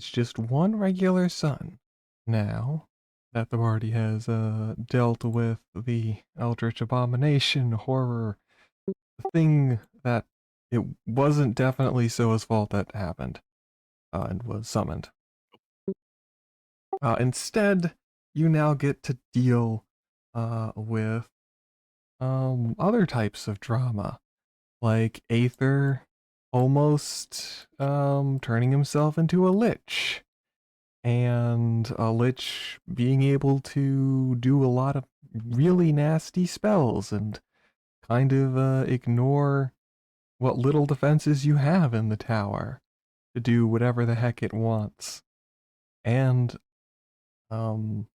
It's just one regular sun. Now that the party has dealt with the Eldritch Abomination horror thing that it wasn't definitely Soa's fault that happened and was summoned. Instead, you now get to deal with other types of drama, like Aether almost turning himself into a lich, and a lich being able to do a lot of really nasty spells and kind of ignore what little defenses you have in the tower to do whatever the heck it wants. And um,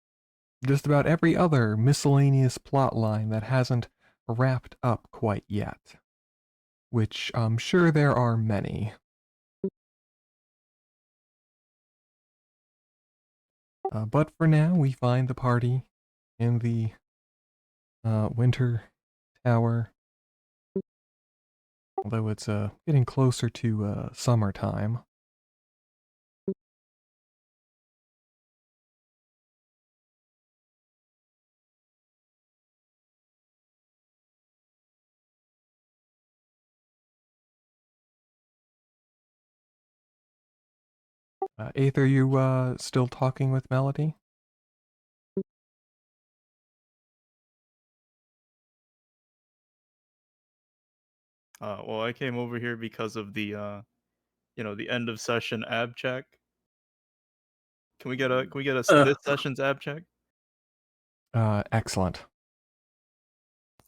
just about every other miscellaneous plot line that hasn't wrapped up quite yet, which I'm sure there are many. But for now, we find the party in the winter tower, although it's getting closer to summertime. Aether, you still talking with Melody? Well, I came over here because of the end of session ab check. Can we get this session's ab check? Excellent.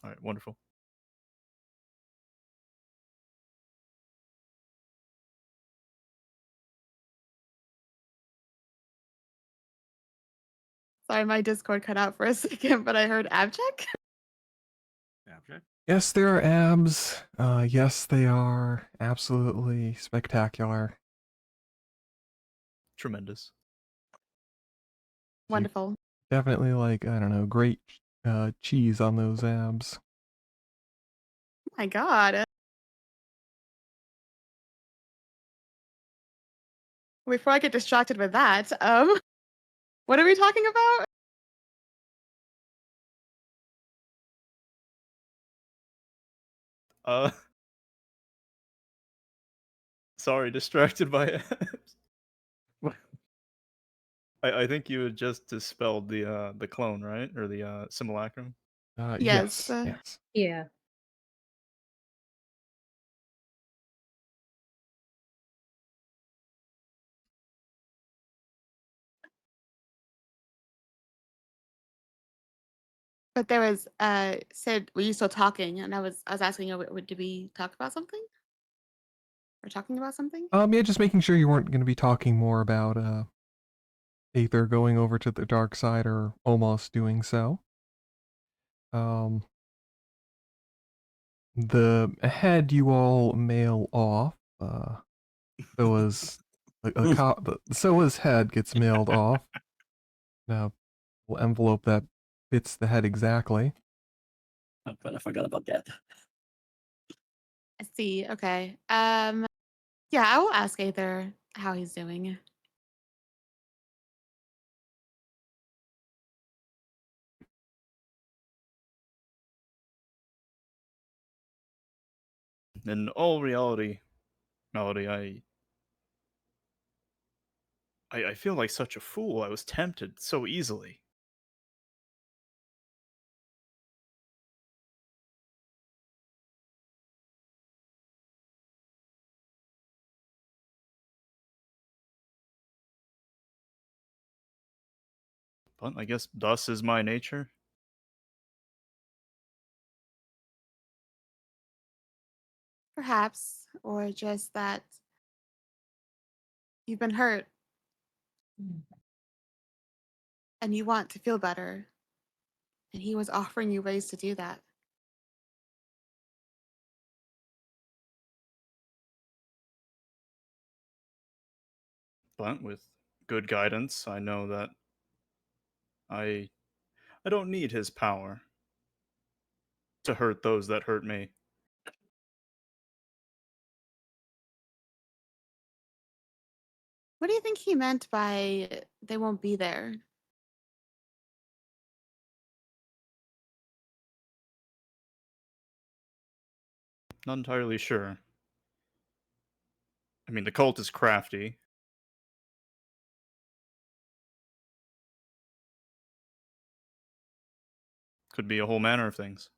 All right, wonderful. Sorry, my Discord cut out for a second, but I heard abject. Abject? Yes, there are abs. Yes, they are absolutely spectacular. Tremendous. Wonderful. Definitely like, I don't know, great cheese on those abs. My God. Before I get distracted with that, what are we talking about? Uh, sorry, distracted by abs. I think you had just dispelled the clone, right? Or the simulacrum. Yes. Yes, yes. Yeah. But there was Sid, were you still talking? And I was asking you, did we talk about something? Or talking about something? Yeah, just making sure you weren't going to be talking more about Aether going over to the dark side or almost doing so. Um, the head you all mail off. So was Soa's head gets mailed off. Now, envelope that fits the head exactly. Oh, but I forgot about that. I see. Okay. Yeah, I will ask Aether how he's doing. In all reality, Melody, I feel like such a fool. I was tempted so easily. But I guess thus is my nature. Perhaps. Or just that you've been hurt and you want to feel better. And he was offering you ways to do that. But with good guidance, I know that I I don't need his power to hurt those that hurt me. What do you think he meant by they won't be there? Not entirely sure. I mean, the cult is crafty. Could be a whole manner of things.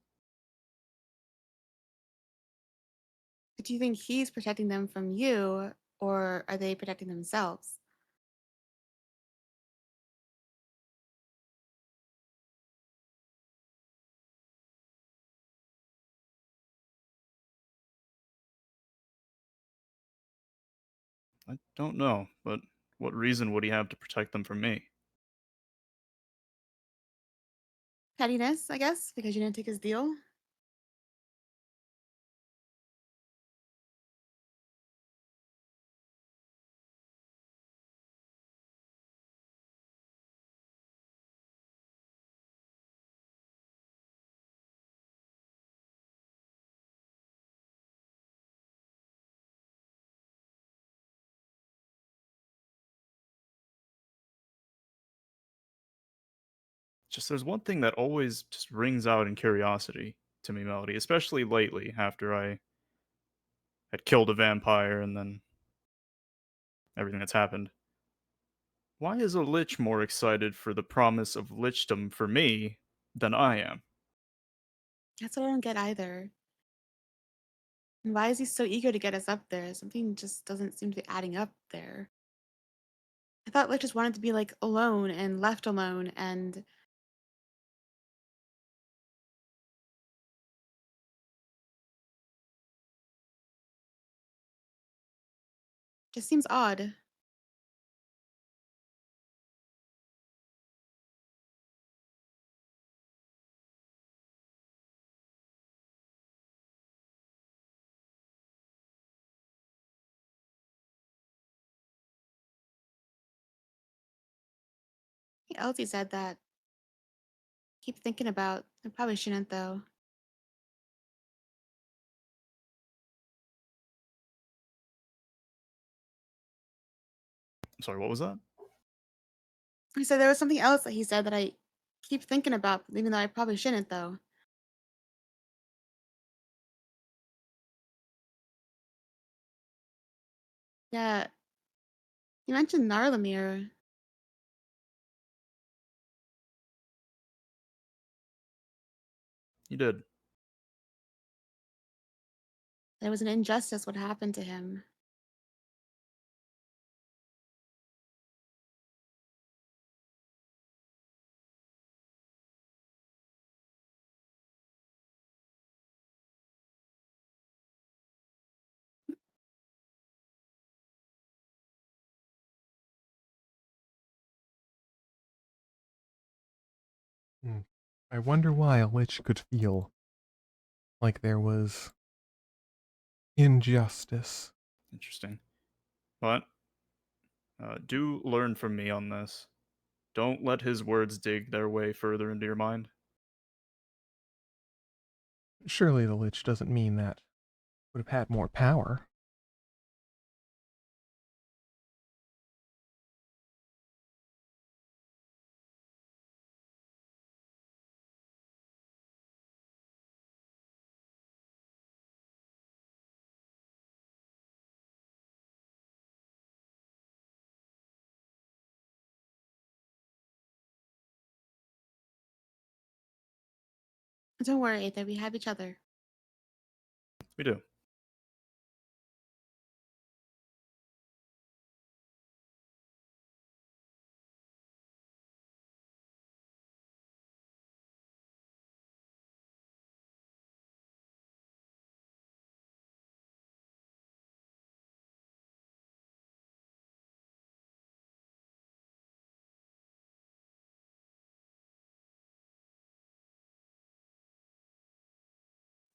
Do you think he's protecting them from you, or are they protecting themselves? I don't know, but what reason would he have to protect them from me? Pettiness, I guess, because you didn't take his deal. Just there's one thing that always just rings out in curiosity to me, Melody, especially lately after I had killed a vampire and then everything that's happened. Why is a lich more excited for the promise of lichdom for me than I am? That's what I don't get either. And why is he so eager to get us up there? Something just doesn't seem to be adding up there. I thought Lich just wanted to be like alone and left alone and just seems odd. I think Elsie said that. Keep thinking about. I probably shouldn't though. Sorry, what was that? He said there was something else that he said that I keep thinking about, even though I probably shouldn't though. Yeah, you mentioned Narlamir. You did. There was an injustice what happened to him. Hmm. I wonder why a lich could feel like there was injustice. Interesting. But do learn from me on this. Don't let his words dig their way further into your mind. Surely the lich doesn't mean that would have had more power. Don't worry, Aether, we have each other. We do.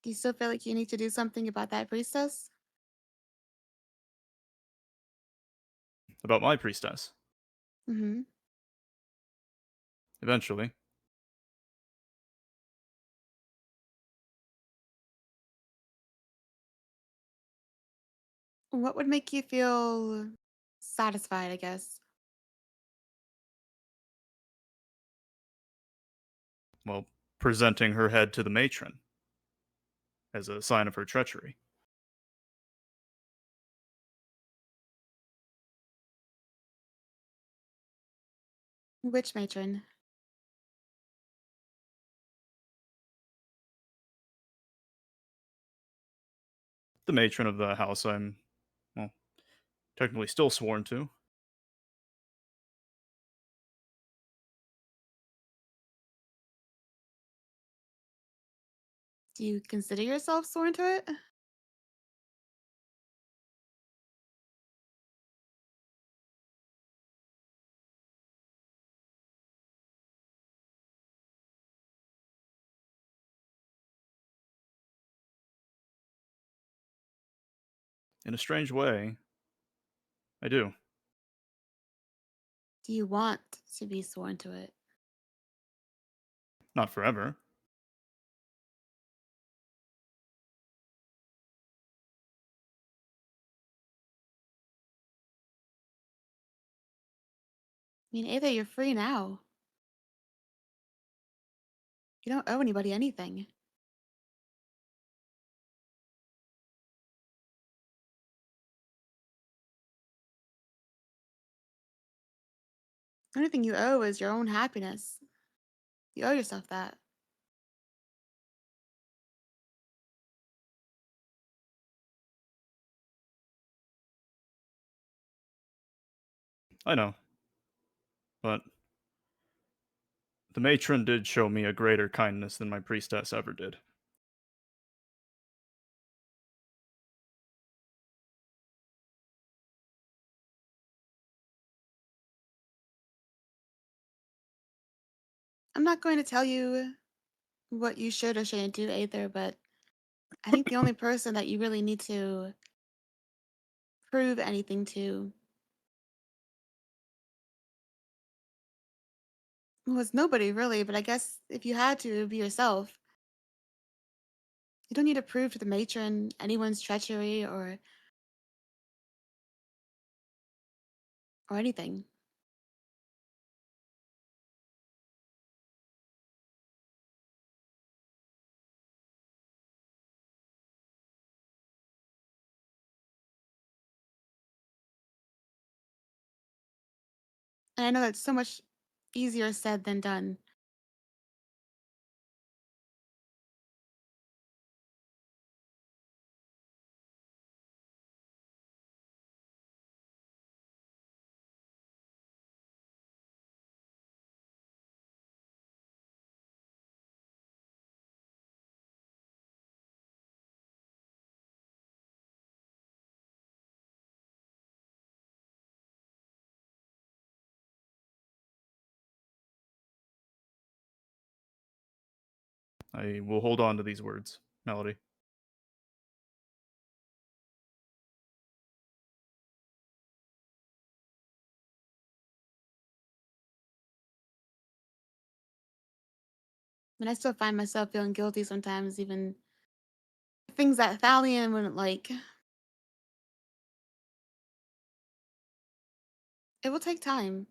Do you still feel like you need to do something about that priestess? About my priestess. Mm-hmm. Eventually. What would make you feel satisfied, I guess. Well, presenting her head to the matron as a sign of her treachery. Which matron? The matron of the house I'm, well, technically still sworn to. Do you consider yourself sworn to it? In a strange way, I do. Do you want to be sworn to it? Not forever. I mean, either you're free now. You don't owe anybody anything. The only thing you owe is your own happiness. You owe yourself that. I know. But the matron did show me a greater kindness than my priestess ever did. I'm not going to tell you what you should or shouldn't do either, but I think the only person that you really need to prove anything to was nobody really, but I guess if you had to, it would be yourself. You don't need to prove to the matron anyone's treachery or anything. And I know that's so much easier said than done. I will hold on to these words, Melody. And I still find myself feeling guilty sometimes, even things that Thalion wouldn't like. It will take time.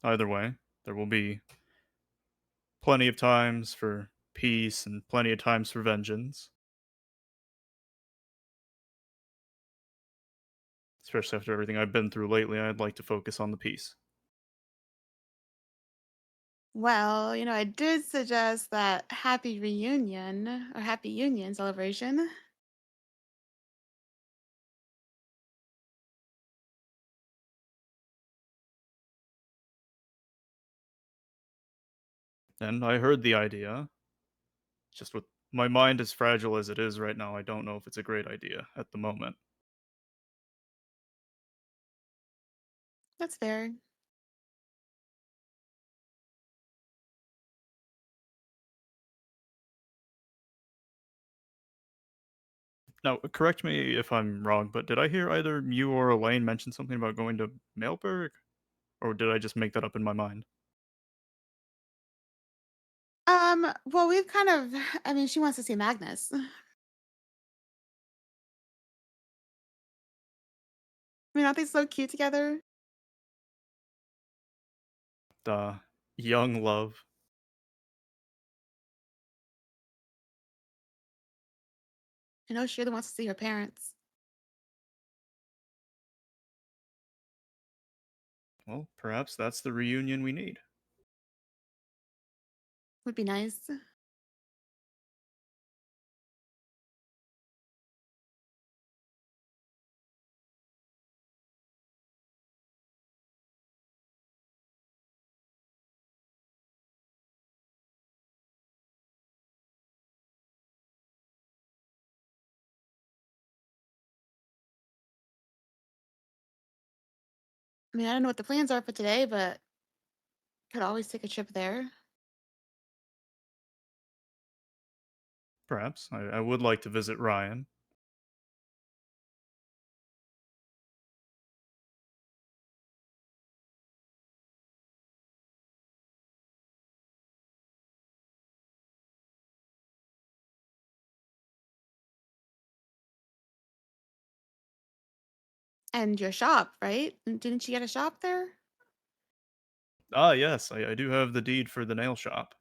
Either way, there will be plenty of times for peace and plenty of times for vengeance. Especially after everything I've been through lately, I'd like to focus on the peace. Well, I did suggest that happy reunion or happy union celebration. And I heard the idea. Just with my mind as fragile as it is right now, I don't know if it's a great idea at the moment. That's fair. Now, correct me if I'm wrong, but did I hear either you or Elaine mention something about going to Mailberg? Or did I just make that up in my mind? Well, we've kind of, I mean, she wants to see Magnus. I mean, aren't they so cute together? Young love. I know she really wants to see her parents. Well, perhaps that's the reunion we need. Would be nice. I mean, I don't know what the plans are for today, but could always take a trip there. Perhaps. I would like to visit Ryan. And your shop, right? Didn't she get a shop there? Ah, yes, I do have the deed for the nail shop.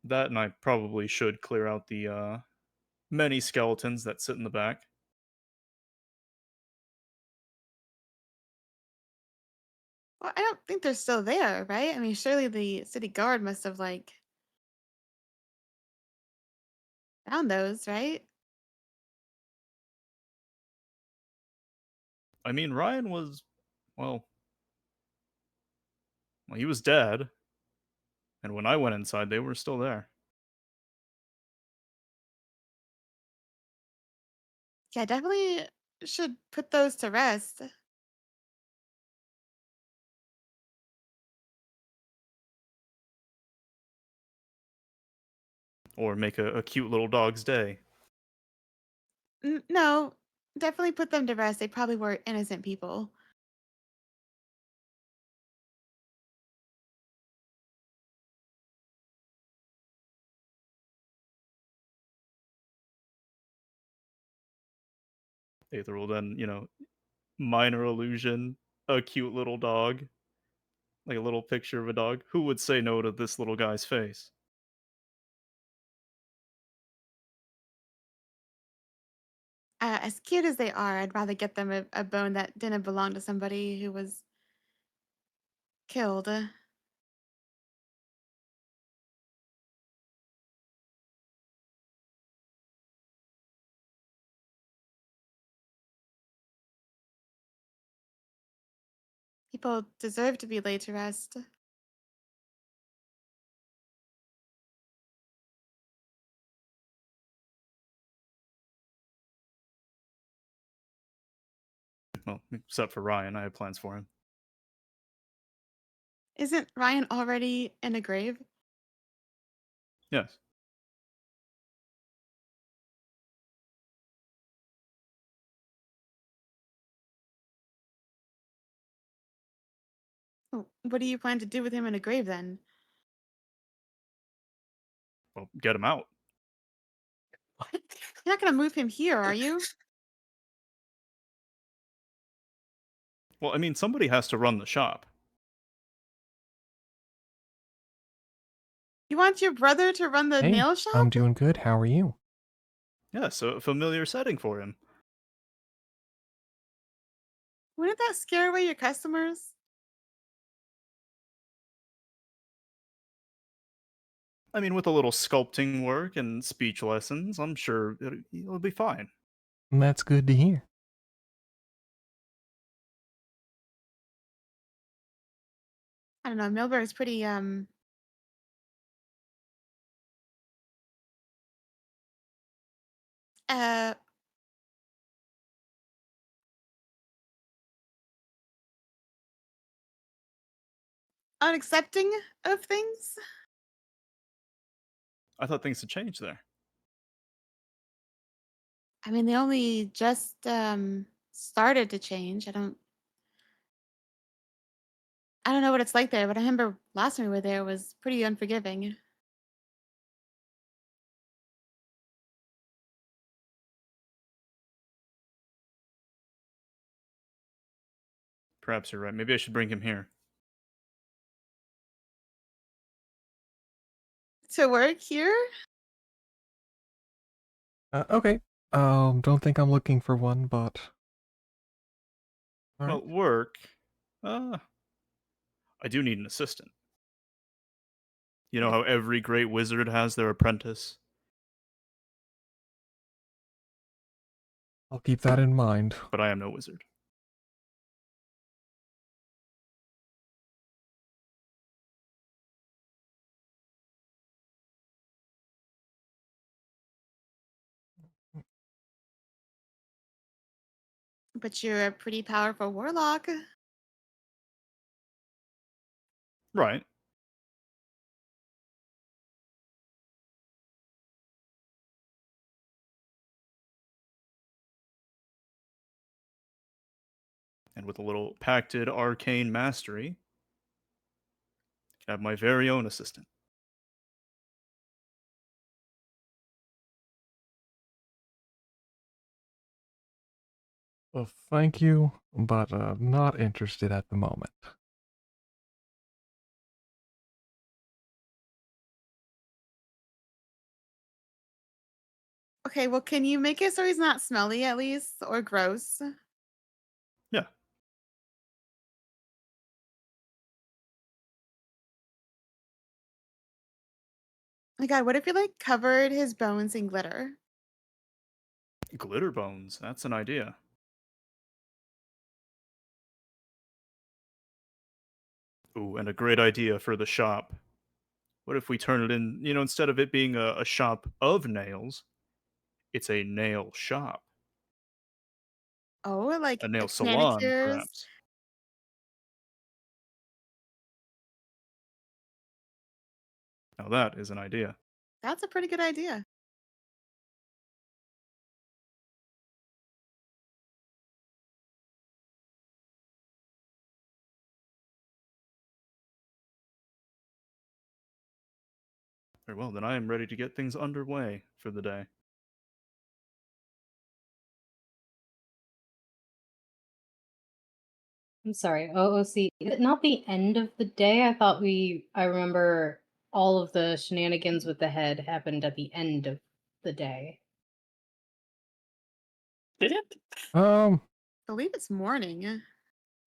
That and I probably should clear out the many skeletons that sit in the back. Well, I don't think they're still there, right? I mean, surely the city guard must have found those, right? I mean, Ryan was, well, he was dead, and when I went inside, they were still there. Yeah, definitely should put those to rest. Or make a cute little dog's day. No, definitely put them to rest. They probably were innocent people. Aether will then, minor illusion, a cute little dog, like a little picture of a dog. Who would say no to this little guy's face? As cute as they are, I'd rather get them a bone that didn't belong to somebody who was killed. People deserve to be laid to rest. Well, except for Ryan, I had plans for him. Isn't Ryan already in a grave? Yes. What do you plan to do with him in a grave then? Well, get him out. What? You're not gonna move him here, are you? Well, I mean, somebody has to run the shop. You want your brother to run the Hey, nail I'm shop? doing good. How are you? Yeah, so a familiar setting for him. Wouldn't that scare away your customers? I mean, with a little sculpting work and speech lessons, I'm sure it'll be fine. And that's good to hear. I don't know. Milberg's pretty uh unaccepting of things. I thought things had changed there. I mean, they only just started to change. I don't know what it's like there, but I remember last time we were there was pretty unforgiving. Perhaps you're right. Maybe I should bring him here. To work here? Okay. Don't think I'm looking for one, but all right. Well, work. I do need an assistant. You know Like, how every great wizard has their apprentice? I'll keep that in mind. But I am no wizard. but you're a pretty powerful warlock. Right. And with a little pacted arcane mastery, I can have my very own assistant. Well, thank you, but not interested at the moment. Okay, well, can you make it so he's not smelly at least or gross? Yeah. My God, what if you like covered his bones in glitter? Glitter bones. That's an idea. Ooh, and a great idea for the shop. What if we turn it in, instead of it being a shop of nails, it's a nail shop, Oh, a like nail it's salon, manicures. perhaps. Now that is an idea. That's a pretty good idea. Very well, then I am ready to get things underway for the day. I'm sorry, OOC. Is it not the end of the day? I remember all of the shenanigans with the head happened at the end of the day. Did it? I believe it's morning.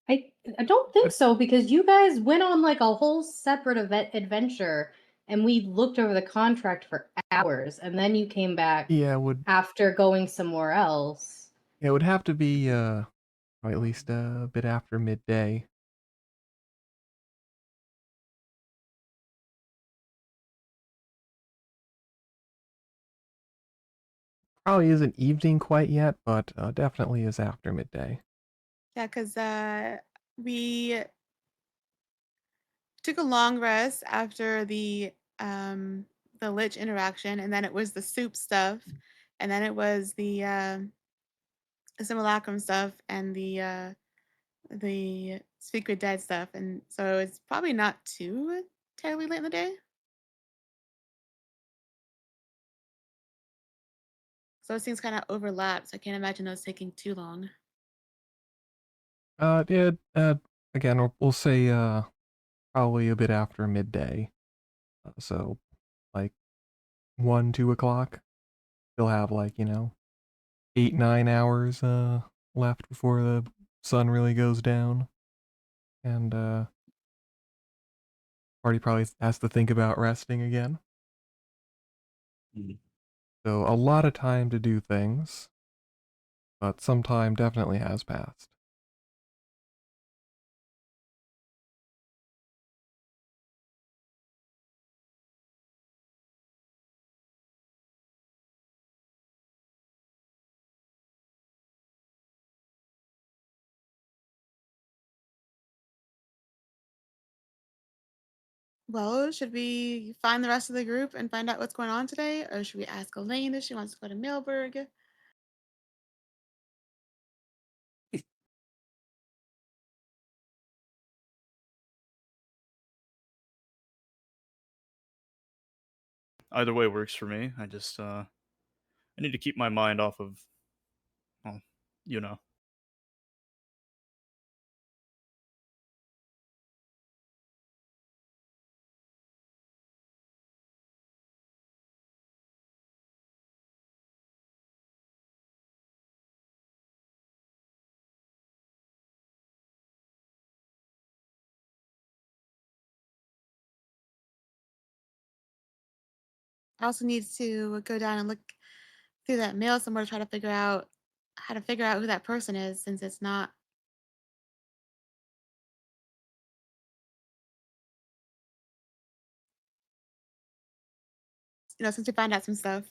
I don't think so because you guys went on like a whole separate adventure and we looked over the contract for hours and then you came back Yeah, after going somewhere else. it would have to be or at least a bit after midday. Probably isn't evening quite yet, but definitely is after midday. Yeah, because we took a long rest after the lich interaction, and then it was the soup stuff, and then it was the simulacrum stuff, and the secret dead stuff, and so it's probably not too terribly late in the day. So those things kind of overlap, so I can't imagine those taking too long. Yeah, again, we'll say probably a bit after midday. So like 1, 2 o'clock. They'll have like 8, 9 hours left before the sun really goes down, and party probably has to think about resting again. Mhm. So a lot of time to do things, but some time definitely has passed. Well, should we find the rest of the group and find out what's going on today? Or should we ask Elaine if she wants to go to Milberg? Either way works for me. I just I need to keep my mind off of, well, you know. I also need to go down and look through that mail somewhere to try to figure out how to figure out who that person is since it's not, since we found out some stuff.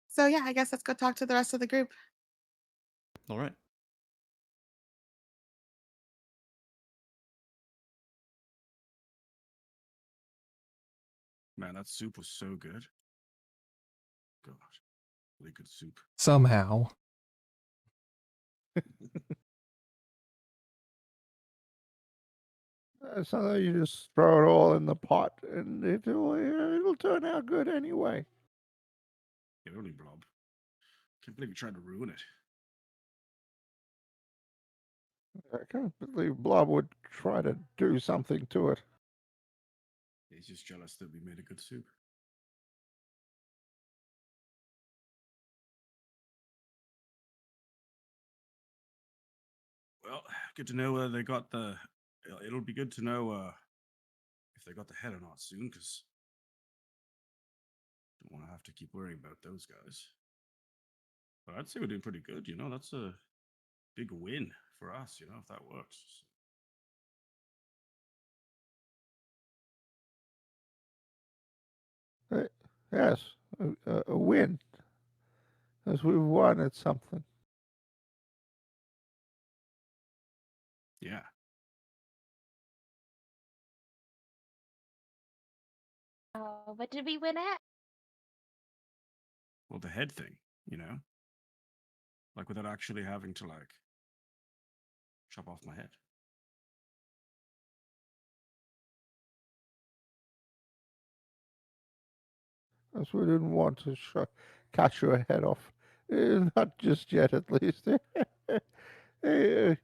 So yeah, I guess let's go talk to the rest of the group. All right. Man, that soup was so good. God, really good soup. Somehow. So you just throw it all in the pot, and it'll turn out good anyway. Yeah, really, Blob. Can't believe you tried to ruin it. I can't believe Blob would try to do something to it. He's just jealous that we made a good soup. Well, good to know they got the. It'll be good to know if they got the head or not soon, because don't want to have to keep worrying about those guys. But I'd say we're doing pretty good. That's a big win for us. If that works. Yes, a win. As we've won at something. Yeah. What did we win at? Well, the head thing, like without actually having to chop off my head. As we didn't want to cut your head off. Not just yet, at least. Eh,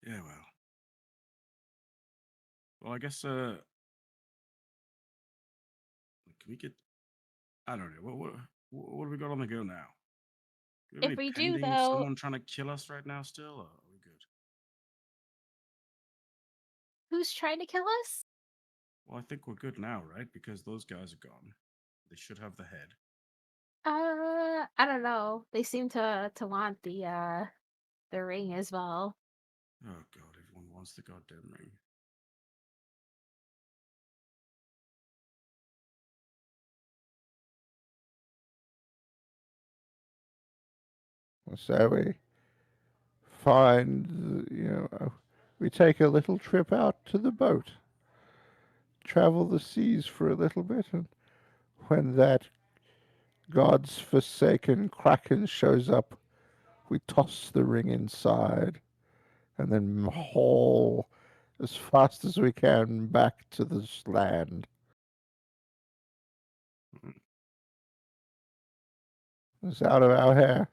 Yeah, well, I guess can we get? I don't know. What do we got on the go now? Do we have If any we do, pending though, someone trying to kill us right now still? Or are we good? who's trying to kill us? Well, I think we're good now, right? Because those guys are gone. They should have the head. I don't know. They seem to want the ring as well. Oh god, everyone wants the goddamn ring. So we find, we take a little trip out to the boat, travel the seas for a little bit, and when that God's forsaken kraken shows up, we toss the ring inside and then haul as fast as we can back to this land. It's out of our hair.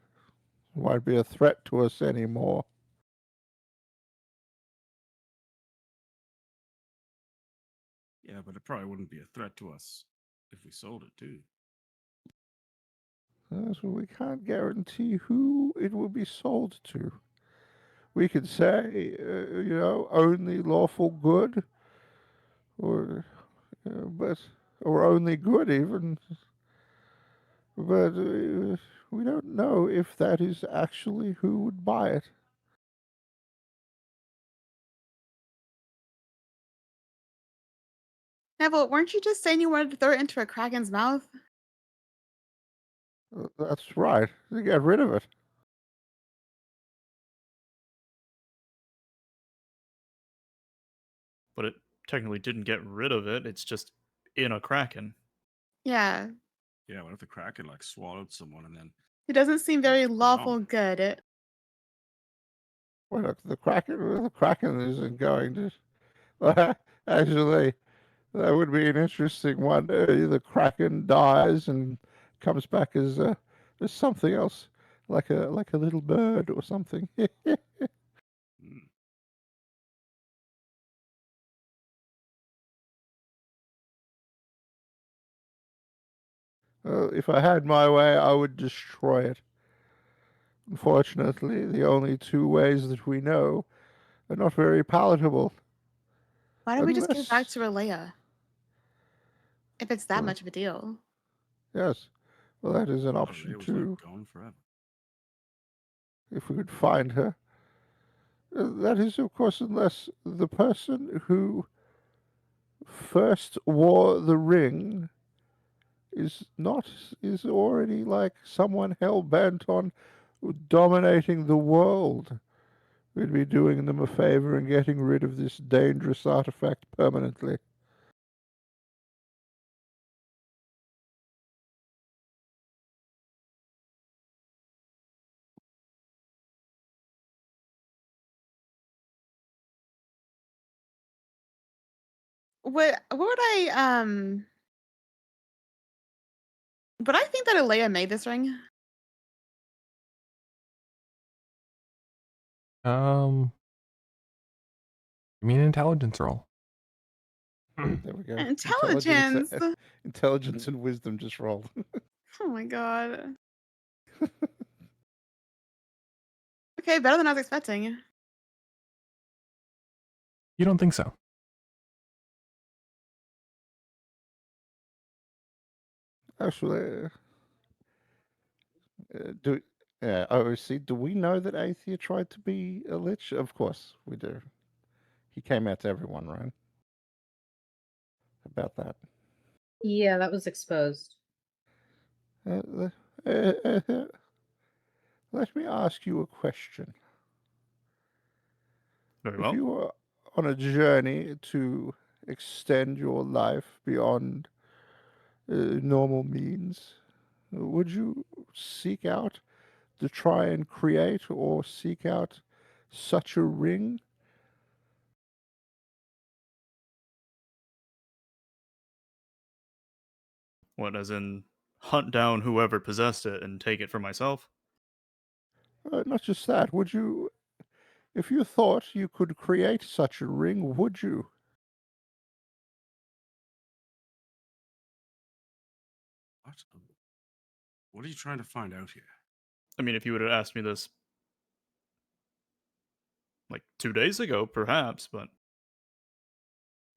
Won't be a threat to us anymore. Yeah, but it probably wouldn't be a threat to us if we sold it too. So we can't guarantee who it will be sold to. We could say, only lawful good, or or only good even. But we don't know if that is actually who would buy it. Neville, weren't you just saying you wanted to throw it into a kraken's mouth? That's right. To get rid of it. But it technically didn't get rid of it. It's just in a kraken. Yeah. Yeah, what if the kraken like swallowed someone and then It doesn't seem very took it lawful on? good. Well, look, the Kraken isn't going to. Well, actually, that would be an interesting one. The Kraken dies and comes back as something else, like a little bird or something. Hmm. If I had my way, I would destroy it. Unfortunately, the only two ways that we know are not very palatable. Why don't we just give it back Unless, to Alea? If it's that well, much of a deal. yes, well, that is an Oh, option it was too, like gone forever. if we could find her. That is, of course, unless the person who first wore the ring is already like someone hell bent on dominating the world. We'd be doing them a favor and getting rid of this dangerous artifact permanently. What would would I think that Alea made this ring? You mean intelligence roll? There we go. Intelligence. Intelligence and wisdom just rolled. Oh my god. Okay, better than I was expecting. You don't think so? Actually, do see. Do we know that Athea tried to be a lich? Of course we do. He came out to everyone, right? About that. Yeah, that was exposed. Uh, uh, uh, let me ask you a question. Very If well. you were on a journey to extend your life beyond normal means, would you seek out to try and create or seek out such a ring? What, as in hunt down whoever possessed it and take it for myself? Not just that. Would you, if you thought you could create such a ring, would you? What? What are you trying to find out here? I mean, if you would have asked me this like 2 days ago, perhaps, but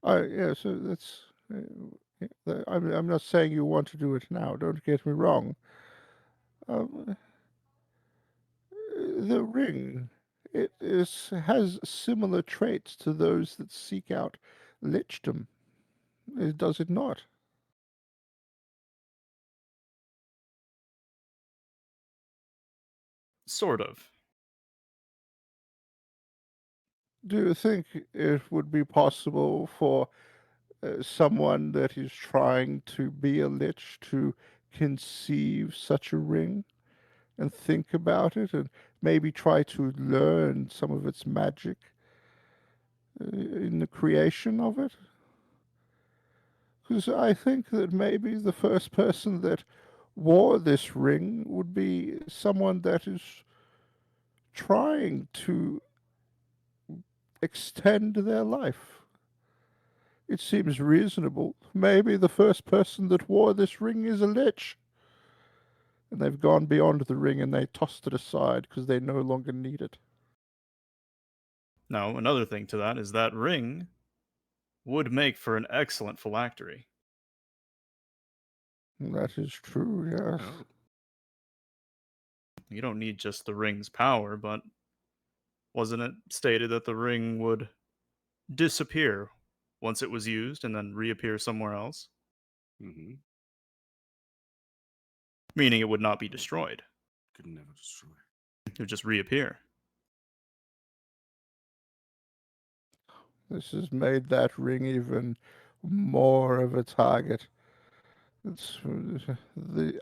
Yeah. So that's. I'm not saying you want to do it now. Don't get me wrong. Um, the ring, has similar traits to those that seek out lichdom. Does it not? sort of. Do you think it would be possible for someone that is trying to be a lich to conceive such a ring and think about it and maybe try to learn some of its magic in the creation of it? Because I think that maybe the first person that wore this ring would be someone that is trying to extend their life. It seems reasonable. Maybe the first person that wore this ring is a lich. And they've gone beyond the ring and they tossed it aside because they no longer need it. Now, another thing to that is that ring would make for an excellent phylactery. That is true, yes. Oh, You don't need just the ring's power, but wasn't it stated that the ring would disappear once it was used and then reappear somewhere else? mm-hmm. Meaning it would not be destroyed. Could never destroy. It would just reappear. This has made that ring even more of a target. It's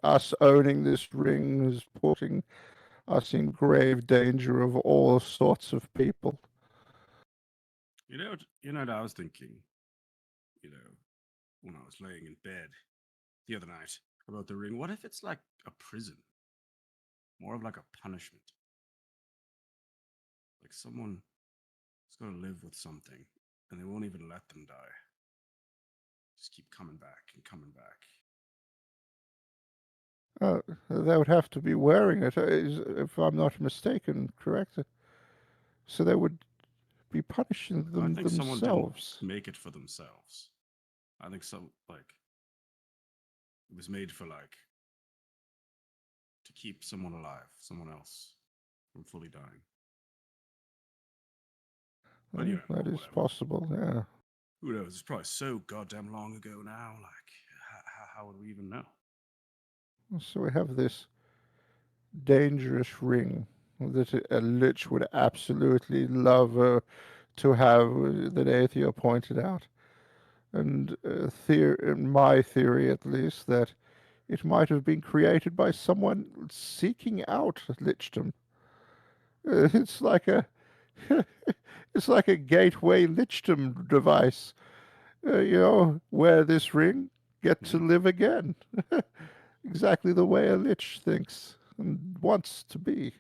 us owning this ring is putting us in grave danger of all sorts of people. You know what I was thinking, when I was laying in bed the other night about the ring. What if it's like a prison? More of like a punishment. Like someone is going to live with something and they won't even let them die. Just keep coming back and coming back. They would have to be wearing it, if I'm not mistaken, correct? So they would be punishing I them think someone themselves. didn't make it for themselves. I think it was made for to keep someone alive, someone else from fully dying. But That is whatever. possible, yeah. Who knows? It's probably so goddamn long ago now. How would we even know? So we have this dangerous ring that a lich would absolutely love to have, that Aethia pointed out. And in my theory, at least, that it might have been created by someone seeking out lichdom. It's like a it's like a gateway lichdom device. Wear this ring, get to live again. Exactly the way a lich thinks and wants to be.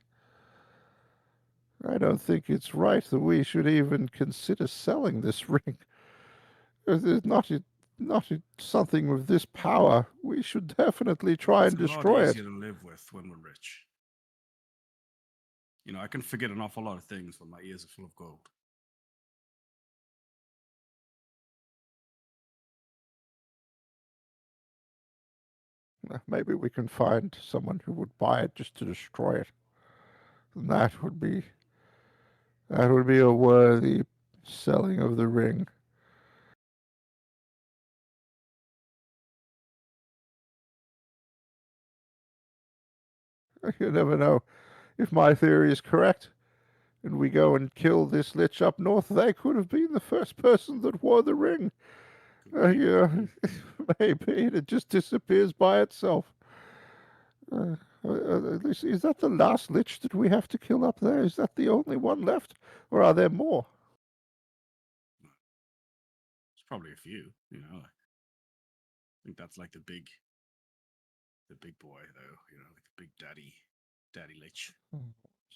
I don't think it's right that we should even consider selling this ring. Not something with this power. We should definitely try It's and a lot destroy it. easier to live with when we're rich. I can forget an awful lot of things when my ears are full of gold. Maybe we can find someone who would buy it just to destroy it. And that would be a worthy selling of the ring. You never know. If my theory is correct, and we go and kill this lich up north, they could have been the first person that wore the ring. Maybe it just disappears by itself. At least, is that the last lich that we have to kill up there? Is that the only one left, or are there more? There's probably a few. I think that's like the big boy, though. Like the big daddy lich.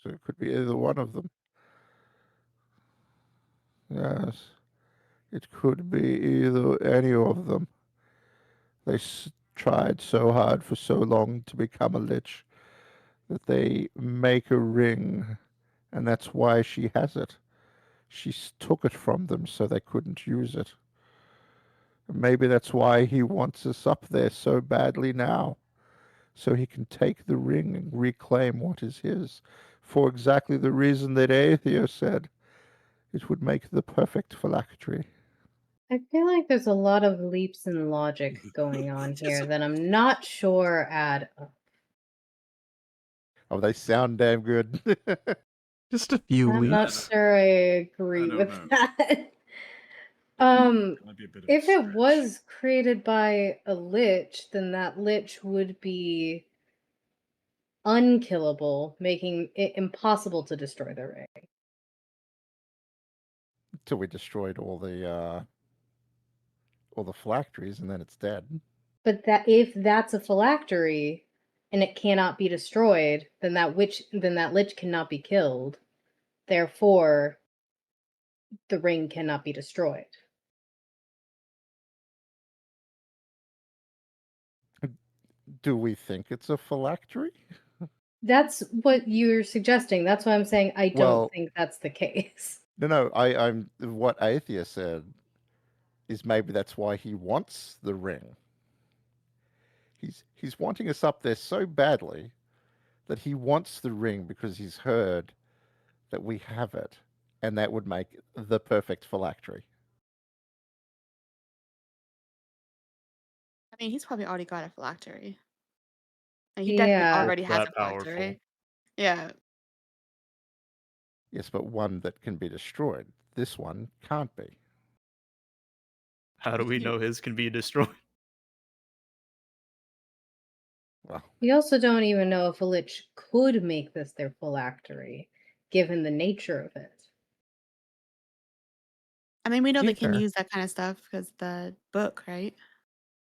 So it could be either one of them. Yes, it could be either any of them. They tried so hard for so long to become a lich that they make a ring, and that's why she has it. She took it from them so they couldn't use it. Maybe that's why he wants us up there so badly now, so he can take the ring and reclaim what is his, for exactly the reason that Aethia said. It would make the perfect phylactery. I feel like there's a lot of leaps in logic going on here that I'm not sure add up. Oh, they sound damn good. Just a few I'm not leaps. sure I agree don't with know. that. If Might be a bit of a it stretch. was created by a lich, then that lich would be unkillable, making it impossible to destroy the ring. Till we destroyed all the phylacteries, and then it's dead. But that if that's a phylactery and it cannot be destroyed, then that lich cannot be killed. Therefore, the ring cannot be destroyed. Do we think it's a phylactery? That's what you're suggesting. That's why I'm saying I don't Well, think that's the case. no. I'm what Athea said is maybe that's why he wants the ring. He's wanting us up there so badly that he wants the ring because he's heard that we have it, and that would make the perfect phylactery. I mean, he's probably already got a phylactery. Like, he definitely Yeah. already has a That powerful. phylactery. Yeah. Yes, but one that can be destroyed. This one can't be. How do we know his can be destroyed? Well, We also don't even know if a lich could make this their phylactery, given the nature of it. I mean, we know they can Aether, use that kind of stuff because the book, right?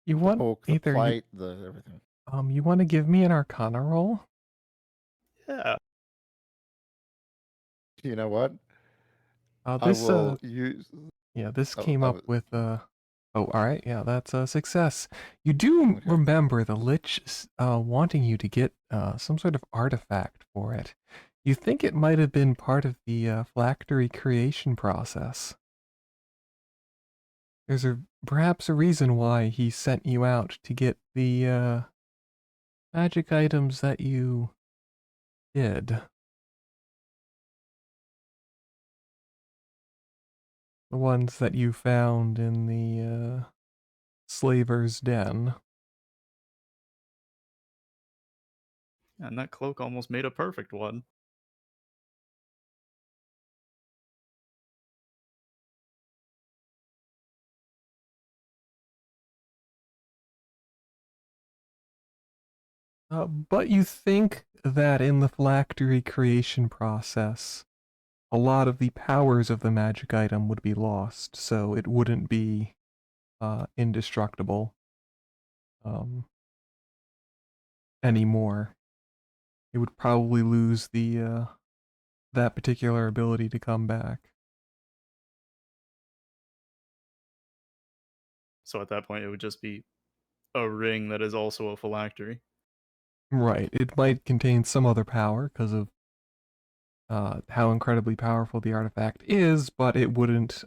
you the want book, the Aether, plate, the everything. you want to give me an Arcana roll? Yeah. You know what? I This will use. yeah, this Oh, came I up was, with oh, all right, yeah, that's a success. You do okay. remember the Lich wanting you to get some sort of artifact for it. You think it might have been part of the phylactery creation process. There's perhaps a reason why he sent you out to get the magic items that you did. The ones that you found in the slaver's den. And that cloak almost made a perfect one. But you think that in the phylactery creation process, a lot of the powers of the magic item would be lost, so it wouldn't be indestructible anymore. It would probably lose the that particular ability to come back. So at that point, it would just be a ring that is also a phylactery. Right. It might contain some other power because of how incredibly powerful the artifact is, but it wouldn't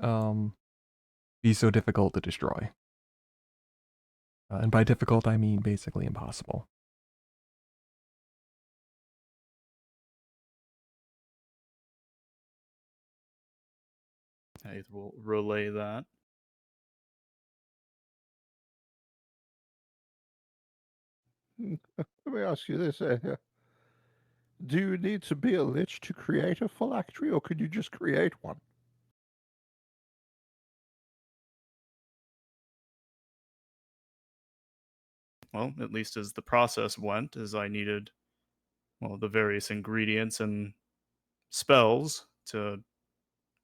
be so difficult to destroy. And by difficult, I mean basically impossible. I will relay that. Let me ask you this: do you need to be a lich to create a phylactery, or could you just create one? Well, at least as the process went, as I needed, well, the various ingredients and spells to,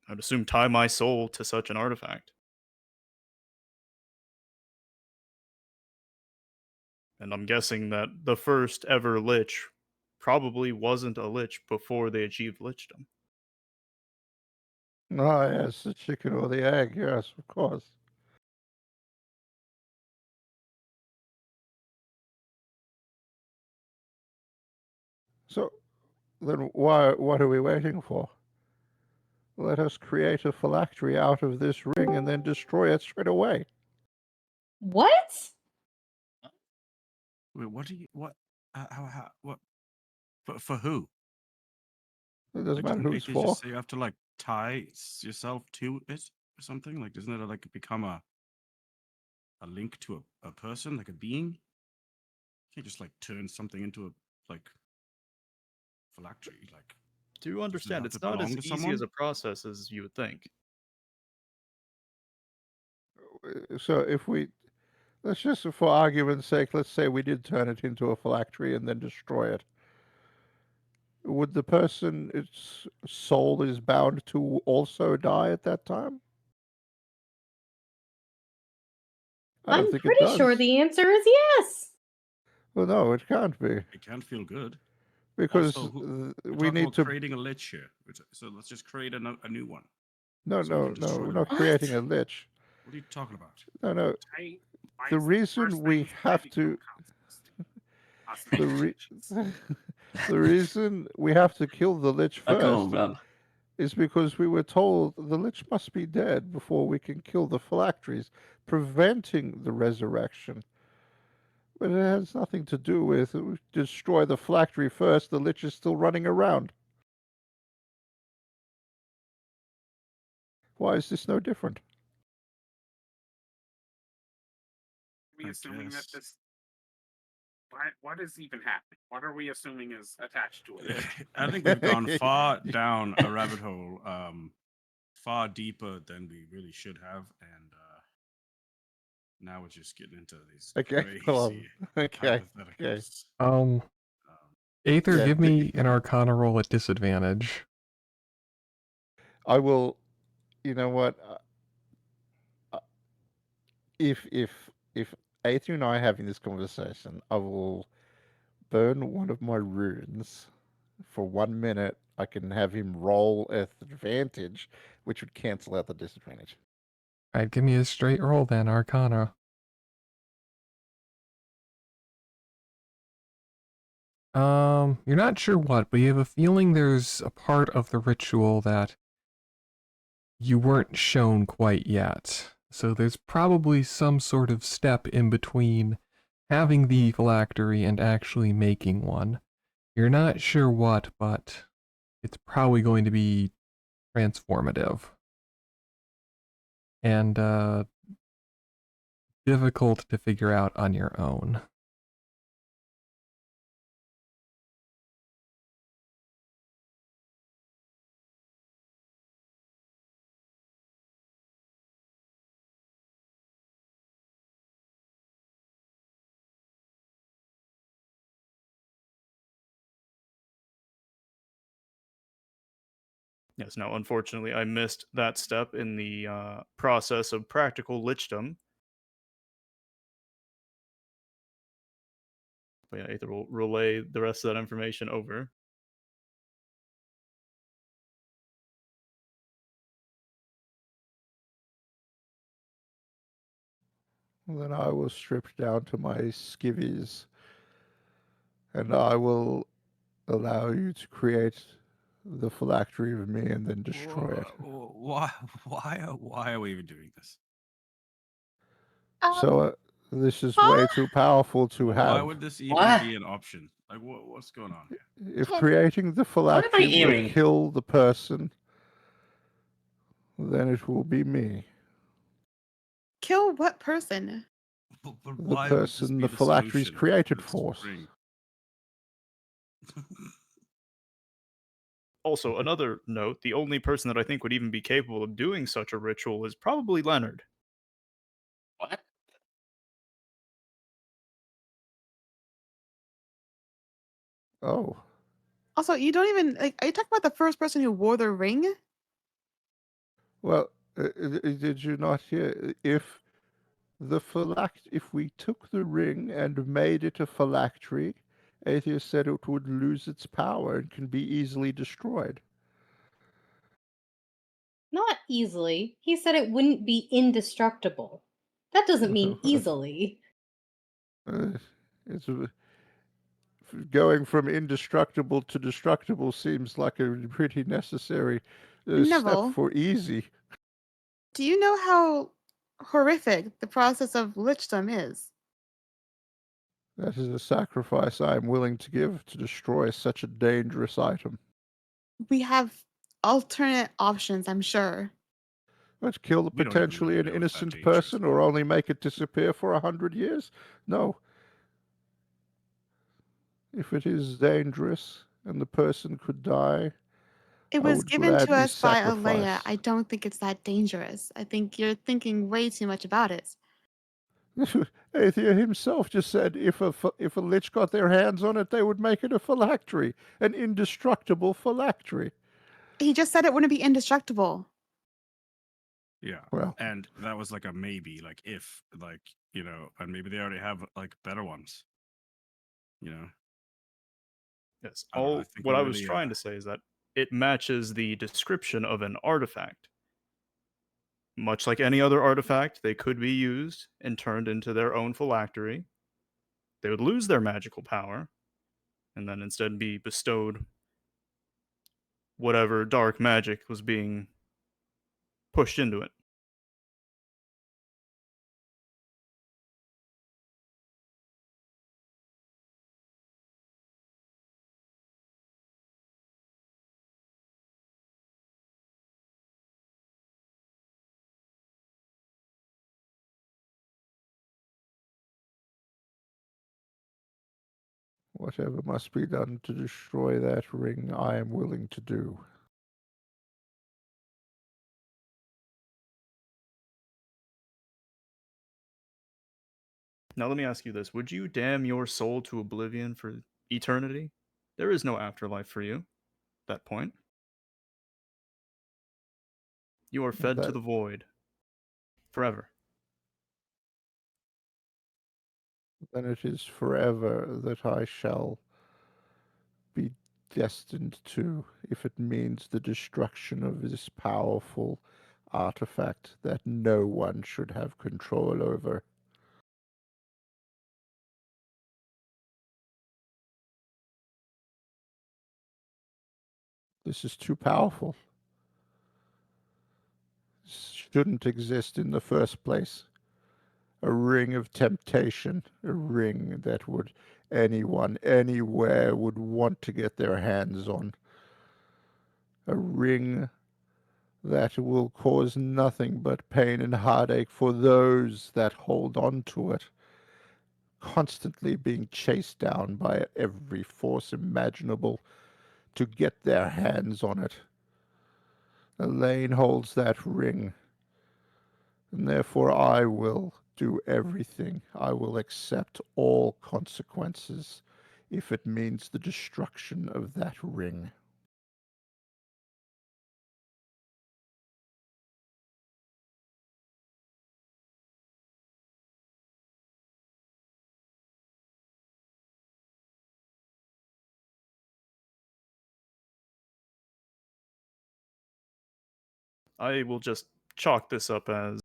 I'd assume, tie my soul to such an artifact. And I'm guessing that the first ever lich probably wasn't a lich before they achieved lichdom. Ah, yes, the chicken or the egg. Yes, of course. So then, what are we waiting for? Let us create a phylactery out of this ring and then destroy it straight away. What? Wait, what do you what? How what? For who? It doesn't Like, matter doesn't who it's it for. just say you have to like tie yourself to it or something? Like, doesn't it like become a link to a person, like a being? You can't just like turn something into a like phylactery. Like, Do doesn't it understand have to it's not as belong to easy as someone? a process as you would think. So if we, let's just, for argument's sake, let's say we did turn it into a phylactery and then destroy it. Would the person its soul is bound to also die at that time? I don't I'm think it pretty sure does. the answer is yes. Well, no, it can't be It can't feel good. because Also, we're we talking need about to. creating a lich here. So let's just create a new one. No, so we no, can destroy no. We're the not lich. creating a lich. What are you talking about? No, no. I, The reason we have to. The the reason we have to kill the lich Come on, first man. is because we were told the lich must be dead before we can kill the phylacteries, preventing the resurrection. But it has nothing to do with destroy the phylactery first. The lich is still running around. Why is this no different? we I assuming that guess. this what is even happening? What are we assuming is attached to it? I think we've gone far down a rabbit hole, far deeper than we really should have, and now we're just getting into these Okay, crazy hold on. Okay, hypotheticals. okay. Aether, Yeah, give me an Arcana roll at disadvantage. I will. You know what? If Aether and I are having this conversation, I will burn one of my runes for 1 minute. I can have him roll at advantage, which would cancel out the disadvantage. Alright, give me a straight roll then, Arcana. You're not sure what, but you have a feeling there's a part of the ritual that you weren't shown quite yet. So there's probably some sort of step in between having the phylactery and actually making one. You're not sure what, but it's probably going to be transformative. And, difficult to figure out on your own. Yes, no, unfortunately, I missed that step in the process of practical lichdom. But yeah, Aether will relay the rest of that information over. Then I will strip down to my skivvies, and I will allow you to create the phylactery of me and then destroy it. Why are we even doing this? So this is Huh? way too powerful to Why have. would this even What? be an option? Like, what's going on here? If creating the phylactery will hearing? kill the person, then it will be me. Kill what person? But The why would this person be the phylactery is solution created this for. ring? Also, another note, the only person that I think would even be capable of doing such a ritual is probably Leonard. What? Oh. Also, you don't even like. Are you talking about the first person who wore the ring? Well, did you not hear? If we took the ring and made it a phylactery, Atheist said it would lose its power and can be easily destroyed. Not easily. He said it wouldn't be indestructible. That doesn't mean easily. It's going from indestructible to destructible seems like a pretty necessary step Neville. for easy. Do you know how horrific the process of lichdom is? That is a sacrifice I am willing to give to destroy such a dangerous item. We have alternate options, I'm sure. Let's kill We don't even potentially really an know it's that innocent dangerous. person or only make it disappear for 100 years? No. If it is dangerous and the person could die, It I was would given to gladly us by Alea. sacrifice. I don't think it's that dangerous. I think you're thinking way too much about it. Aethia himself just said if a lich got their hands on it, they would make it a phylactery, an indestructible phylactery. He just said it wouldn't be indestructible. Yeah. Well, And that was like a maybe, like if, like, you know, and maybe they already have like better ones. You know? Yes. I don't know. I All think what we're I was really trying to say is that it matches the description of an artifact. Much like any other artifact, they could be used and turned into their own phylactery. They would lose their magical power, and then instead be bestowed whatever dark magic was being pushed into it. whatever must be done to destroy that ring, I am willing to do. Now let me ask you this. Would you damn your soul to oblivion for eternity? There is no afterlife for you at that point. You are fed to That the void forever. then it is forever that I shall be destined to, if it means the destruction of this powerful artifact that no one should have control over. This is too powerful. This shouldn't exist in the first place. A ring of temptation, a ring that would anyone, anywhere would want to get their hands on. A ring that will cause nothing but pain and heartache for those that hold on to it, constantly being chased down by every force imaginable to get their hands on it. Elaine holds that ring, and therefore I will do everything. I will accept all consequences if it means the destruction of that ring. I will just chalk this up as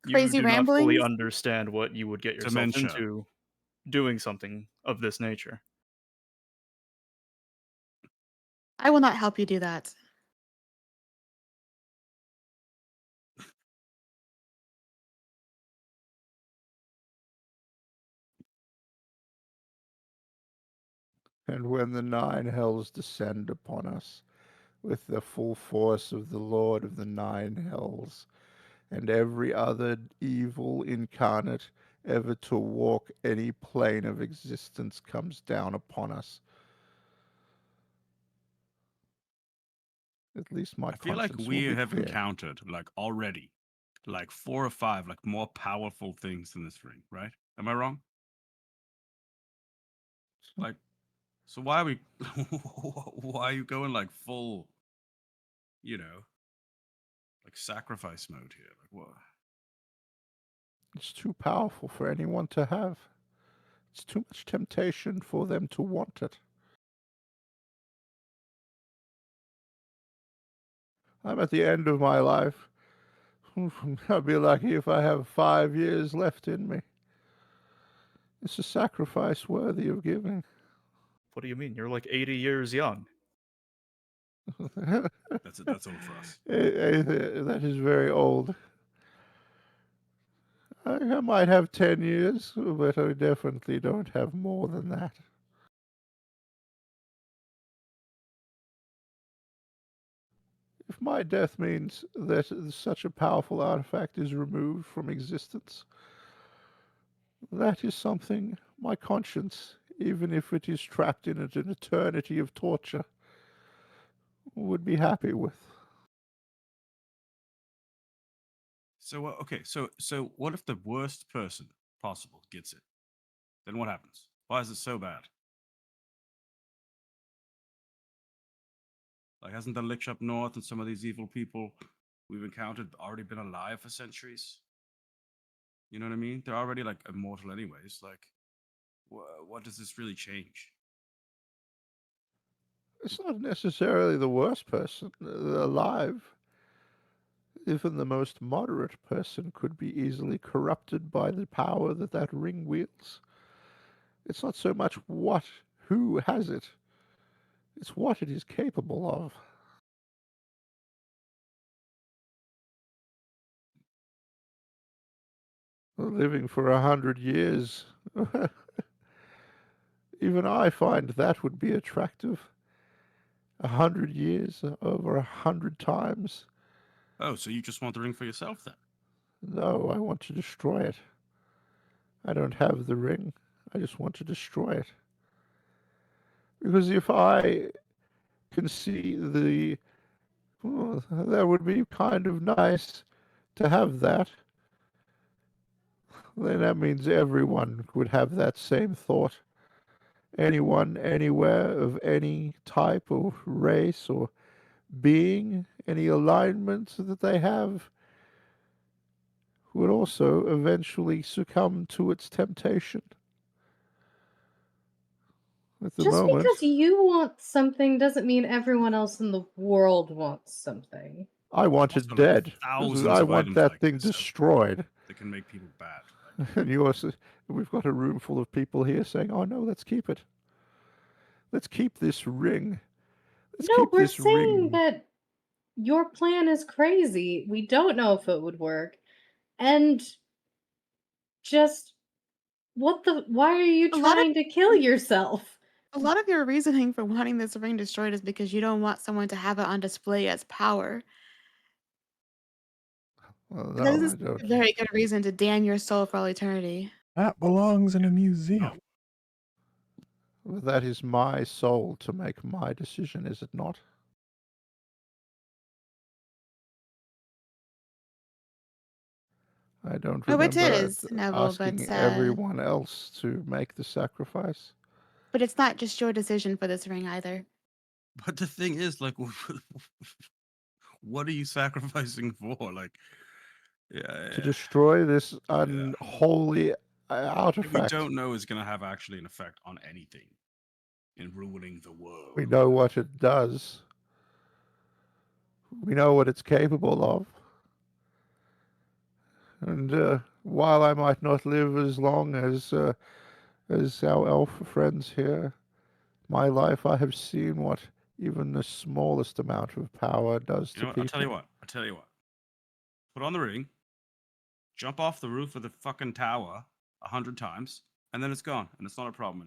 you Crazy do not fully ramblings? understand what you would get yourself dementia. into doing something of this nature. I will not help you do that. And when the nine hells descend upon us with the full force of the Lord of the nine hells, and every other evil incarnate ever to walk any plane of existence comes down upon us, at least my I feel like conscience will we be have clear. encountered like already like 4 or 5 like more powerful things in this ring, right? Am I wrong? Like, so why are we why are you going like full, you know, like sacrifice mode here? Like what? It's too powerful for anyone to have. It's too much temptation for them to want it. I'm at the end of my life. I'll be lucky if I have 5 years left in me. It's a sacrifice worthy of giving. What do you mean? You're like 80 years young. That's old for us. That is very old. I might have 10 years, but I definitely don't have more than that. If my death means that such a powerful artifact is removed from existence, that is something my conscience, even if it is trapped in an eternity of torture, would be happy with. So okay, so what if the worst person possible gets it? Then what happens? Why is it so bad? Like, hasn't the Lich up north and some of these evil people we've encountered already been alive for centuries? You know what I mean? They're already like immortal, anyways. Like, what does this really change? It's not necessarily the worst person alive. Even the most moderate person could be easily corrupted by the power that that ring wields. It's not so much who has it, it's what it is capable of. Living for 100 years, even I find that would be attractive. 100 years, over 100 times. Oh, so you just want the ring for yourself then? No, I want to destroy it. I don't have the ring. I just want to destroy it. Because if I can see that would be kind of nice to have that. Then that means everyone would have that same thought. Anyone, anywhere, of any type or race or being, any alignment that they have, would also eventually succumb to its temptation. At the Just moment, because you want something doesn't mean everyone else in the world wants something. I want Also, it like, dead. thousands I of want items that like thing this out destroyed. that can make people bad. Like, And we've got a room full of people here saying, "Oh no, let's keep it. Let's keep this ring. Let's No, keep we're this saying ring." that your plan is crazy. We don't know if it would work. And just why are you A lot of trying to kill yourself? a lot of your reasoning for wanting this ring destroyed is because you don't want someone to have it on display as power. Well, That no, doesn't I seem like don't. a very good reason to damn your soul for all eternity. That belongs in a no. museum. That is my soul to make my decision, is it not? I don't Oh, it remember is, Neville, asking everyone else to make the sacrifice. but it's not just your decision for this ring either. But the thing is, like, what are you sacrificing for? Like, yeah, To destroy this yeah. unholy We artifact. don't know is going to have actually an effect on anything in ruining the world. We know what it does. We know what it's capable of. And while I might not live as long as our elf friends here, my life I have seen what even the smallest amount of power does You to know what? people. I'll tell you what. Put on the ring, jump off the roof of the fucking tower 100 times, and then it's gone, and it's not a problem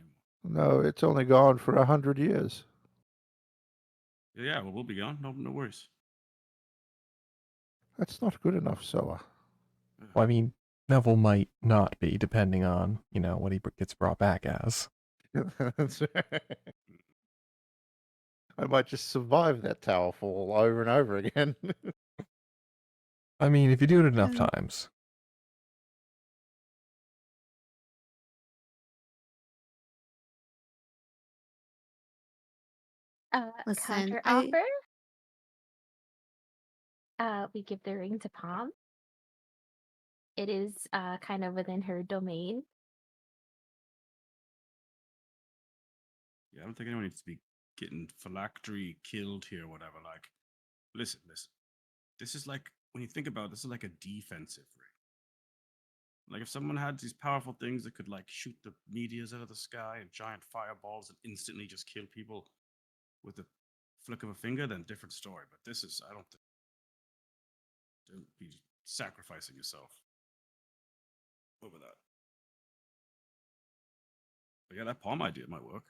anymore. No, it's only gone for 100 years. Yeah, well, we'll be gone. No worries. That's not good enough, Soa. Well, I mean, Neville might not be, depending on, what he gets brought back as. I might just survive that tower fall over and over again. I mean, if you do it enough Um, times. Listen, Counter offer. We give the ring to Palm. It is kind of within her domain. Yeah, I don't think anyone needs to be getting phylactery killed here or whatever. Like, listen. This is like, when you think about it, this is like a defensive ring. Like, if someone had these powerful things that could, like, shoot the meteors out of the sky and giant fireballs that instantly just kill people with a flick of a finger, then different story. But this is, I don't think, don't be sacrificing yourself over that. But yeah, that palm idea might work.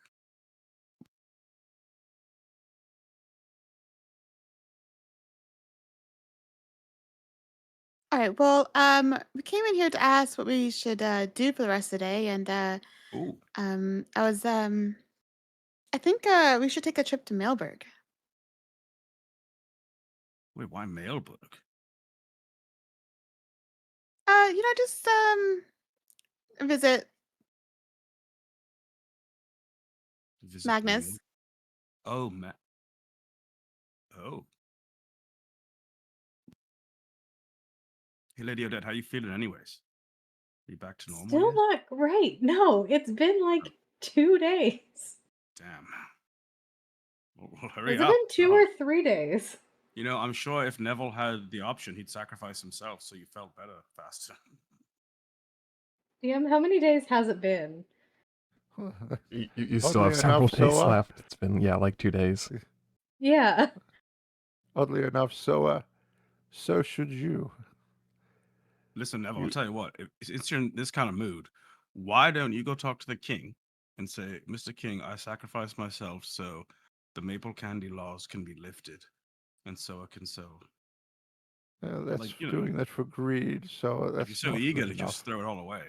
all right. Well, we came in here to ask what we should do for the rest of the day, and Ooh, I was I think we should take a trip to Mailberg. Wait, why Mailberg? Just visit Visit Magnus. Mail- Oh, Oh. Hey, Lady Odette, how you feeling anyways? Are you back to normal Still yet? not great. No, it's been like 2 days. Damn. Well, hurry Has it up. been 2 Oh. or 3 days? You know, I'm sure if Neville had the option, he'd sacrifice himself so you felt better faster. DM, how many days has it been? You still have Oddly several enough, days Soa. left. It's been, yeah, like 2 days. Yeah. Oddly enough, so should you. Listen, Neville, You- I'll tell you what, if since you're in this kind of mood, why don't you go talk to the king and say, Mr. King, I sacrificed myself so the maple candy laws can be lifted and so I can sow. That's Like, you know, doing that for greed, so If that's you're so not eager good to enough. just throw it all away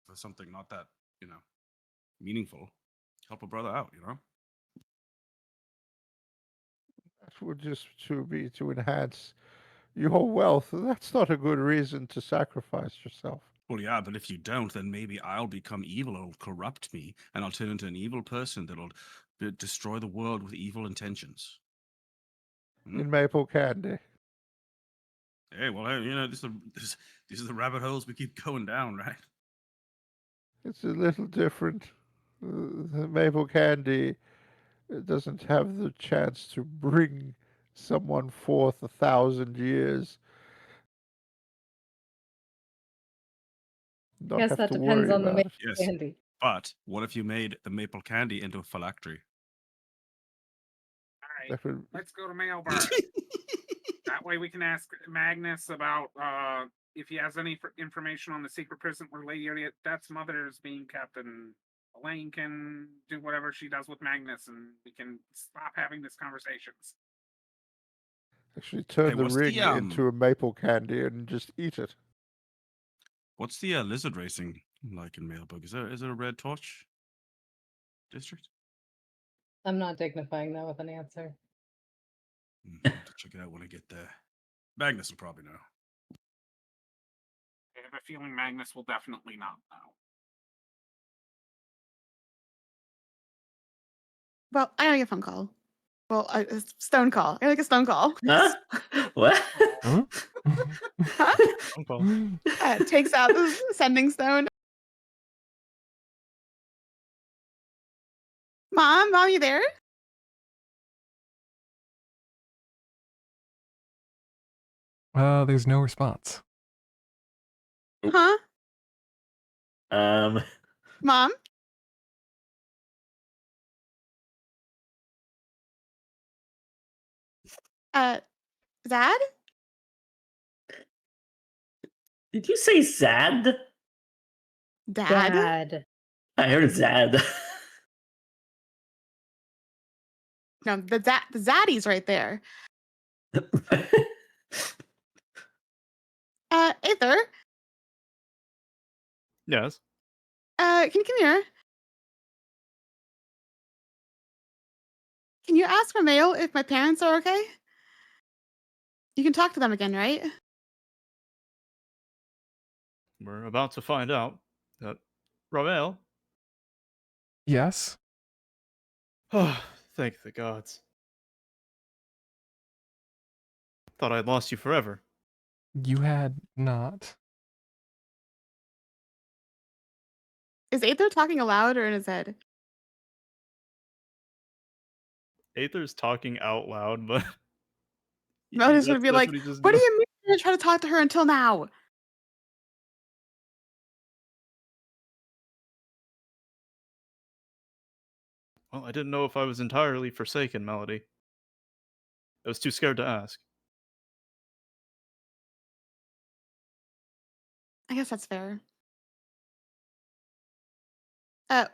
for something not that, meaningful, help a brother out, That would just be to enhance your wealth. That's not a good reason to sacrifice yourself. Well, yeah, but if you don't, then maybe I'll become evil. It'll corrupt me, and I'll turn into an evil person that'll destroy the world with evil intentions. In maple candy. Hey, well, hey, these are the rabbit holes we keep going down, right? It's a little different. The maple candy doesn't have the chance to bring someone forth 1,000 years. I Not guess have that to depends worry on the about maple it. Yes, candy. but what if you made the maple candy into a phylactery? All right, That would, let's go to Mailbird. That way we can ask Magnus about if he has any information on the secret prison where Lady Odette's mother is being kept, and Elaine can do whatever she does with Magnus, and we can stop having these conversations. actually turn Hey, the what's ring the, into a maple candy and just eat it. What's the lizard racing like in Mailbug? Is there a red torch district? I'm not dignifying that with an answer. I'll have to check it out when I get there. Magnus will probably know. I have a feeling Magnus will definitely not know. Well, I gotta get a phone call. Well, a stone call. I gotta get a stone call. Huh? What? Huh? Huh? Phone call. Takes out the sending stone. Mom, you there? There's no response. Huh? Um, Mom? Dad? did you say Zad? Dad? Dad. I heard Zad. No, the Zaddy's right there. Aether? Yes. Can you come here? Can you ask Romeo if my parents are okay? You can talk to them again, right? We're about to find out. Ravel. Yes? Oh, thank the gods. Thought I'd lost you forever. You had not. Is Aether talking aloud or in his head? Aether's talking out loud, but Melody's gonna be that's like, what he just what do did. you mean you didn't try to talk to her until now? Well, I didn't know if I was entirely forsaken, Melody. I was too scared to ask. I guess that's fair.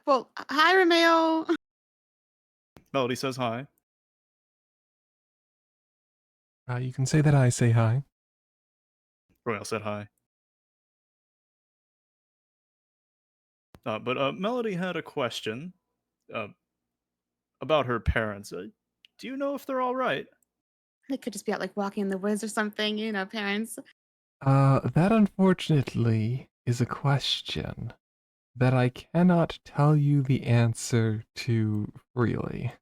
Well, hi, Romeo. Melody says hi. You can say that I say hi. Royal said hi. But Melody had a question about her parents. Do you know if they're all right? They could just be out like walking in the woods or something, you know, parents. That unfortunately is a question that I cannot tell you the answer to freely.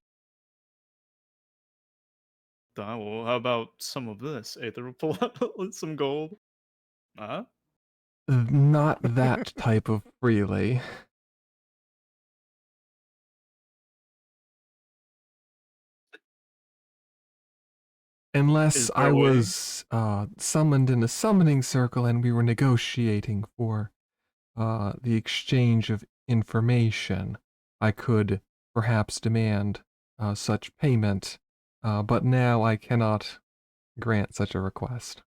Well, how about some of this? Aether will pull out some gold. Huh? Not that type of freely. Unless Is there I a way? was summoned in a summoning circle and we were negotiating for the exchange of information, I could perhaps demand such payment, but now I cannot grant such a request.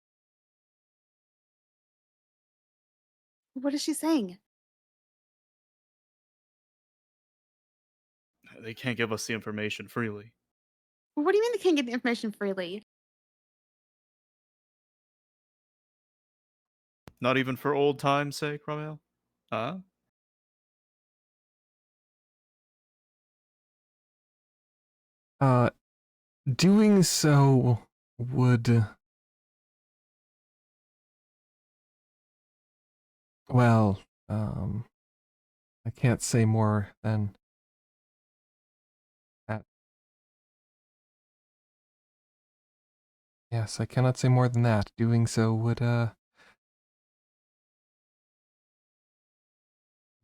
What is she saying? They can't give us the information freely. What do you mean they can't get the information freely? Not even for old time's sake, Ramiel? Huh? Uh, Doing so would, well, I can't say more than that. Yes, I cannot say more than that. Doing so would,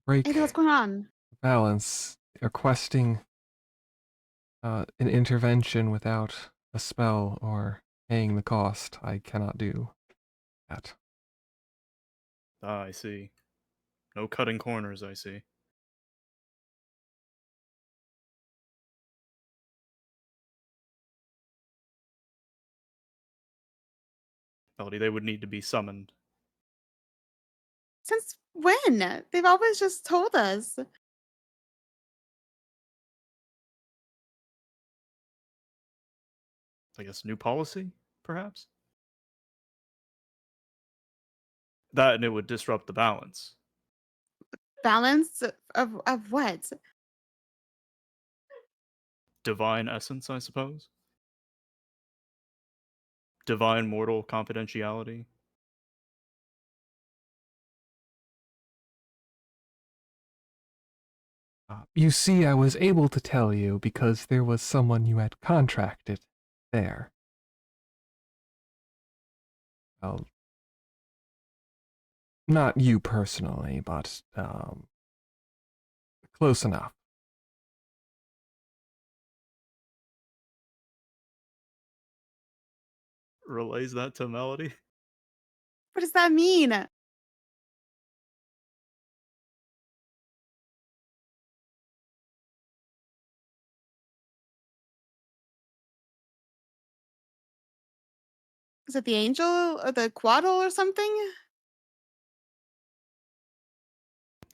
break Ada, what's going on? balance. Requesting an intervention without a spell or paying the cost, I cannot do that. Ah, I see. No cutting corners, I see. Melody, they would need to be summoned. Since when? They've always just told us. I guess new policy, perhaps? That and it would disrupt the balance. Balance of what? Divine essence, I suppose? Divine mortal confidentiality? You see, I was able to tell you because there was someone you had contracted there. Well, not you personally, but close enough. Relays that to Melody? What does that mean? Is it the angel or the quaddle or something?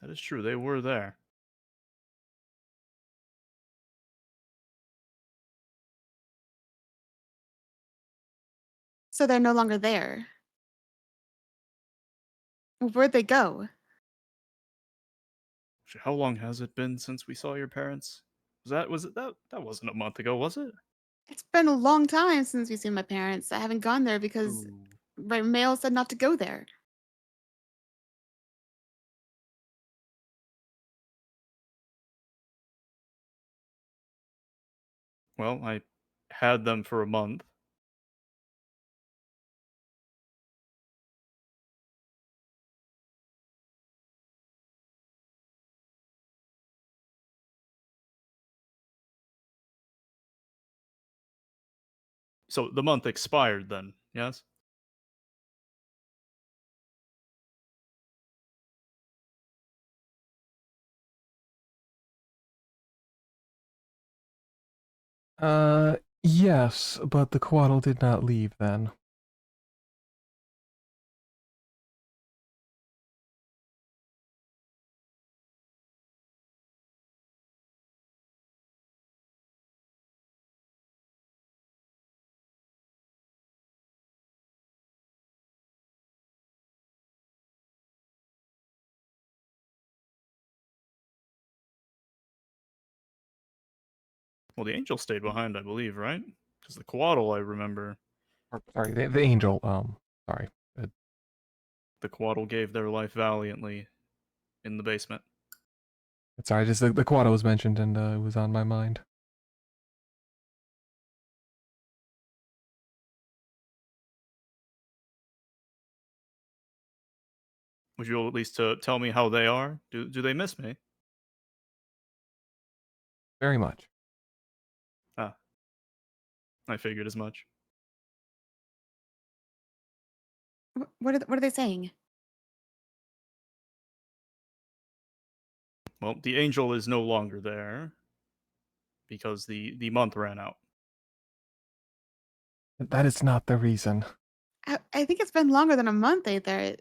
That is true, they were there. So they're no longer there. Where'd they go? How long has it been since we saw your parents? That wasn't a month ago, was it? It's been a long time since we've seen my parents. I haven't gone there because Ooh. Mail said not to go there. Well, I had them for a month. So the month expired then, yes? Yes, but the quaddle did not leave then. Well, the angel stayed behind, I believe, right? Because the Quaddle, I remember, Or, sorry, the angel. Sorry. The Quaddle gave their life valiantly in the basement. Sorry, just the Quado was mentioned and it was on my mind. Would you at least tell me how they are? Do they miss me? Very much. Ah, I figured as much. What are they saying? Well, the angel is no longer there because the month ran out. That is not the reason. I think it's been longer than a month either.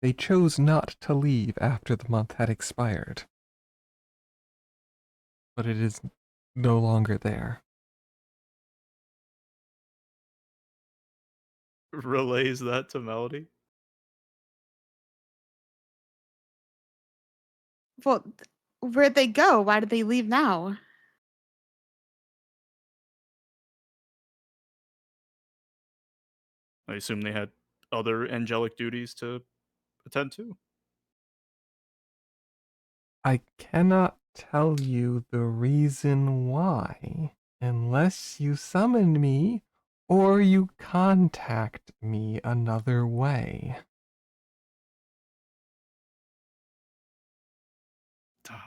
They chose not to leave after the month had expired. But it is no longer there. Relays that to Melody. Well, where'd they go? Why did they leave now? I assume they had other angelic duties to attend to. I cannot tell you the reason why unless you summon me or you contact me another way.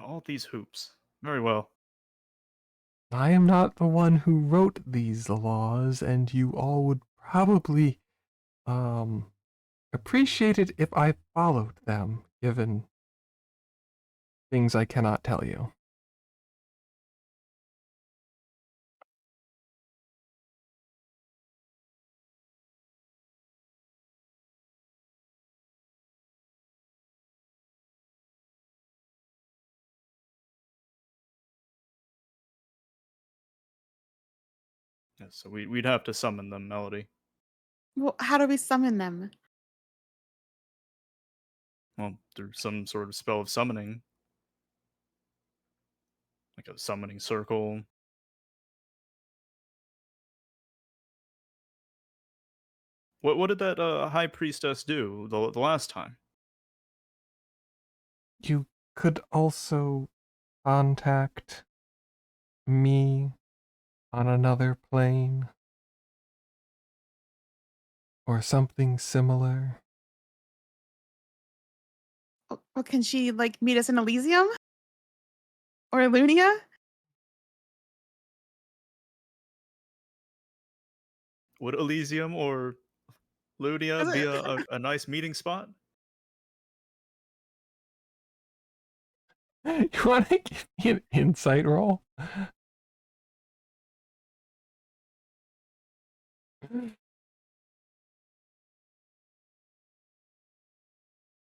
All these hoops. Very well. I am not the one who wrote these laws, and you all would probably appreciate it if I followed them, given things I cannot tell you. Yeah, so we'd have to summon them, Melody. Well, how do we summon them? Well, through some sort of spell of summoning. Like a summoning circle. What did that high priestess do the last time? You could also contact me on another plane or something similar. Well, can she like meet us in Elysium or Lunia? Would Elysium or Ludia be a nice meeting spot? You want to give me an insight roll?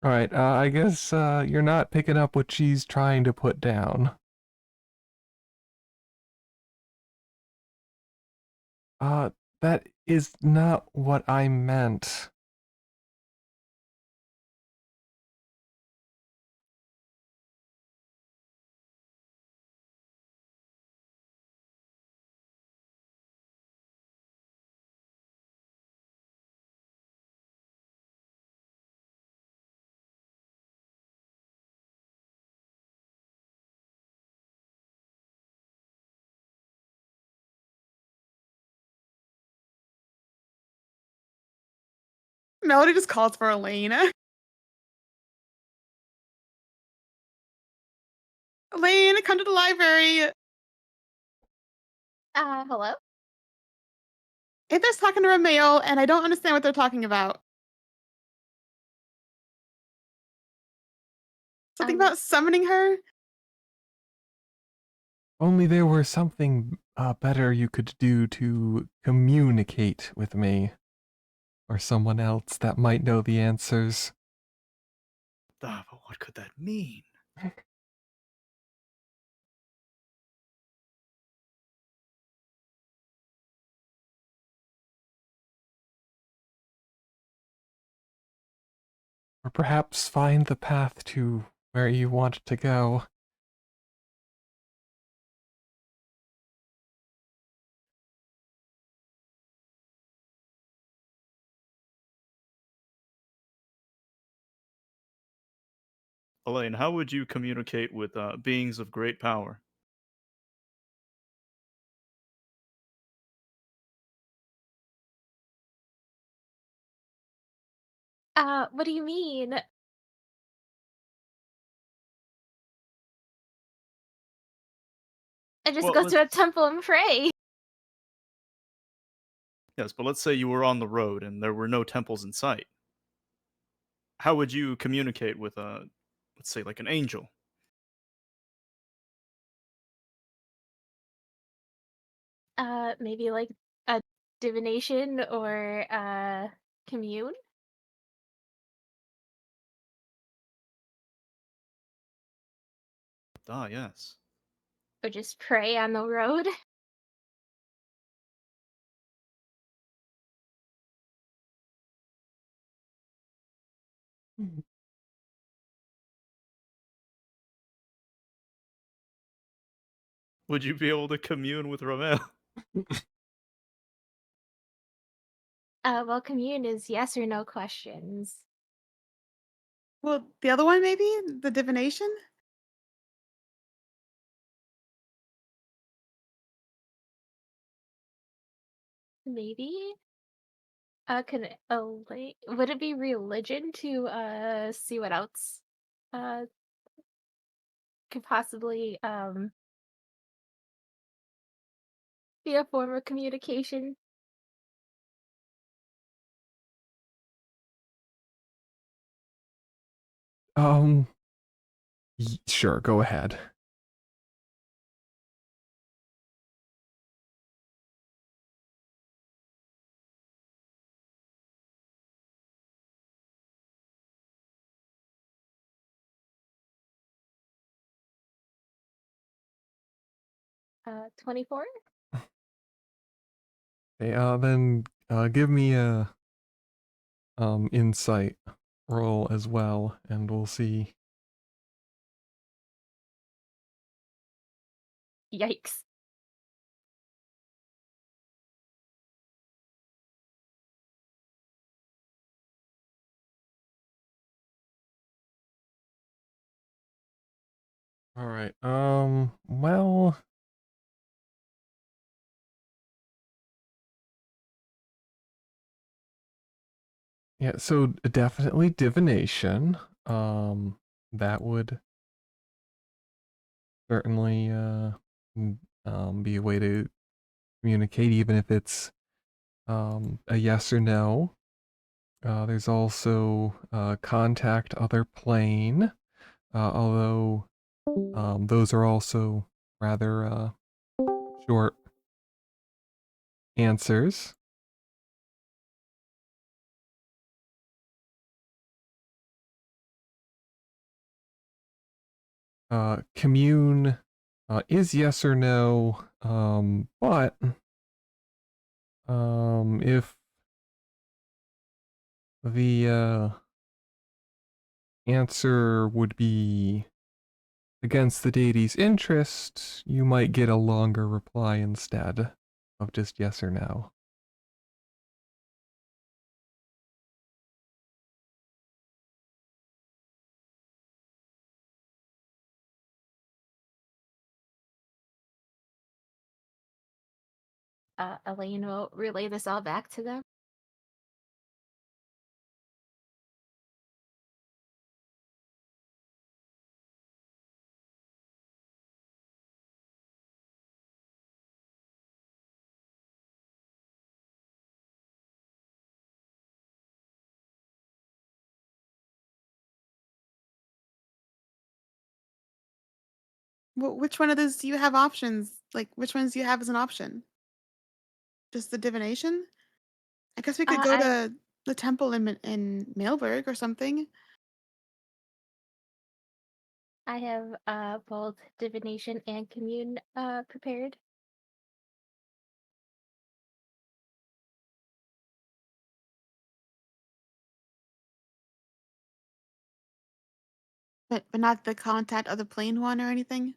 Alright, I guess you're not picking up what she's trying to put down. That is not what I meant. Melody just calls for Elaine. Elaine, come to the library. Hello? Aether's talking to Romeo, and I don't understand what they're talking about. Something about summoning her? Only there were something better you could do to communicate with me. Or someone else that might know the answers. Ah, but what could that mean? Or perhaps find the path to where you want to go. Elaine, how would you communicate with beings of great power? What do you mean? I just Well, go to a temple and pray. yes, but let's say you were on the road and there were no temples in sight. How would you communicate with let's say like an angel? Maybe like a divination or commune, Ah, yes. or just pray on the road. Would you be able to commune with Romeo? Well, commune is yes or no questions. Well, the other one maybe? The divination? Maybe. Can would it be religion to see what else uh could possibly be a form of communication? Um, sure, go ahead. 24. Okay, then give me a insight roll as well, and we'll see. Yikes. All right. Well, yeah, so definitely divination. That would certainly be a way to communicate, even if it's a yes or no. There's also contact other plane, although those are also rather short answers. Commune is yes or no, but if the answer would be against the deity's interest, you might get a longer reply instead of just yes or no. Elaine will relay this all back to them. Well, which one of those do you have options? Like, which ones do you have as an option? Just the divination? I guess we could go I to the temple in Mailburg or something. I have both divination and commune prepared. But not the contact of the plane one or anything?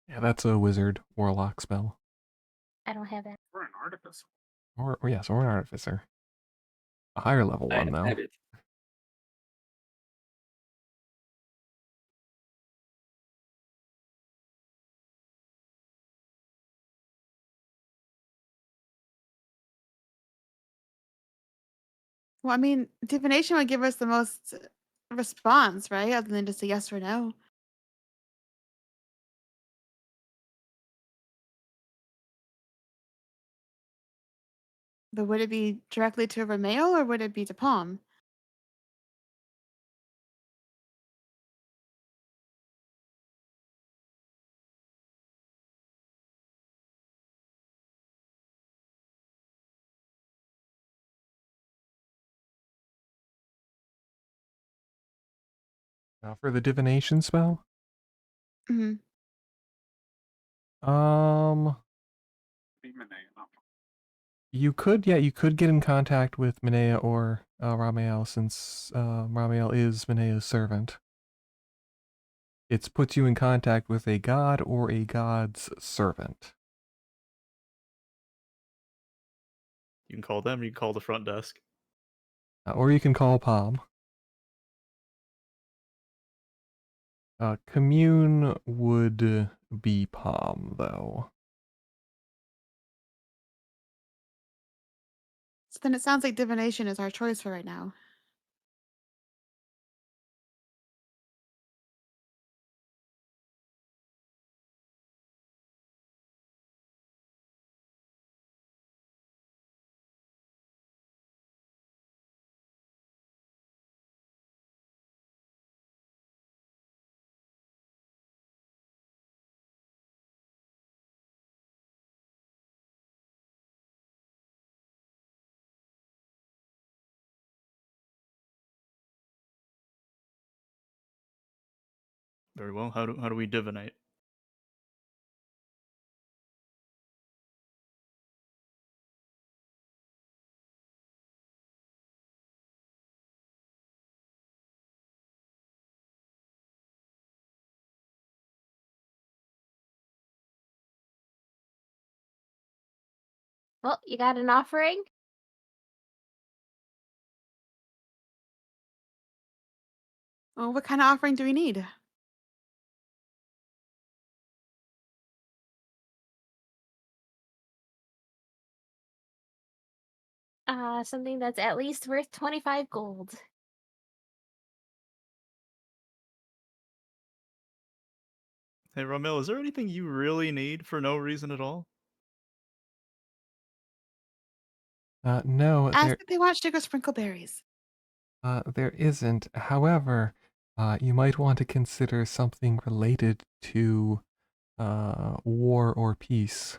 Yeah, that's a wizard warlock spell. I don't have that. We're an artificer. Or yes, or an artificer. A higher level I one though. have it. Well, I mean, divination would give us the most response, right? Other than just a yes or no. But would it be directly to Romeo or would it be to Palm? Now for the divination spell, Hmm. Be Minea, not you could get in contact with Minea or Ramiel since Ramiel is Minea's servant. It's puts you in contact with a god or a god's servant. You can call them. You can call the front desk. Or you can call Palm. Commune would be Palm, though. So then it sounds like divination is our choice for right now. Very well. How do we divinate? Well, you got an offering? Well, what kind of offering do we need? Something that's at least worth 25 gold. Hey, Romil, is there anything you really need for no reason at all? No, Ask if they want sugar sprinkle berries. there isn't. However, you might want to consider something related to war or peace.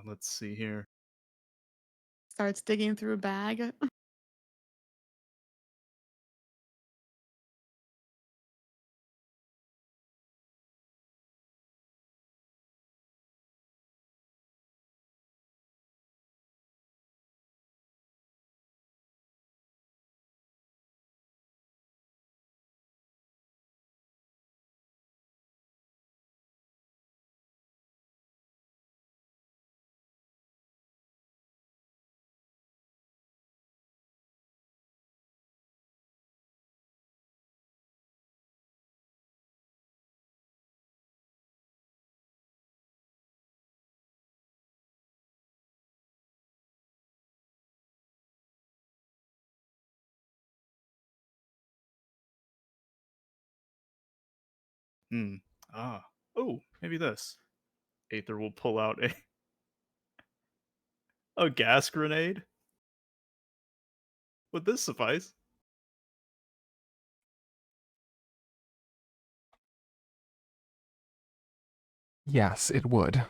Let's see here. Starts digging through a bag. Hmm. Ah. Oh, maybe this. Aether will pull out a gas grenade. Would this suffice? Yes, it would.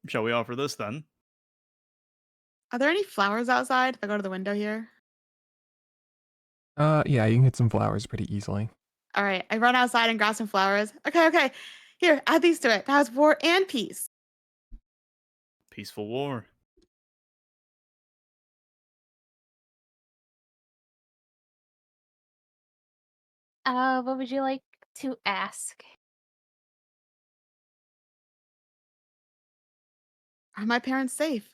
Shall we offer this then? Are there any flowers outside if I go to the window here? Yeah, you can get some flowers pretty easily. All right, I run outside and grab some flowers. Okay. Here, add these to it. Now it's war and peace. Peaceful war. What would you like to ask? Are my parents safe?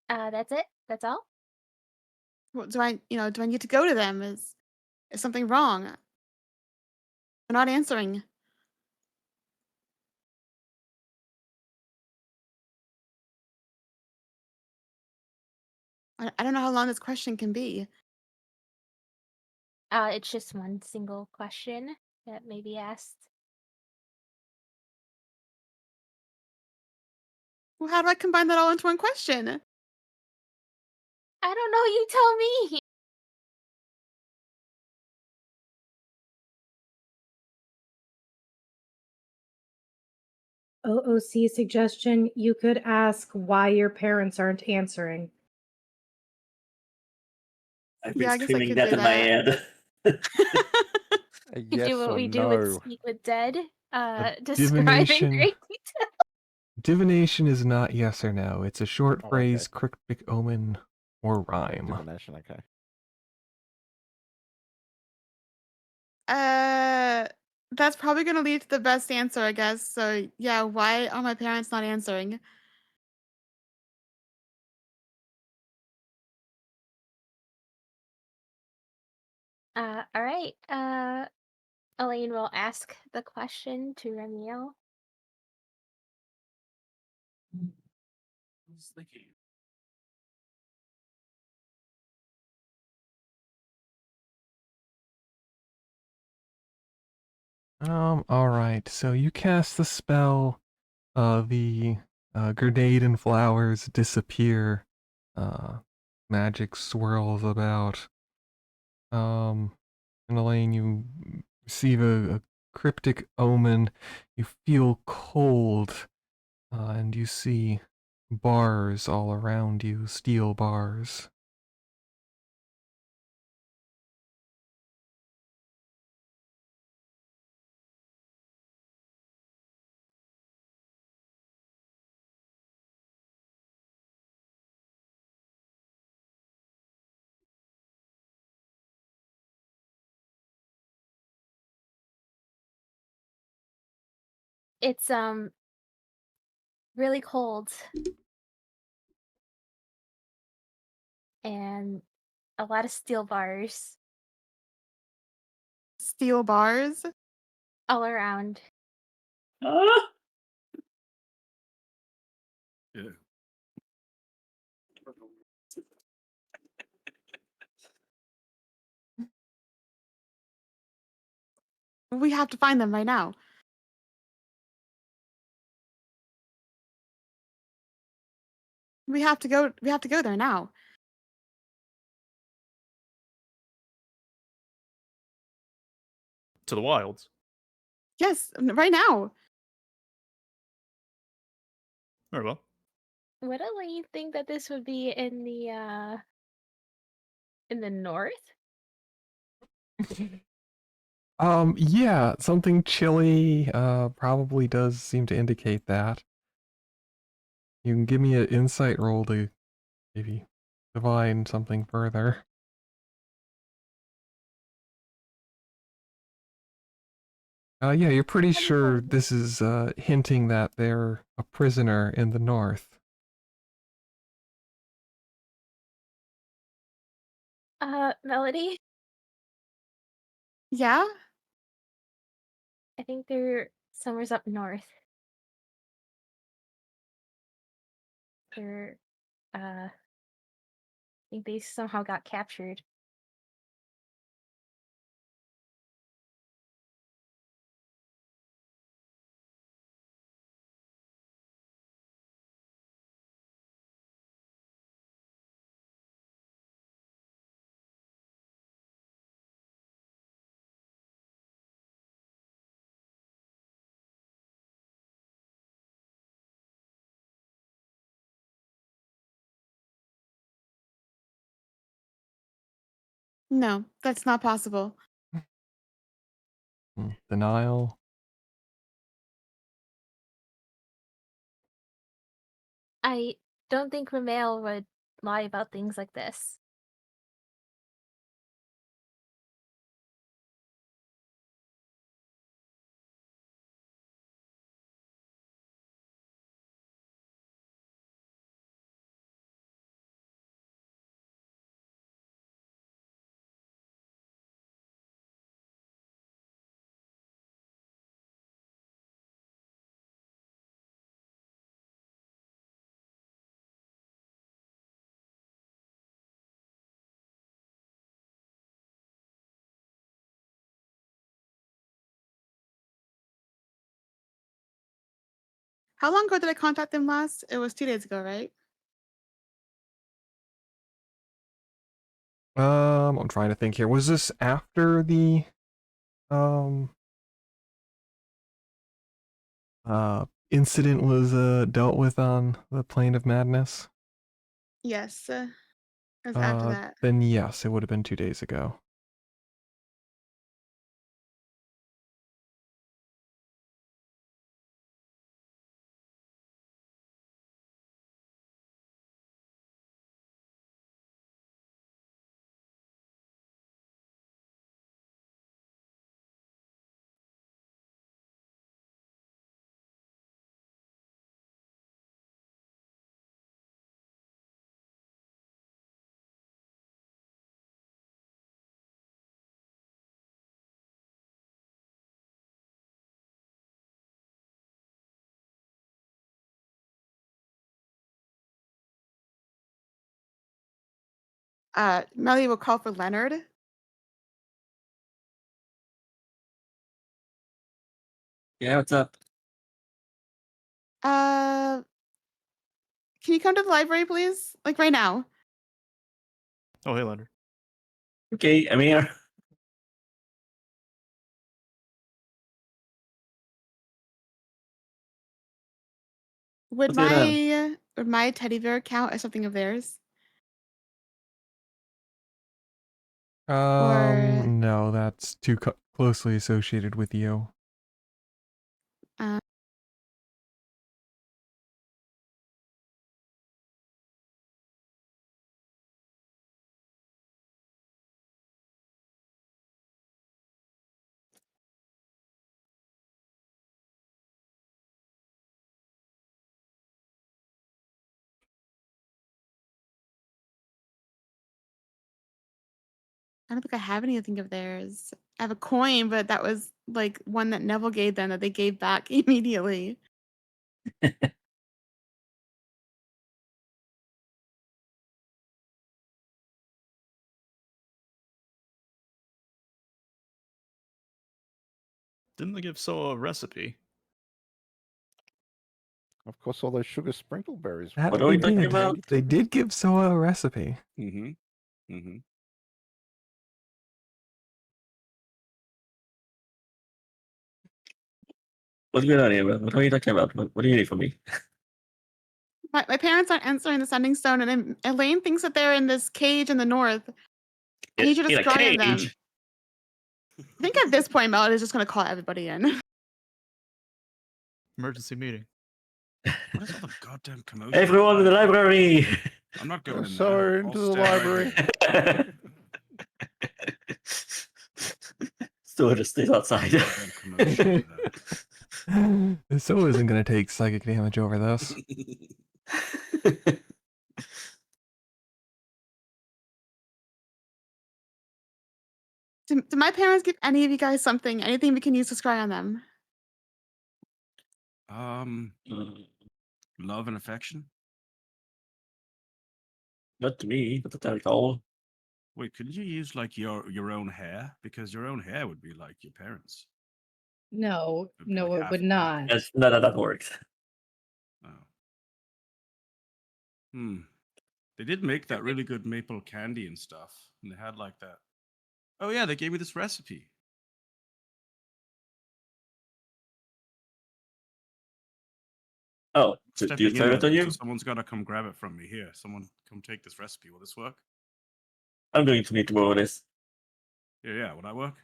That's it? That's all? What, do I need to go to them? Is something wrong? They're not answering. I don't know how long this question can be. It's just one single question that may be asked. Well, how do I combine that all into one question? I don't know, you tell me! OOC suggestion, you could ask why your parents aren't answering. I've been Yeah, I guess I screaming could that do in my that. head. A You yes do what or we do with no. Speak with Dead. A Describe in divination. great detail. Divination is not yes or no. It's a short Oh, okay. phrase, cryptic omen, or rhyme. Divination, okay. That's probably gonna lead to the best answer, I guess. So yeah, why are my parents not answering? Alright. Elaine will ask the question to Remiel. Who's thinking? Alright, so you cast the spell, the grenade and flowers disappear, magic swirls about. And Elaine, you receive a cryptic omen, you feel cold, and you see bars all around you, steel bars. It's really cold. And a lot of steel bars Steel bars? all around. Ah! Yeah. We have to find them right now. We have to go there now. To the wilds. Yes, right now. Very well. Would Elaine think that this would be in the north? Yeah, something chilly, probably does seem to indicate that. You can give me an insight roll to maybe divine something further. Yeah, you're pretty sure this is, hinting that they're a prisoner in the north. Melody, Yeah? I think they're somewhere's up north. They're I think they somehow got captured. No, that's not possible. Denial. I don't think Ramael would lie about things like this. How long ago did I contact them last? It was 2 days ago, right? I'm trying to think here. Was this after the um incident was dealt with on the Plane of Madness? Yes. It was after that. Then yes, it would have been 2 days ago. Melly will call for Leonard. Yeah, what's up? Can you come to the library, please? Like right now. Oh, hey, Leonard. Okay, I'm here. Would What's going on? my teddy bear count as something of theirs? Or No, that's too closely associated with you. uh, I don't think I have anything of theirs. I have a coin, but that was like one that Neville gave them that they gave back immediately. Didn't they give Soa a recipe? Of course, all those sugar sprinkle berries. That What are they we talking did. about? They did give Soa a recipe. Mm-hmm. Mm-hmm. What's going on here, bro? What are you talking about? What do you need from me? My parents aren't answering the sending stone, and Elaine thinks that they're in this cage in the north. I need you to In a scry on them. cage? I think at this point, Melody's just going to call everybody in. Emergency meeting. What is all the goddamn commotion? Everyone in the library! I'm not going in So there. into I'll the stay right library. here. Still just stays outside. Goddamn commotion over there. Soa isn't gonna take psychic damage over this. Do my parents give any of you guys something? Anything we can use to scry on them? Love and affection. Not to me, not at all. Wait, couldn't you use like your own hair? Because your own hair would be like your parents. No, It'd be no, like it half would and half. not. That's not how that works. Oh. They did make that really good maple candy and stuff, and they had like that. Oh yeah, they gave me this recipe. Oh, do you Stepping throw in, it on you? so someone's got to come grab it from me. Here, someone come take this recipe. Will this work? I'm going to need to borrow this. Yeah, will that work?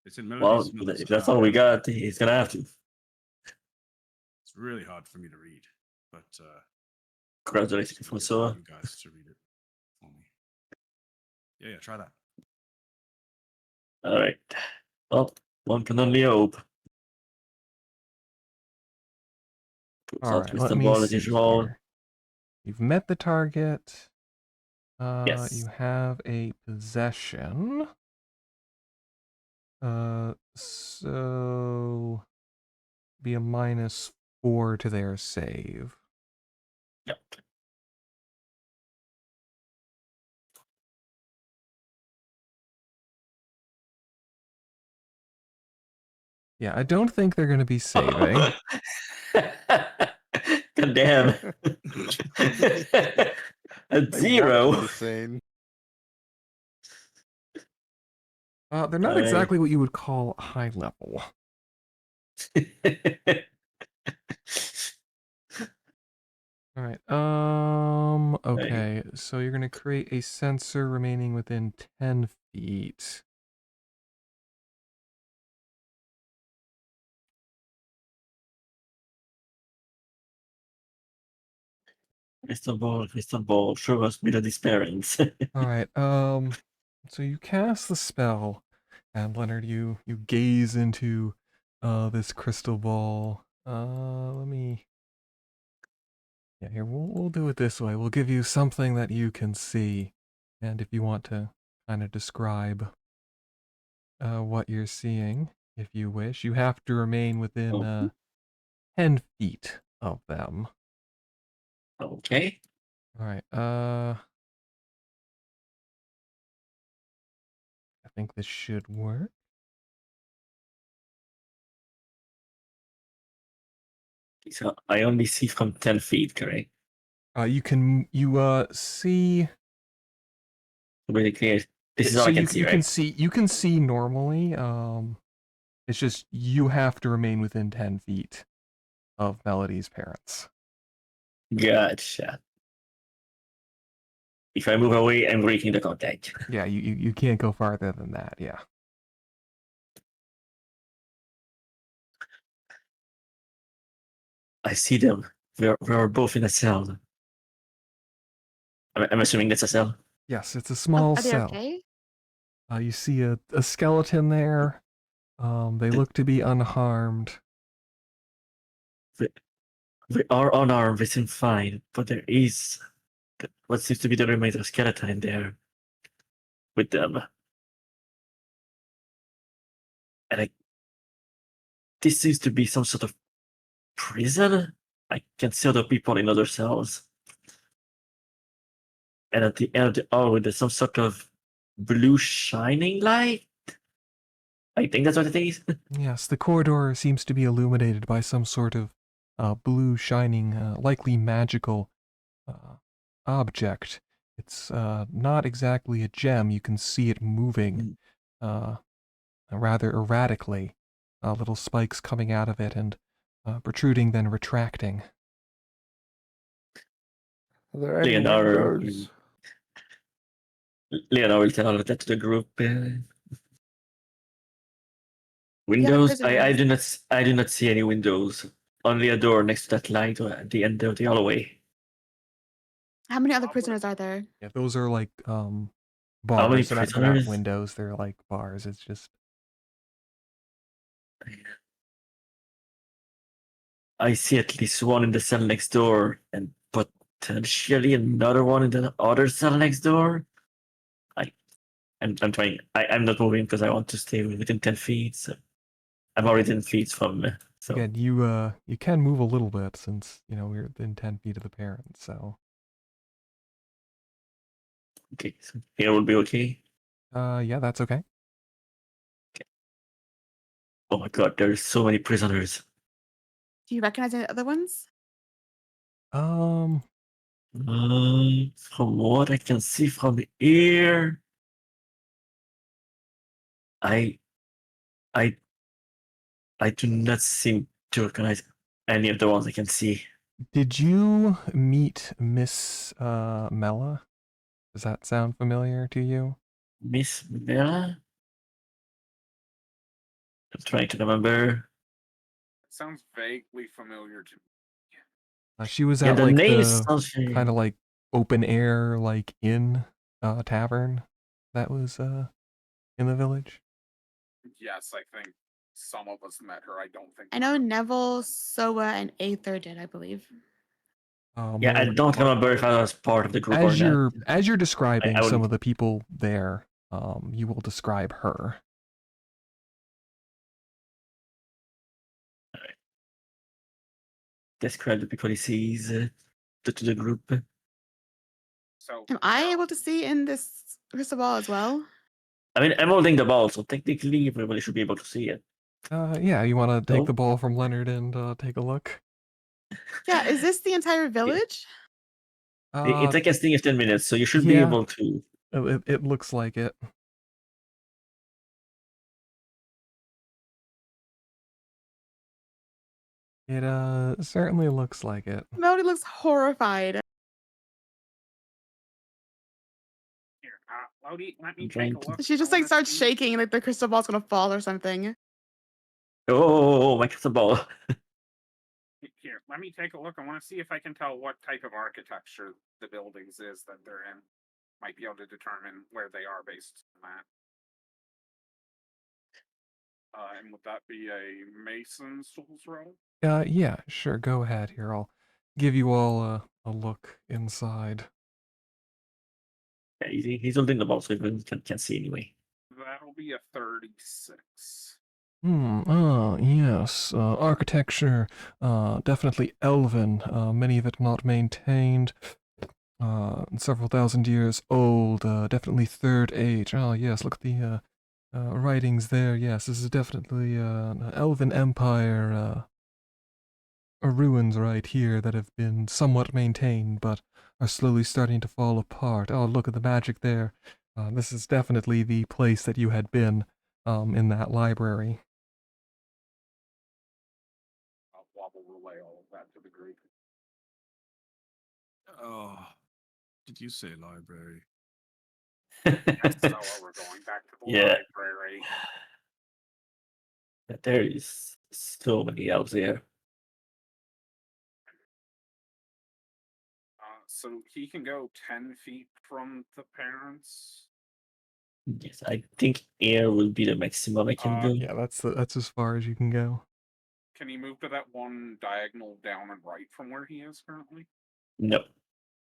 It's in Well, Melody's mother's if that's all we card. got, he's gonna have to. It's really hard for me to read, but Congratulations, just gonna get François. you guys to read it for me. Yeah, try that. All right. Well, one can only hope. All right, let Mr. me Ball as see usual. here. You've met the target. Yes. You have a possession. So be a -4 to their save. Yep. Yeah, I don't think they're going to be saving. God damn. A That's 0. insane. They're not Aye. exactly what you would call high level. All right. Okay. So you're going to create a sensor remaining within 10 feet. Mr. Ball, show us Melody's parents. All right. So you cast the spell, and Leonard, you gaze into this crystal ball. Let me. Yeah, here we'll do it this way. We'll give you something that you can see, and if you want to kind of describe what you're seeing, if you wish, you have to remain within 10 feet of them. Okay. All right. I think this should work. So I only see from 10 feet, correct? You see. Really clear. This is all So I can you see, you right? can see normally. It's just you have to remain within 10 feet of Melody's parents. Gotcha. If I move away, I'm breaking the contact. Yeah, you can't go farther than that. Yeah. I see them. We're both in a cell. I'm assuming that's a cell. Yes, it's a small Are they cell. okay? You see a skeleton there. They look to be unharmed. We are unarmed, we seem fine, but there is what seems to be the remainder skeleton in there with them. And this seems to be some sort of prison. I can see other people in other cells. And at the end of the hallway, there's some sort of blue shining light. I think that's what it is. Yes, the corridor seems to be illuminated by some sort of blue shining, likely magical object. It's not exactly a gem. You can see it moving rather erratically. Little spikes coming out of it and protruding, then retracting. Are there any Leonardo, windows? Leonardo will tell all of that to the group. Windows? I prisoners. do not see any windows. Only a door next to that light at the end of the hallway. How many other prisoners are there? Yeah, those are like many bars. They're not prisoners? windows. They're like bars. It's just. I see at least one in the cell next door, and potentially another one in the other cell next door. I'm trying. I'm not moving because I want to stay within 10 feet. So I'm already 10 feet from. So Again, you can move a little bit since we're within 10 feet of the parent. So. okay, so here will be okay. Yeah, that's okay. Okay. Oh my god, there's so many prisoners. Do you recognize any other ones? Um, From what I can see from here, I do not seem to recognize any of the ones I can see. Did you meet Miss Mella? Does that sound familiar to you? Miss Mela? I'm trying to remember. Sounds vaguely familiar to me. She was Yeah, at the like name the sounds very. kind of like open air like inn tavern that was in the village. Yes, I think some of us met her. I don't think. I know Neville, Soa, and Aether did, I believe. Yeah, I Well, don't remember if I was part of the group or as not. you're describing I some would. of the people there, you will describe her. Describe the people he sees to the group. So Am I able to see in this crystal ball as well? I mean, I'm holding the ball, so technically everybody should be able to see it. Yeah, you want to take No? the ball from Leonard and take a look? Yeah, is this the entire village? It's a casting of 10 minutes, so you should be yeah. able to. It looks like it. It certainly looks like it. Melody looks horrified. here, Lodi, let me I'm take trying a to- look. She just I like wanna starts see- shaking like the crystal ball's gonna fall or something. Oh, my crystal ball. Here, let me take a look. I want to see if I can tell what type of architecture the buildings is that they're in. Might be able to determine where they are based on that. And would that be a Mason Souls roll? Yeah, sure. Go ahead here. I'll give you all a look inside. Yeah, he's holding the ball, so everyone can see anyway. That'll be a 36. Yes. Architecture, definitely elven. Many of it not maintained. Several thousand years old. Definitely third age. Oh, yes. Look at the writings there. Yes, this is definitely an elven empire. Ruins right here that have been somewhat maintained, but are slowly starting to fall apart. Oh, look at the magic there. This is definitely the place that you had been in that library. I'll wobble relay all of that to the group. Oh, did you say library? Yes, so we're going back to the Yeah. library. There is so many elves here. So he can go 10 feet from the parents. Yes, I think air will be the maximum I can go. Yeah, that's as far as you can go. Can he move to that one diagonal down and right from where he is currently? No.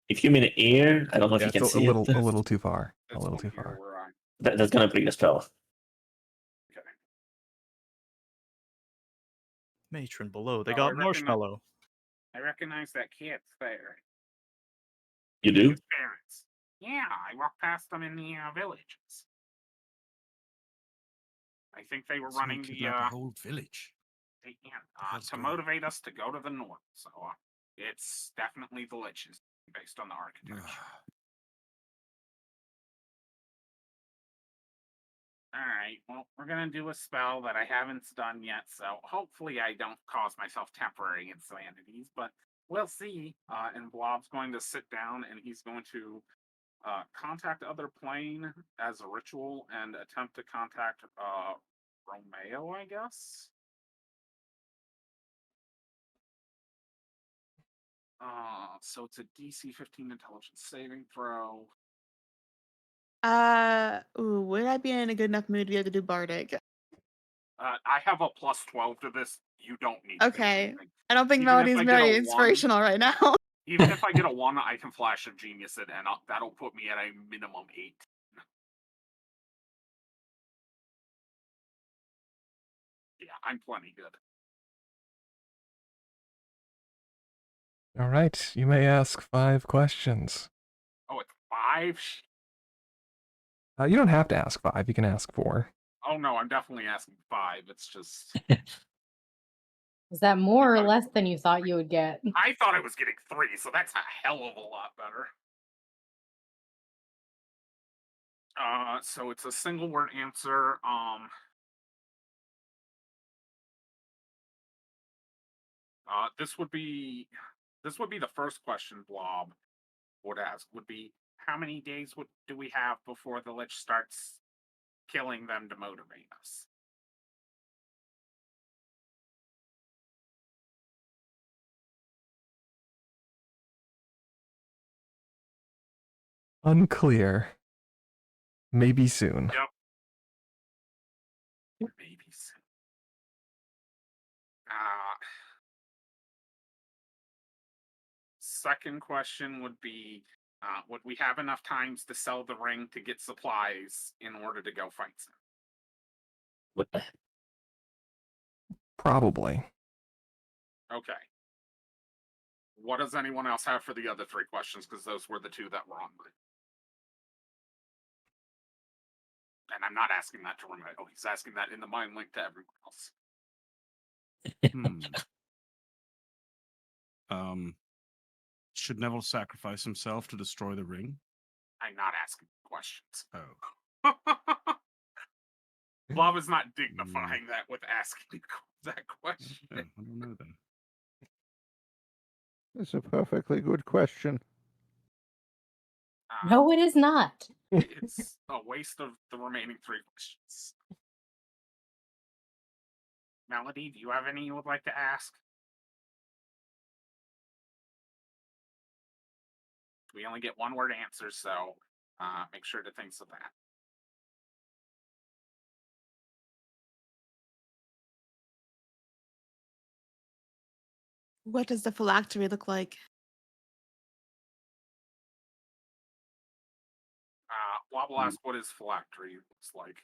If you mean air, I don't know if Yeah, you can it's see a little it. too far. A This little one too here far. where I'm. That's gonna break the spell. Okay. Matron below. They Oh, I got recognize- marshmallow. I recognize that kid's there. You do? His parents. Yeah, I walked past them in the villages. I think they were Someone running the kidnap a whole village. to hell's going on? motivate us to go to the north. So it's definitely the liches based on the architecture. All right, well, we're gonna do a spell that I haven't done yet, so hopefully I don't cause myself temporary insanities, but we'll see. And Blob's going to sit down and he's going to contact other plane as a ritual and attempt to contact Romeo, I guess. So it's a DC 15 intelligence saving throw. Would I be in a good enough mood to be able to do Bardic? I have a plus 12 to this. You don't need to do Okay. anything. I don't think Even if Melody's I get a very 1. inspirational right now. Even if I get a 1, I can flash of genius it, and that'll put me at a minimum 8. Yeah, I'm plenty good. All right, you may ask 5 questions. Oh, it's 5? You don't have to ask 5. You can ask 4. Oh no, I'm definitely asking 5. It's just Is that more or less than you thought you would get? I thought I was getting 3, so that's a hell of a lot better. So it's a single word answer. This would be the first question Blob would ask. Would be, how many days do we have before the Lich starts killing them to motivate us? Unclear. Maybe soon. Yep. Maybe soon. Second question would be, would we have enough times to sell the ring to get supplies in order to go fight some? What? Probably. Okay. What does anyone else have for the other three questions? Because those were the two that were on mine. And I'm not asking that to Romeo. Oh, he's asking that in the mind link to everyone else. Should Neville sacrifice himself to destroy the ring? I'm not asking questions. Oh. Bob is not dignifying that with asking that question. Yeah, I don't know then. It's a perfectly good question. No, it is not. It's a waste of the remaining three questions. Melody, do you have any you would like to ask? We only get one word answers, so make sure to think of that. What does the phylactery look like? Wobble asked what his phylactery looks like.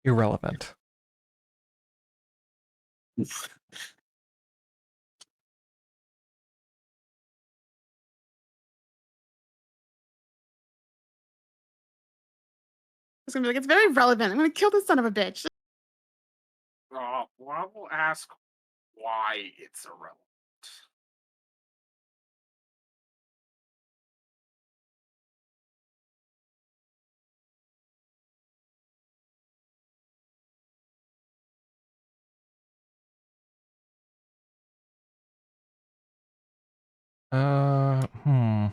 Irrelevant. It's gonna be like, it's very relevant. I'm gonna kill this son of a bitch. Wobble asked why it's irrelevant. Hmm.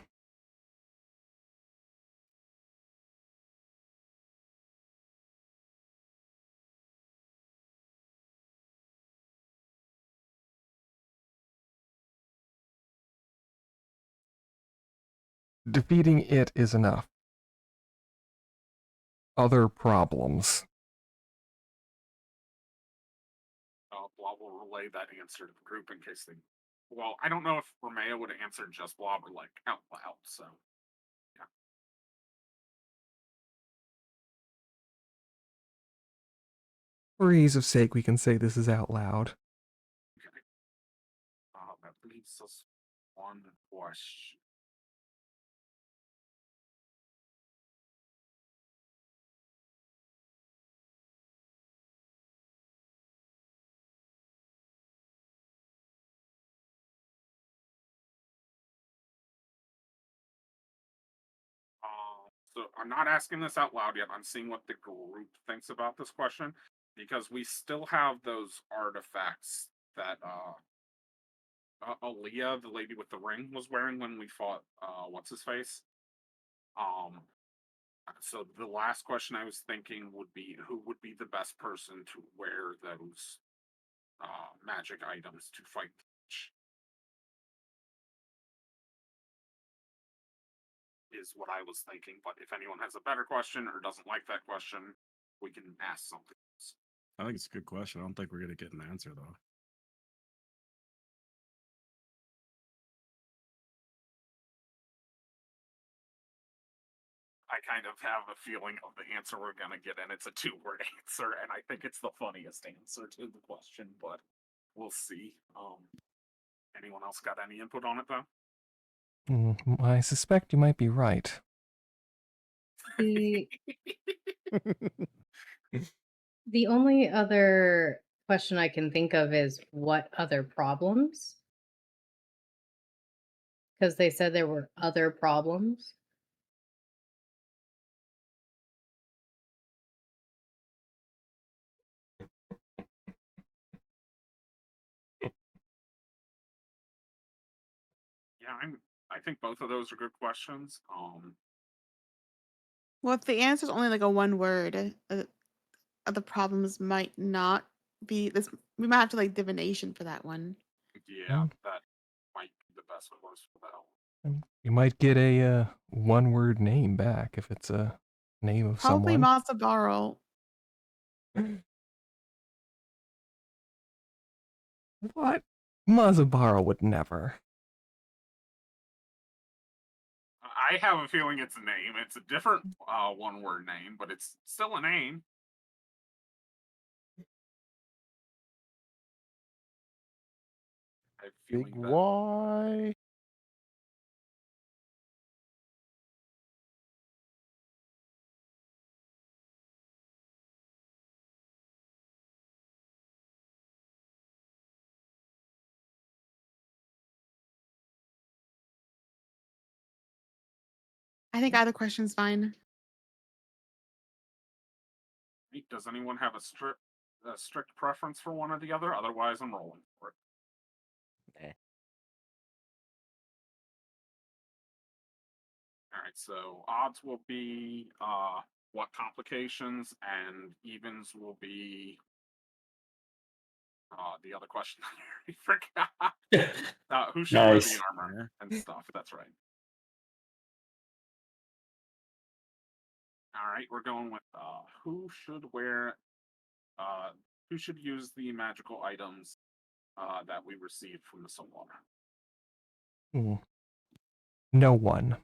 Defeating it is enough. Other problems. Blob will relay that answer to the group in case they. Well, I don't know if Romeo would answer just Blob or like out loud, so. Yeah. For ease of sake, we can say this is out loud. Okay. That leaves us one question. So I'm not asking this out loud yet. I'm seeing what the group thinks about this question because we still have those artifacts that Aaliyah, the lady with the ring, was wearing when we fought what's his face. So the last question I was thinking would be who would be the best person to wear those magic items to fight the witch? Is what I was thinking, but if anyone has a better question or doesn't like that question, we can ask something else. I think it's a good question. I don't think we're gonna get an answer though. I kind of have a feeling of the answer we're gonna get, and it's a two-word answer, and I think it's the funniest answer to the question, but we'll see. Anyone else got any input on it though? I suspect you might be right. The the only other question I can think of is what other problems? Because they said there were other problems. Yeah, I think both of those are good questions. Well, if the answer is only like a one word, the problems might not be this. We might have to like divination for that one. Yeah, Mm. that might be the best course for that one. You might get a one-word name back if it's a name of Probably someone. Masabaro. What? Mazabara would never. I have a feeling it's a name. It's a different one-word name, but it's still a name. I have a Big feeling that Y. I think either question's fine. Does anyone have a strict preference for one or the other? Otherwise, I'm rolling for it. All right, so odds will be what complications, and evens will be the other question I already forgot. Who should wear the Nice. armor and stuff? That's right. All right, we're going with who should wear, who should use the magical items that we received from the Solar. Hmm. No one.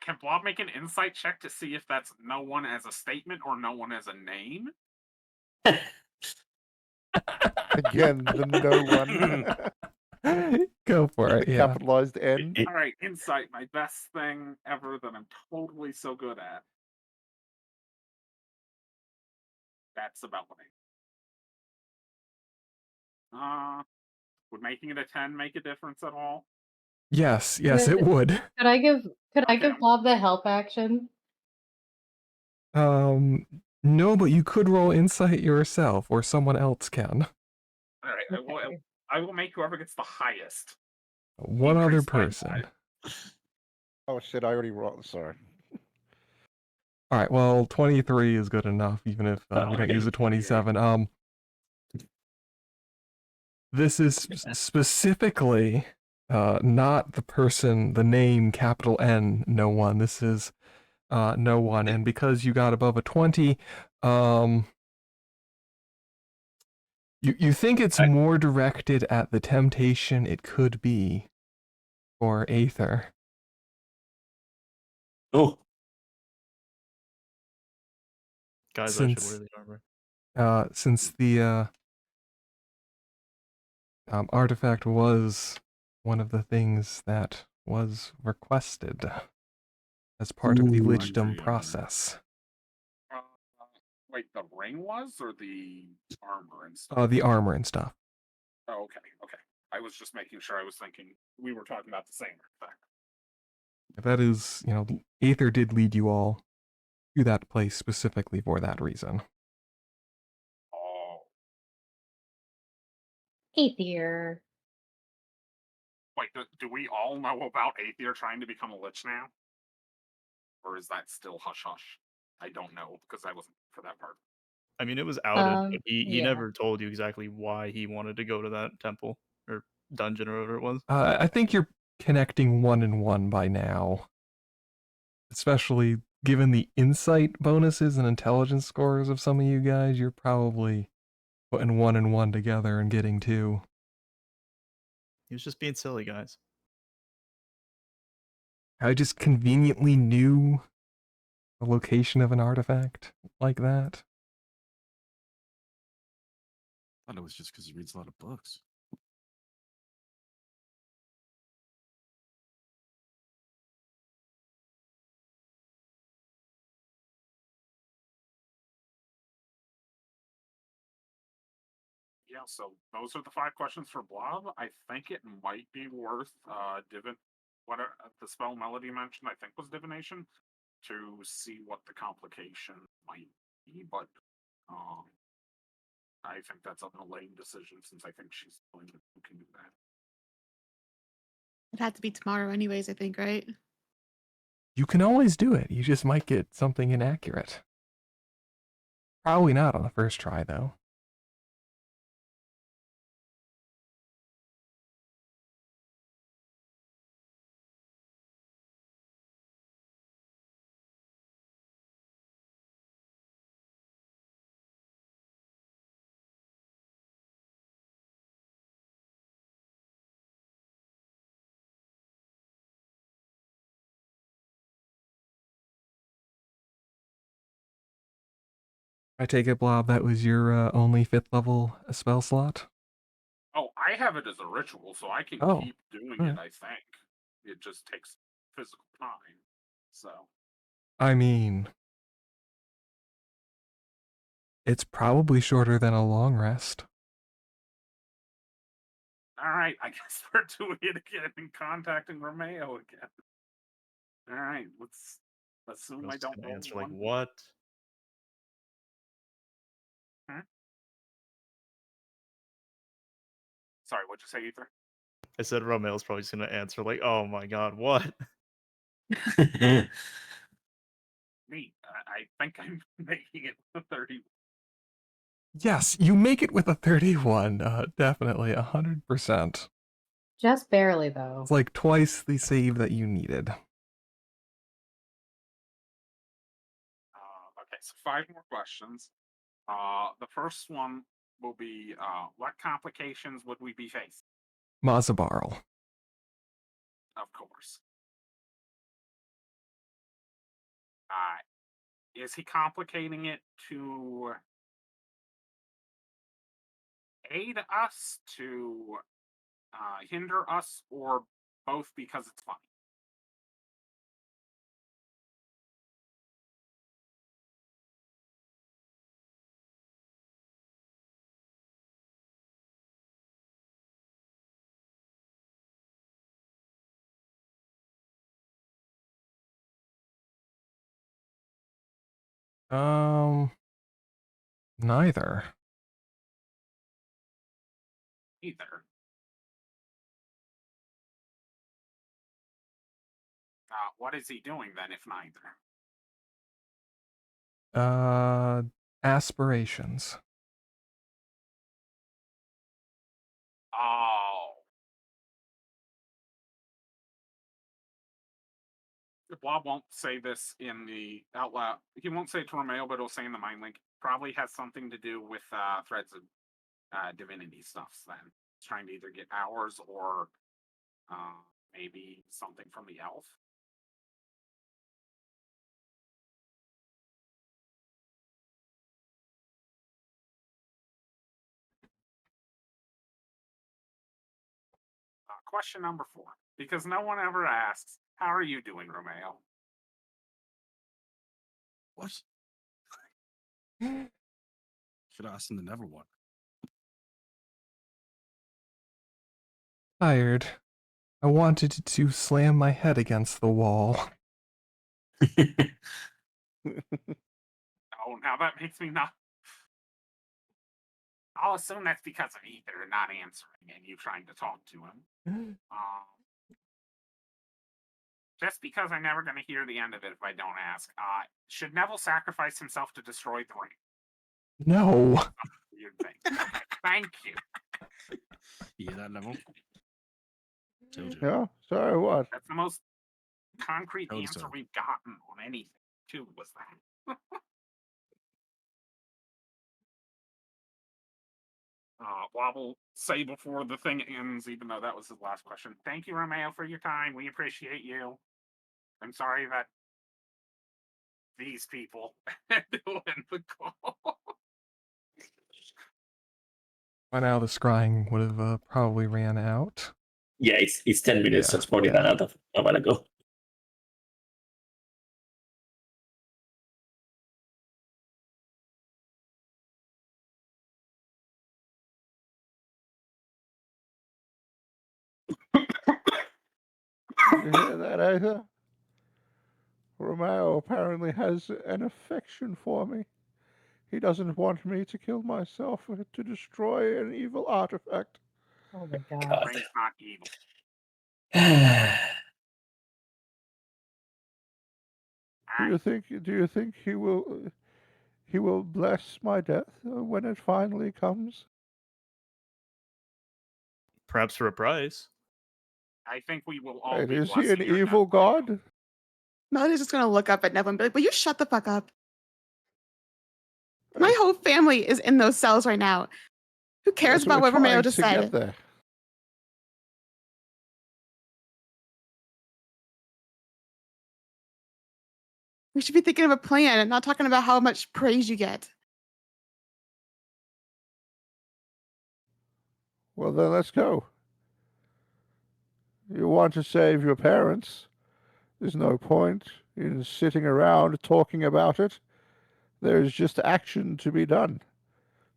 Can Blob make an insight check to see if that's no one as a statement or no one as a name? Again, the no one. Go for it. Yeah. Capitalized N. All right, insight, my best thing ever that I'm totally so good at. That's about what would making it a 10 make a difference at all? Yes. Yes, it Could- would. Could I give Okay. Bob the help action? No, but you could roll insight yourself, or someone else can. All right, Okay. I will make whoever gets the highest. One other Increase by person. Oh shit! I already rolled. Sorry. All right. Well, 23 is good enough, even if we don't Okay, use a 28. 27. This is specifically not the person, the name, capital N, no one. This is no one, and because you got above a 20, you think it's more directed at the temptation it could be for Aether. Oh, Guys, I should Since wear the armor. since the artifact was one of the things that was requested as part of the Ooh, Lichdom Andrea. process. Wait, the ring was or the armor and stuff? The armor and stuff. Oh, okay. I was just making sure. I was thinking we were talking about the same artifact. That is, Aether did lead you all to that place specifically for that reason. Oh, Aether. wait, do we all know about Aether trying to become a lich now? Or is that still hush hush? I don't know because I wasn't for that part. I mean, it was outed, but he Yeah. never told you exactly why he wanted to go to that temple or dungeon or whatever it was. I think you're connecting one and one by now. Especially given the insight bonuses and intelligence scores of some of you guys, you're probably putting one and one together and getting two. He was just being silly, guys. I just conveniently knew the location of an artifact like that. I thought it was just because he reads a lot of books. Yeah, so those are the 5 questions for Blob. I think it might be worth what the spell Melody mentioned, I think was divination, to see what the complication might be, but I think that's an Elaine decision since I think she's the one who can do that. It had to be tomorrow, anyways, I think, right? You can always do it. You just might get something inaccurate. Probably not on the first try, though. I take it, Blob, that was your only 5th level spell slot? Oh, I have it as a ritual, so I can Oh, keep doing alright. it, I think. It just takes physical time. So, I mean, it's probably shorter than a long rest. alright, I guess we're doing it again and contacting Romeo again. Alright, let's assume I Just don't gonna roll answer like, one. what? Sorry, what'd you say, Ether? I said Romeo's probably just gonna answer like, oh my god, what? Me. I think I'm making it the 30. Yes, you make it with a 31, definitely, 100%. Just barely, though. It's like twice the save that you needed. Okay, so 5 more questions. The first one will be, what complications would we be facing? Mazabarl. Of course. Is he complicating it to aid us, to hinder us, or both because it's funny? Neither. Either. What is he doing then, if neither? Aspirations. Oh. Blob won't say this in the out loud. He won't say it to Romeo, but he'll say in the mind link. Probably has something to do with threads of divinity stuffs. Then he's trying to either get ours or maybe something from the elf. Question number 4, because no one ever asks, how are you doing, Romeo? What? Should have asked him the never one. Tired. I wanted to slam my head against the wall. Oh, now that makes me not. I'll assume that's because of Ether not answering and you trying to talk to him. Just because I'm never going to hear the end of it if I don't ask. Should Neville sacrifice himself to destroy the ring? No. Weird thing. Okay, thank you. You hear that, Neville? Told you. Yeah. Sorry, what? That's the most concrete Told answer so. we've gotten on anything, too, was that. Wobble say before the thing ends, even though that was his last question. Thank you, Romeo, for your time. We appreciate you. I'm sorry that these people had to end the call. By now, the scrying would have probably ran out. Yeah, it's 10 minutes. Yeah. That's probably ran out of a while ago. You hear that, Ether? Romeo apparently has an affection for me. He doesn't want me to kill myself to destroy an evil artifact. Oh my god. God. Ring's not evil. Do you think? Do you think he will? He will bless my death when it finally comes. Perhaps for a price. I think we will all Wait, be is he blessing an your evil death right now. god? Melody's just gonna look up at Neville and be like, "Will you shut the fuck up? My Hey, whole family is in those cells right now. Who cares yes, about we're what Romeo trying just to get said?" there. We should be thinking of a plan and not talking about how much praise you get. Well, then let's go. You want to save your parents. There's no point in sitting around talking about it. There's just action to be done.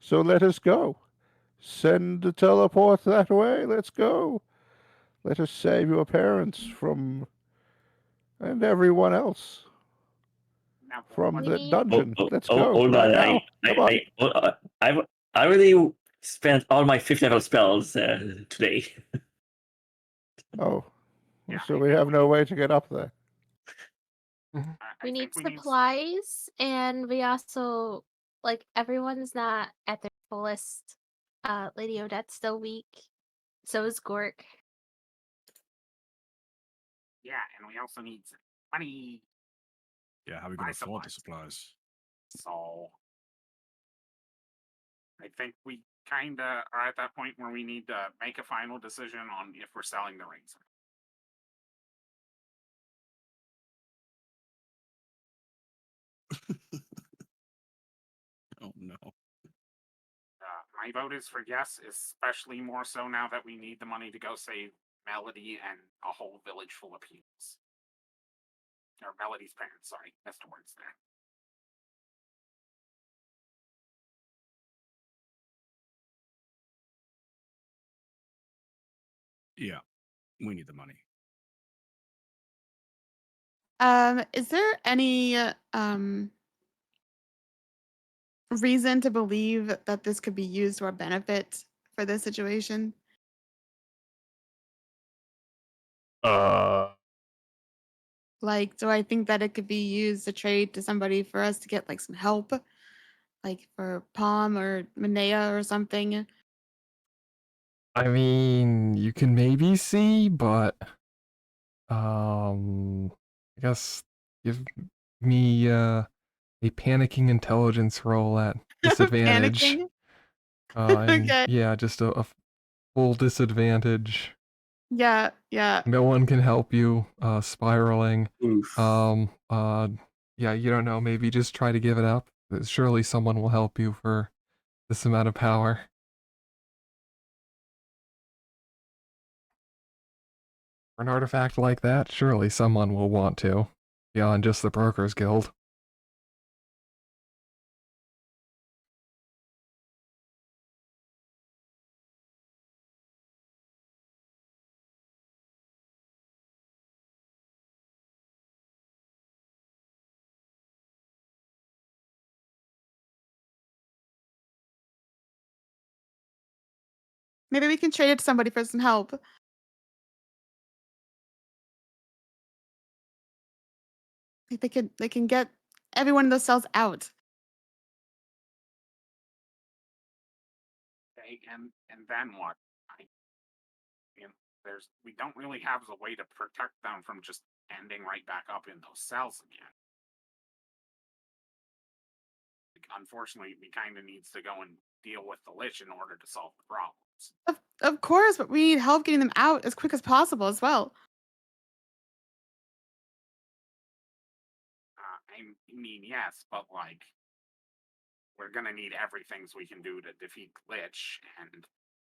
So let us go. Send a teleport that way. Let's go. Let us save your parents from and everyone else Now, from what- We the need- dungeon. Let's go Hold right on. now. Come on. I already spent all my 5th level spells today. Oh, Yeah, so I we think have no way to get up there. I We need think we need supplies, and we also like everyone's not at their fullest. Lady Odette's still weak. So is Gork. Yeah, and we also need some money. Yeah, how are we Buy going to afford the supplies. supplies? So I think we kind of are at that point where we need to make a final decision on if we're selling the rings. Oh no. My vote is for yes, especially more so now that we need the money to go save Melody and a whole village full of peoples. Or Melody's parents, sorry, missed words there. Yeah, we need the money. Is there any reason to believe that this could be used to our benefit for this situation? Like, do I think that it could be used to trade to somebody for us to get like some help, like for Palm or Manea or something? I mean, you can maybe see, but I guess give me a panicking intelligence roll at disadvantage. Panicking? And Okay. yeah, just a full disadvantage. Yeah, yeah. No one can help you. Spiraling. Oof. Yeah, you don't know. Maybe just try to give it up. Surely someone will help you for this amount of power. For an artifact like that, surely someone will want to, beyond just the Brokers Guild. Maybe we can trade it to somebody for some help. Like they can get everyone in those cells out. Okay, and then what? I mean, we don't really have a way to protect them from just ending right back up in those cells again. Like, unfortunately, we kind of needs to go and deal with the Lich in order to solve the problems. Of course, but we need help getting them out as quick as possible as well. I mean, yes, but like, we're gonna need everything we can do to defeat Lich, and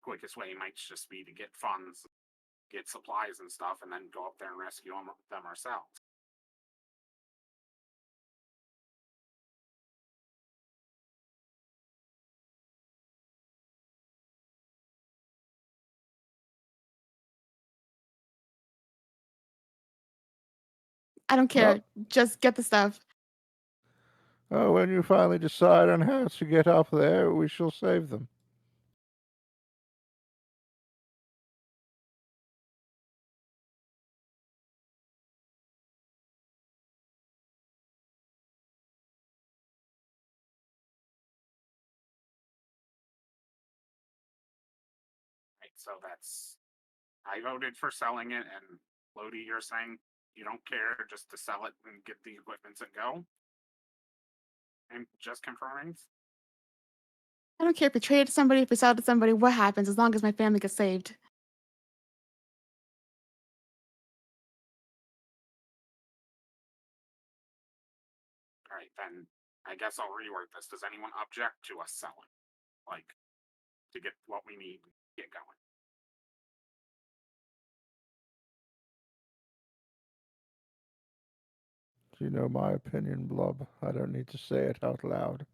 quickest way might just be to get funds, get supplies and stuff, and then go up there and rescue them ourselves. I don't care. Just get the stuff. Oh, when you finally decide on how to get up there, we shall save them. Right, so that's I voted for selling it, and Lodi, you're saying you don't care just to sell it and get the equipment and go. And just confirming. I don't care if we trade it to somebody, if we sell it to somebody, what happens as long as my family gets saved. All right, then I guess I'll reword this. Does anyone object to us selling? Like, to get what we need, get going. Do you know my opinion, Blob? I don't need to say it out loud.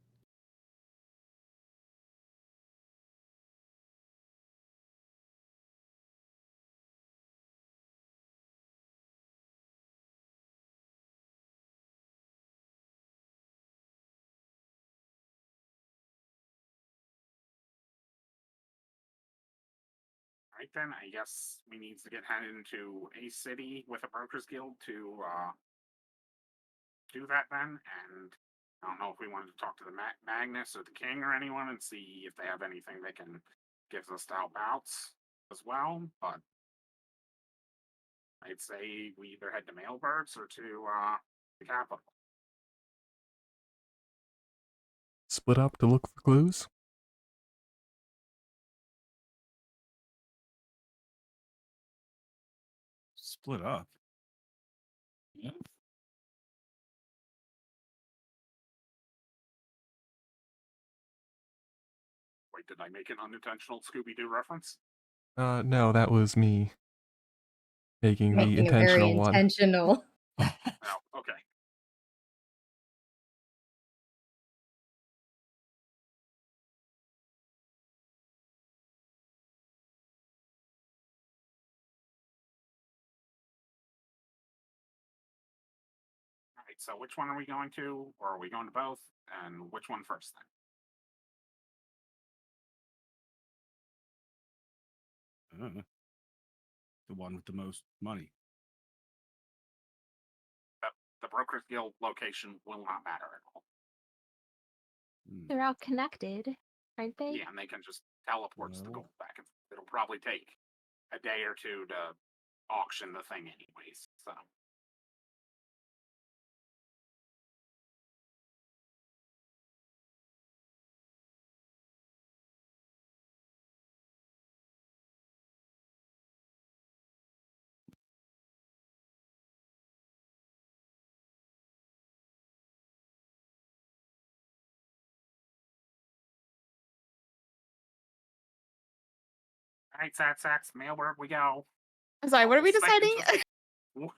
All right, then I guess we need to get headed into a city with a brokers guild to do that then. And I don't know if we wanted to talk to the Magnus or the King or anyone and see if they have anything they can give us to help out as well. But I'd say we either head to Mailbirds or to the capital. Split up to look for clues. Split up. Yeah. Wait, did I make an unintentional Scooby-Doo reference? No, that was me making the Making a very intentional one. intentional. Oh, okay. All right, so which one are we going to, or are we going to both? And which one first then? The one with the most money. The Brokers Guild location will not matter at all. They're all connected, aren't they? Yeah, and they can just teleport the No. gold back. It'll probably take a day or two to auction the thing anyways, so. All right, Sax, Mailbird, we go. I'm sorry, what are we Second deciding?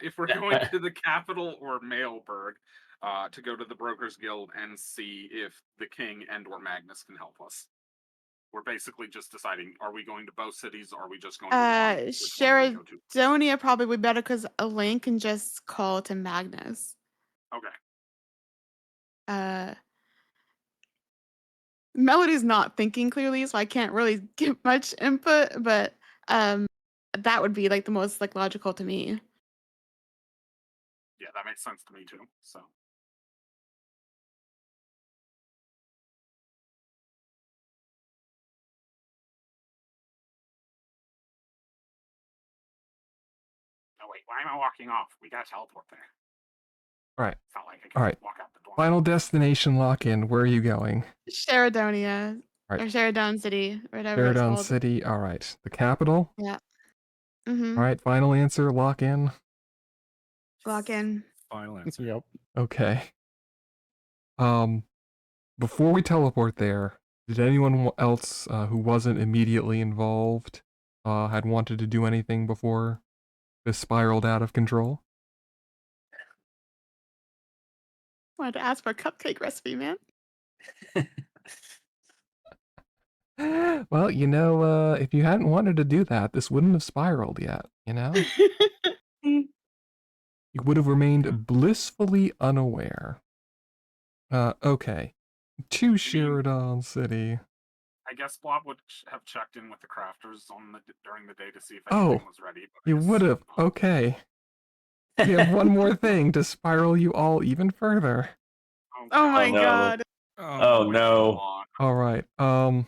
If we're going to the capital or Mailberg, to go to the Brokers Guild and see if the King and or Magnus can help us. We're basically just deciding: are we going to both cities? Or are we just going to one? Which one do we go to? Sheridonia probably would be better because Elaine can just call to Magnus. Okay. Melody's not thinking clearly, so I can't really give much input, but that would be like the most like logical to me. Yeah, that makes sense to me too. So. No, wait, why am I walking off? We gotta teleport there. All right. It's not like I can All right. walk out the door. Final destination lock in. Where are you going? Sheridonia. Right. Or Sheridan City, whatever it's Sheridan called. City. All right. The capital. Yeah. All right. Final answer. Lock in. Lock in. Final answer. Yep. Okay. Before we teleport there, did anyone else who wasn't immediately involved had wanted to do anything before this spiraled out of control? Wanted to ask for a cupcake recipe, man. Well, you know, if you hadn't wanted to do that, this wouldn't have spiraled yet, you know? You would have remained blissfully unaware. Okay. To Sheridan City. I guess Blob would have checked in with the crafters on during the day to see if Oh, anything was ready. But I You guess would have. not. Okay. We have one more thing to spiral you all even further. Oh my no. god. Oh, wait, no. hold on. All right.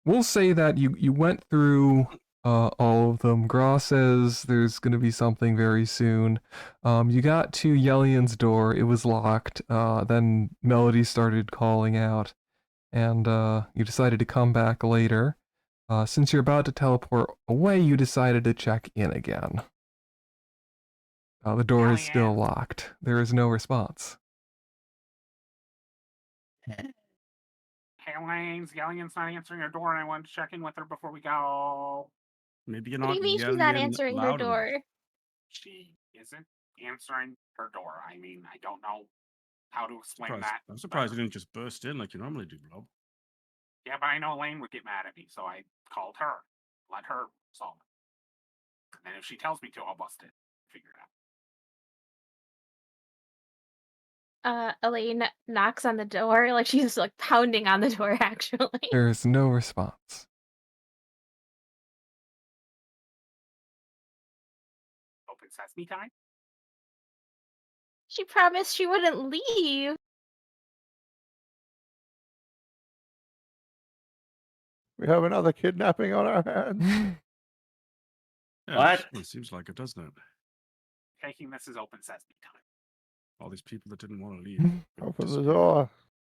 We'll say that you went through all of them. Gra says there's gonna be something very soon. You got to Yelian's door. It was locked. Then Melody started calling out, and you decided to come back later. Since you're about to teleport away, you decided to check in again. The door is still Yelian. locked. There is no response. Hey, Yellian's not answering her door, and I wanted to check in with her before we go. Maybe you're What do not you mean she's not yelling answering her loud enough. door? She isn't answering her door. I mean, I don't know how to explain Surprised- that. I'm surprised you didn't just burst in like you normally do, Blob. Yeah, but I know Elaine would get mad at me, so I called her. Let her solve it. And then if she tells me to, I'll bust it. Figure it out. Elaine knocks on the door, like she's like pounding on the door actually. There is no response. Open sesame time? She promised she wouldn't leave. We have another kidnapping on our hands. Yeah, What? It seems like it, doesn't it? Taking this as open sesame time. All these people that didn't want to leave. Open the door.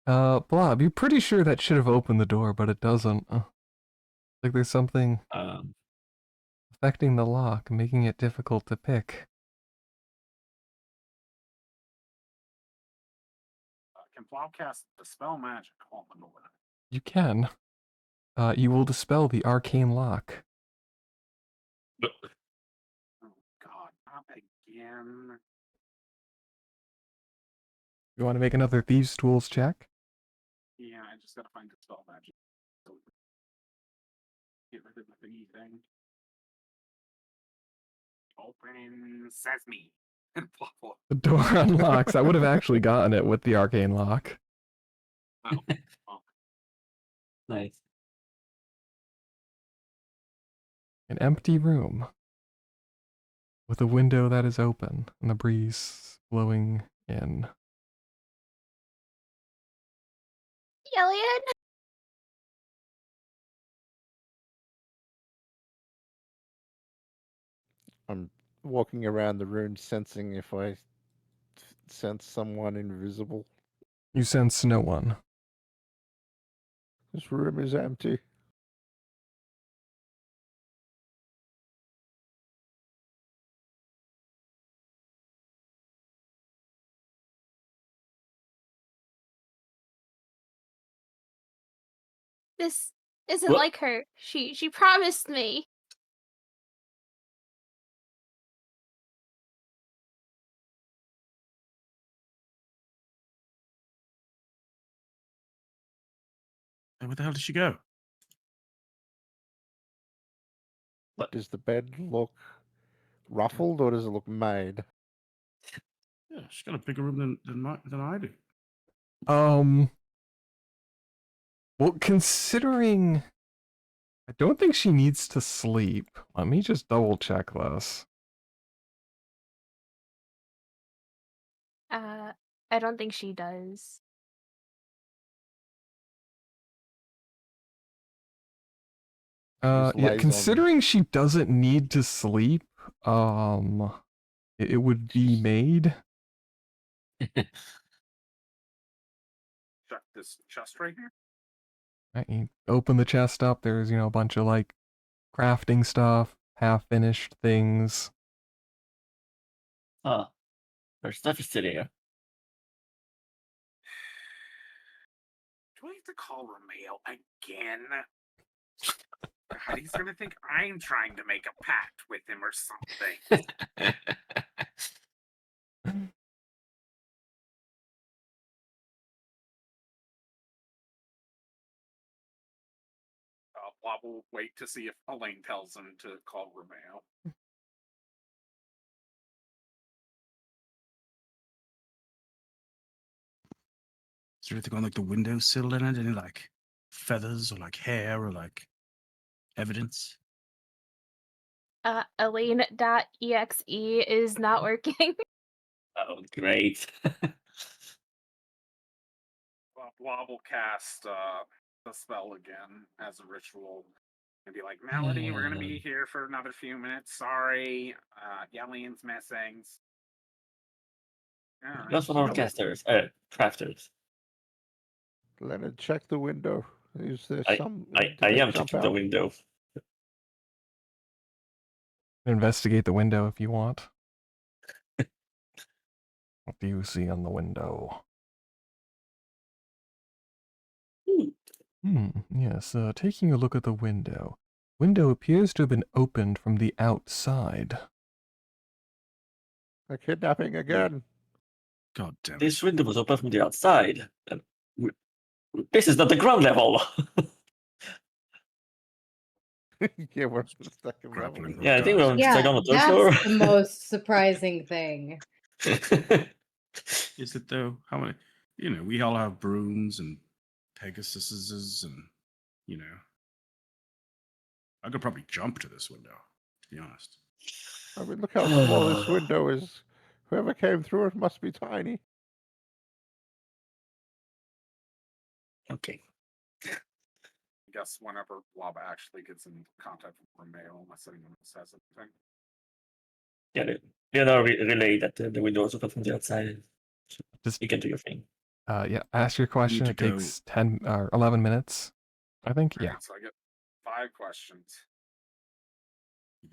Blob, you're pretty sure that should have opened the door, but it doesn't. Like there's something affecting the lock, making it difficult to pick. Can Plow cast Dispel Magic on the door? You can. You will dispel the arcane lock. Oh, God, not again. You want to make another Thieves' Tools check? Yeah, I just gotta find Dispel Magic. Get rid of the thingy thing. Open sesame. The door unlocks. I would have actually gotten it with the arcane lock. Oh, oh. Nice. An empty room. With a window that is open and the breeze blowing in. Yelian? I'm walking around the room sensing if I sense someone invisible. You sense no one. This room is empty. This isn't What? like her. She promised me. Hey, where the hell did she go? Does the bed look ruffled or does it look made? Yeah, she's got a bigger room than I do. Well, considering I don't think she needs to sleep. Let me just double check this. I don't think she does. Just Yeah, lays on- considering she doesn't need to sleep, it would be made. Check this chest right here. Right, you open the chest up, there's, a bunch of, like, crafting stuff, half-finished things. Oh, her stuff is still here. Do I have to call Romeo again? God, he's gonna think I'm trying to make a pact with him or something. Bob will wait to see if Elaine tells him to call Romeo. Is there anything on like the windowsill in it? Any like feathers or like hair or like evidence? Elaine.exe is not working. Oh, great. Well, Blob will cast the spell again as a ritual and be like, Melody, we're gonna be here for another few minutes. Sorry, Yellian's missing. Alright, Just one of our so- casters, crafters. Leonard, check the window. Is there I some? I did I they am jump checking the out? window. Investigate the window if you want. What do you see on the window? Yes, taking a look at the window. Window appears to have been opened from the outside. A kidnapping again. God damn it. This window was open from the outside. And this is not the ground level. Yeah, we're on the second Grappling level. hook. Yeah, I think we're on the Yeah, second or third floor. that's the most surprising thing. Is it though? How many? You know, we all have brooms and Pegasuses and, you know. I could probably jump to this window, to be honest. I mean, look how small this window is. Whoever came through it must be tiny. Okay. I guess whenever Blob actually gets in contact with Romeo, unless anyone else says anything. Yeah, Leonor relay that the window was open from the outside. So Just you can do your thing. yeah, ask your question. to It go- takes 10 or 11 minutes, I think. Yeah. Alright, so I get 5 questions.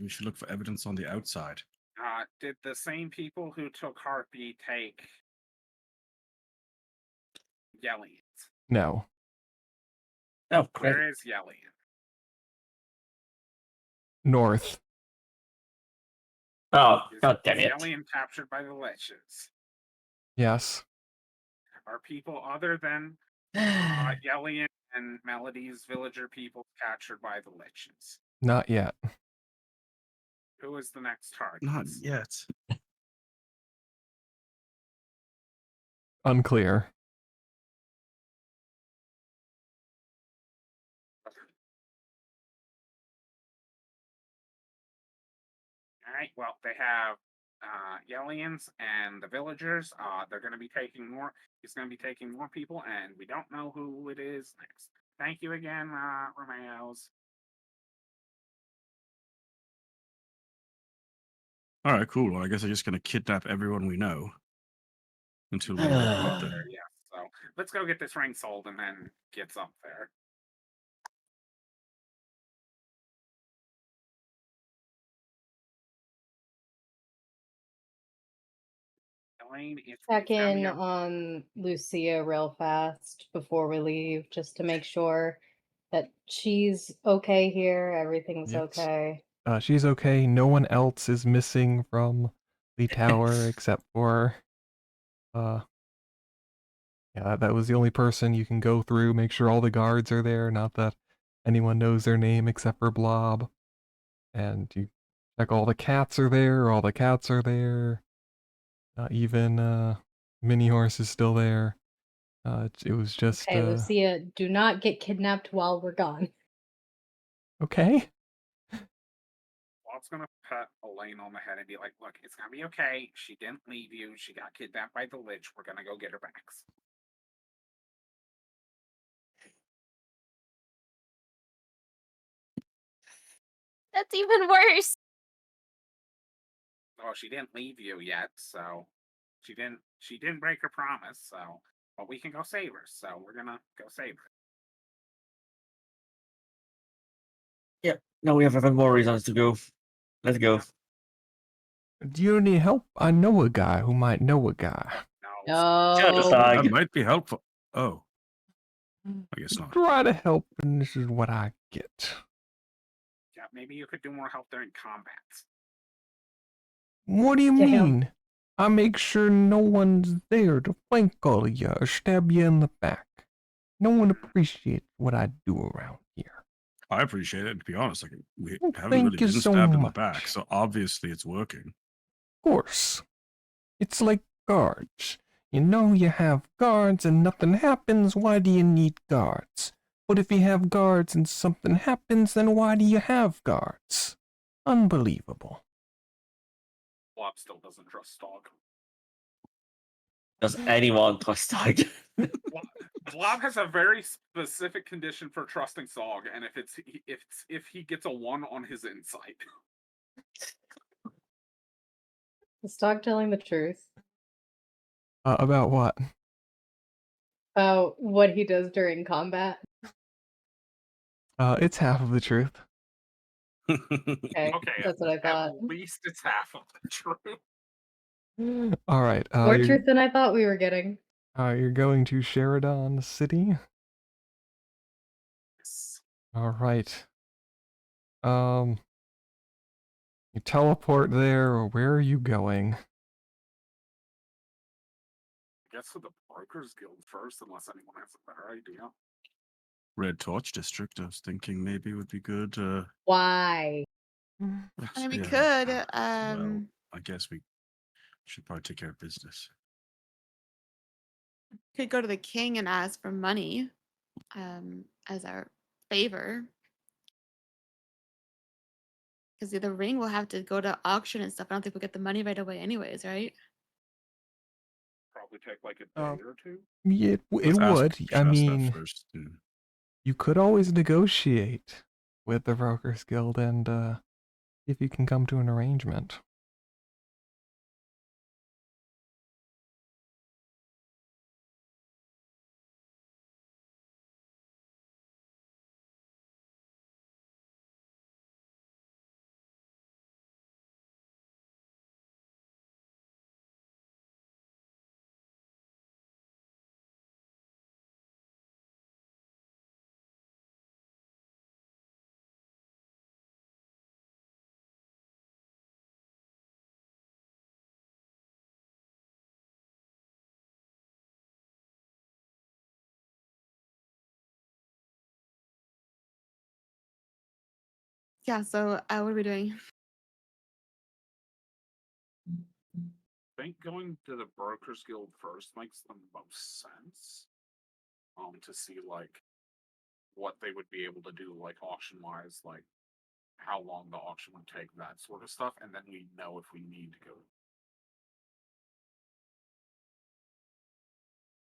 We should look for evidence on the outside. Did the same people who took Harpy take Yellians? No. Oh, great. Where is Yellian? North. Oh, Is god damn it. Yellian captured by the Leches? Yes. Are people other than Yellian and Melody's villager people captured by the Leches? Not yet. Who is the next target? Not yet. Unclear. All right. Well, they have Yellians and the villagers. They're going to be taking more. He's going to be taking more people, and we don't know who it is next. Thank you again, Romeo's. All right, cool. Well, I guess I'm just gonna kidnap everyone we know until we get there. Yeah. So let's go get this ring sold and then get up there. Elaine, it's Check in Samuel. on Lucia real fast before we leave, just to make sure that she's okay here. Everything's Yes. okay. She's okay. No one else is missing from the tower except for yeah, that was the only person you can go through, make sure all the guards are there, not that anyone knows their name except for Blob. And you check all the cats are there, all the cats are there. Not even Mini Horse is still there. It was just Okay, Lucia, do not get kidnapped while we're gone. okay. Bob's gonna pat Elaine on the head and be like, "Look, it's gonna be okay. She didn't leave you. She got kidnapped by the Lich. We're gonna go get her back." That's even worse. Oh, she didn't leave you yet, so she didn't break her promise. So, but we can go save her. So we're gonna go save her. Yep. Now we have even more reasons to go. Let's go. Do you need help? I know a guy who might know a guy. No. Just No. like That might be helpful. Oh, I guess not. Try to help, and this is what I get. Yeah, maybe you could do more help during combat. What do you Damn. mean? I make sure no one's there to flank all of you or stab you in the back. No one appreciates what I do around here. I appreciate it. To be honest, like we Well, haven't thank really you been so stabbed in the much. back, so obviously it's working. Of course. It's like guards. You know you have guards and nothing happens, why do you need guards? But if you have guards and something happens, then why do you have guards? Unbelievable. Blob still doesn't trust Stog. Does anyone trust Stog? Blob has a very specific condition for trusting Sog, and if he gets a 1 on his insight. Is Stog telling the truth About what? about what he does during combat? It's half of the truth. Okay, Okay, that's what I thought. at least it's half of the truth. All right. More truth than I thought we were getting. You're going to Sheridan City. Yes. All right. You teleport there, or where are you going? I guess to the Brokers Guild first, unless anyone has a better idea. Red Torch District, I was thinking maybe would be good. Why? I mean, we yeah, could. well, I guess we should probably take care of business. Could go to the king and ask for money, as our favor. Because the ring will have to go to auction and stuff. I don't think we'll get the money right away, anyways, right? Probably take like a Oh. day or two. Yeah, it Let's ask would. I Shasta mean, first. you could always negotiate with the Brokers Guild and see if you can come to an arrangement. Yeah, so what are we doing? I think going to the Brokers Guild first makes the most sense. To see like what they would be able to do, like auction wise, like how long the auction would take, that sort of stuff, and then we know if we need to go.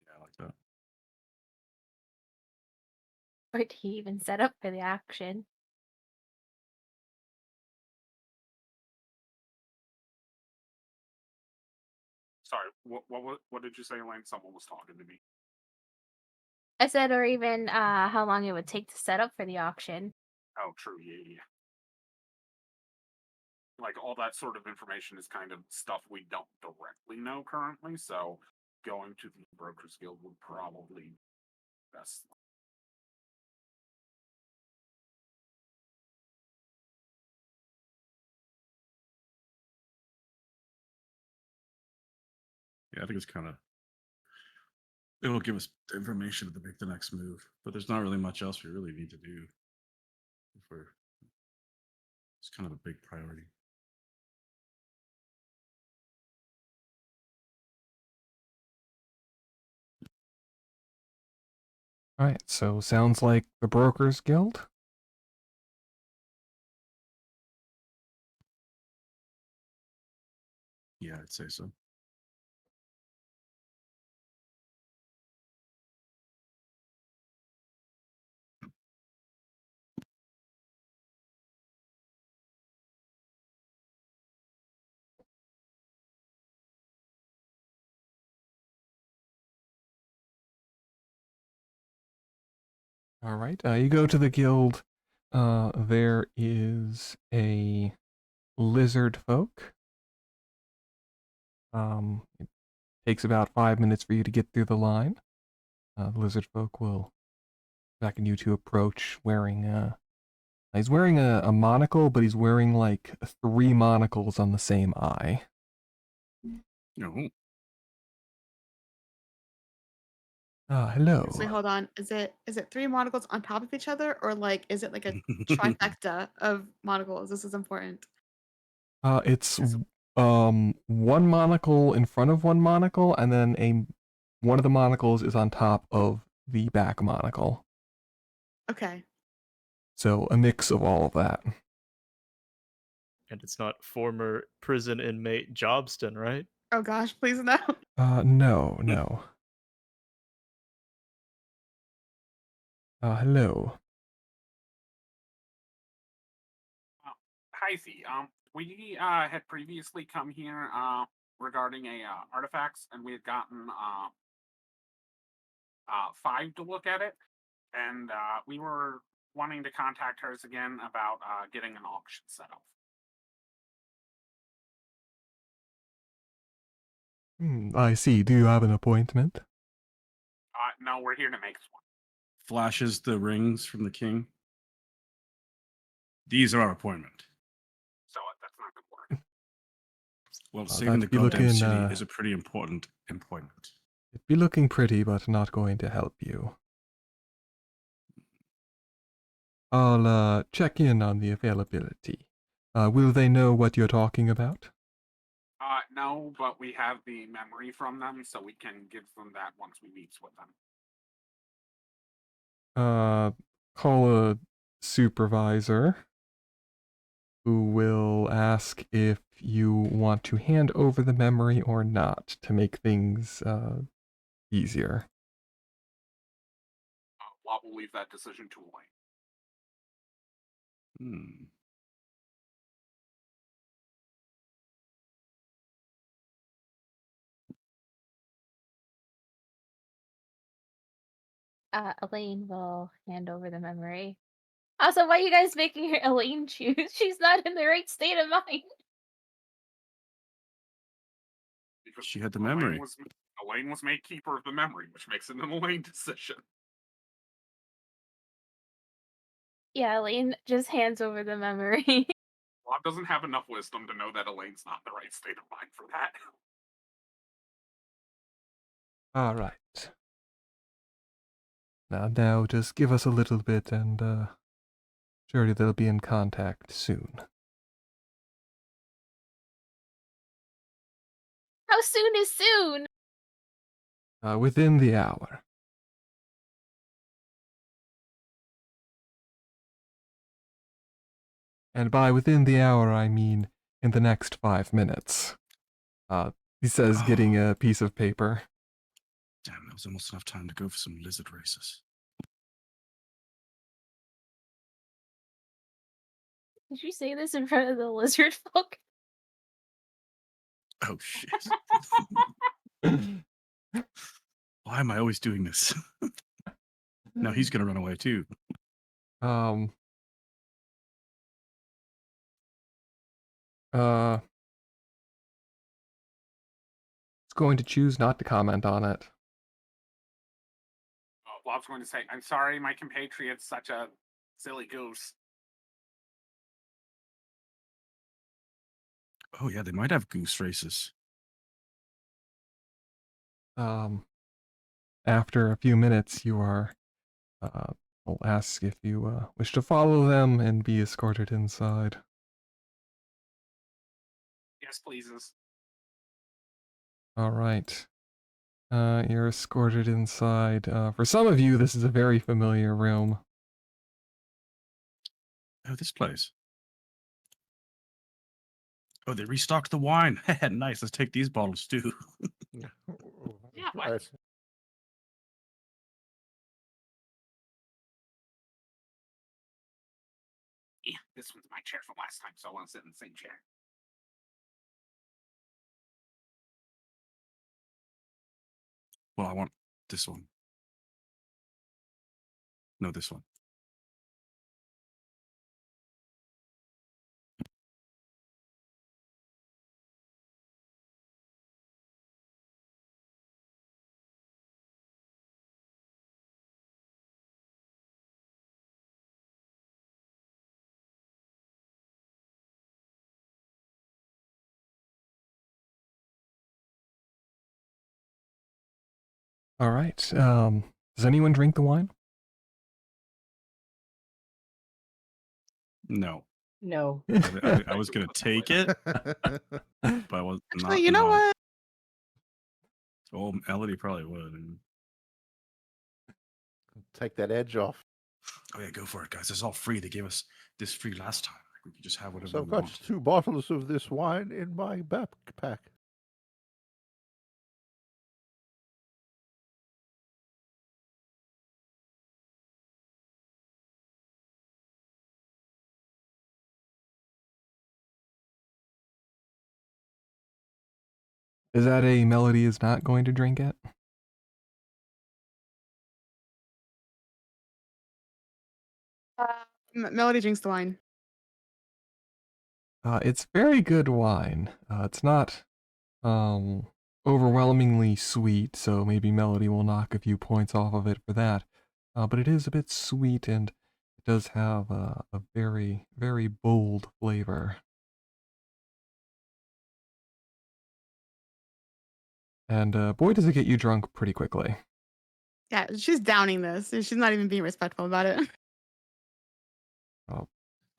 Yeah, I like that. Or to even set up for the auction. Sorry, what did you say, Elaine? Someone was talking to me. I said, or even how long it would take to set up for the auction. Oh, true. Yeah. Like all that sort of information is kind of stuff we don't directly know currently. So going to the Brokers Guild would probably be best. Yeah, I think it's kind of. It will give us information to make the next move, but there's not really much else we really need to do. It's kind of a big priority. All right, so sounds like the Brokers Guild. Yeah, I'd say so. All right, you go to the guild. There is a lizard folk. It takes about 5 minutes for you to get through the line. The lizard folk will beckon you to approach wearing he's wearing a monocle, but he's wearing like 3 monocles on the same eye. No. Hello. So wait, hold on. Is it 3 monocles on top of each other, or like is it like a trifecta of monocles? This is important. It's one monocle in front of one monocle, and then one of the monocles is on top of the back monocle. Okay. So a mix of all of that. And it's not former prison inmate Jobston, right? Oh gosh, please no. No, no. Hello. Hi, Z. We had previously come here regarding a artifacts, and we had gotten 5 to look at it, and we were wanting to contact hers again about getting an auction set up. I see. Do you have an appointment? No, we're here to make one. Flashes the rings from the king. These are our appointment. So that's not going to work. Well, saving the that'd be goddamn looking, city is a pretty important appointment. It'd be looking pretty, but not going to help you. I'll check in on the availability. Will they know what you're talking about? No, but we have the memory from them, so we can give them that once we meet with them. Call a supervisor who will ask if you want to hand over the memory or not to make things easier. Well, we'll leave that decision to Elaine. Hmm. Elaine will hand over the memory. Also, why are you guys making her Elaine choose? She's not in the right state of mind. Because She had the memory. Elaine was made keeper of the memory, which makes it an Elaine decision. Yeah, Elaine just hands over the memory. Bob doesn't have enough wisdom to know that Elaine's not in the right state of mind for that. All right. Now just give us a little bit and surely they'll be in contact soon. How soon is soon? Within the hour. And by within the hour, I mean in the next 5 minutes. He says, getting a piece of paper. Damn, that was almost enough time to go for some lizard races. Did you say this in front of the lizard folk? Oh shit. Why am I always doing this? Now he's gonna run away too. It's going to choose not to comment on it. Bob's going to say, I'm sorry, my compatriot's such a silly goose. Oh yeah, they might have goose races. After a few minutes, you are, will ask if you wish to follow them and be escorted inside. Yes, pleases. All right. You're escorted inside. For some of you, this is a very familiar room. Oh, this place. Oh, they restocked the wine. Nice. Let's take these bottles too. Yeah, what? Right. Yeah, this one's my chair from last time, so I want to sit in the same chair. Well, I want this one. No, this one. All right. Does anyone drink the wine? No. No. I was gonna take it, but I was not. Actually, you know what? Oh, Melody probably would. Take that edge off. Oh yeah, go for it, guys. It's all free. They gave us this free last time. Like, we could just have whatever So we I've got want. 2 bottles of this wine in my backpack. Is that a Melody is not going to drink it? Melody drinks the wine. It's very good wine. It's not overwhelmingly sweet, so maybe Melody will knock a few points off of it for that. But it is a bit sweet, and it does have a very, very bold flavor. And boy, does it get you drunk pretty quickly. Yeah, she's downing this. She's not even being respectful about it.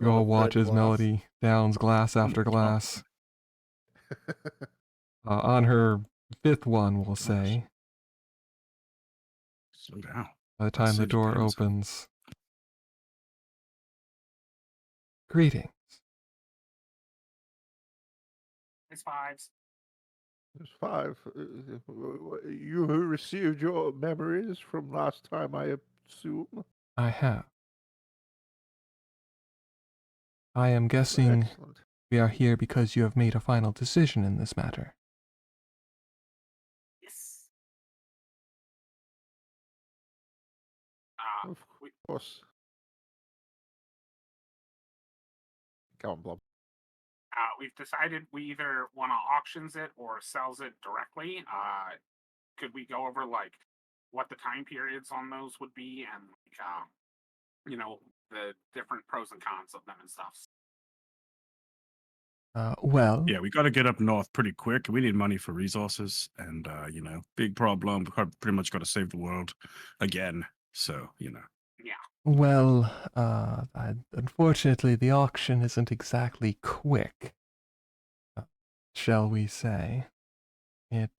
You all Oh, watch red as glass. Melody downs glass after glass. On her 5th one, we'll say, Slow down. by the time the Save your door pants, huh? opens. Greetings. It's 5s. There's 5. You who received your memories from last time, I assume. I have. I am guessing Excellent. we are here because you have made a final decision in this matter. Yes. Of We, course. Come on, Blob. we've decided we either want to auctions it or sells it directly. Could we go over like what the time periods on those would be and like the different pros and cons of them and stuff? Well, Yeah, we got to get up north pretty quick. We need money for resources, and big problem. Pretty much got to save the world again. So Yeah. well, unfortunately, the auction isn't exactly quick, shall we say.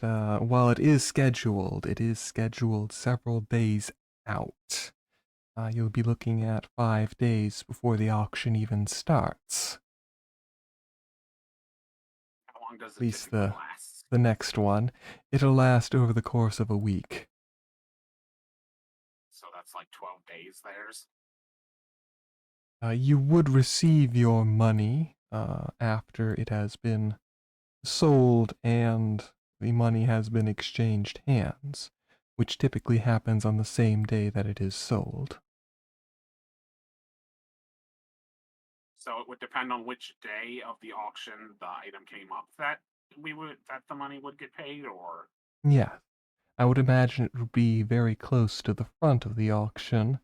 While it is scheduled several days out. You'll be looking at 5 days before the auction even starts. How long does At it least typically last? the next one. It'll last over the course of a week. So that's like 12 days. Theirs. You would receive your money after it has been sold and the money has been exchanged hands, which typically happens on the same day that it is sold. So it would depend on which day of the auction the item came up that the money would get paid, or Yeah, I would imagine it would be very close to the front of the auction.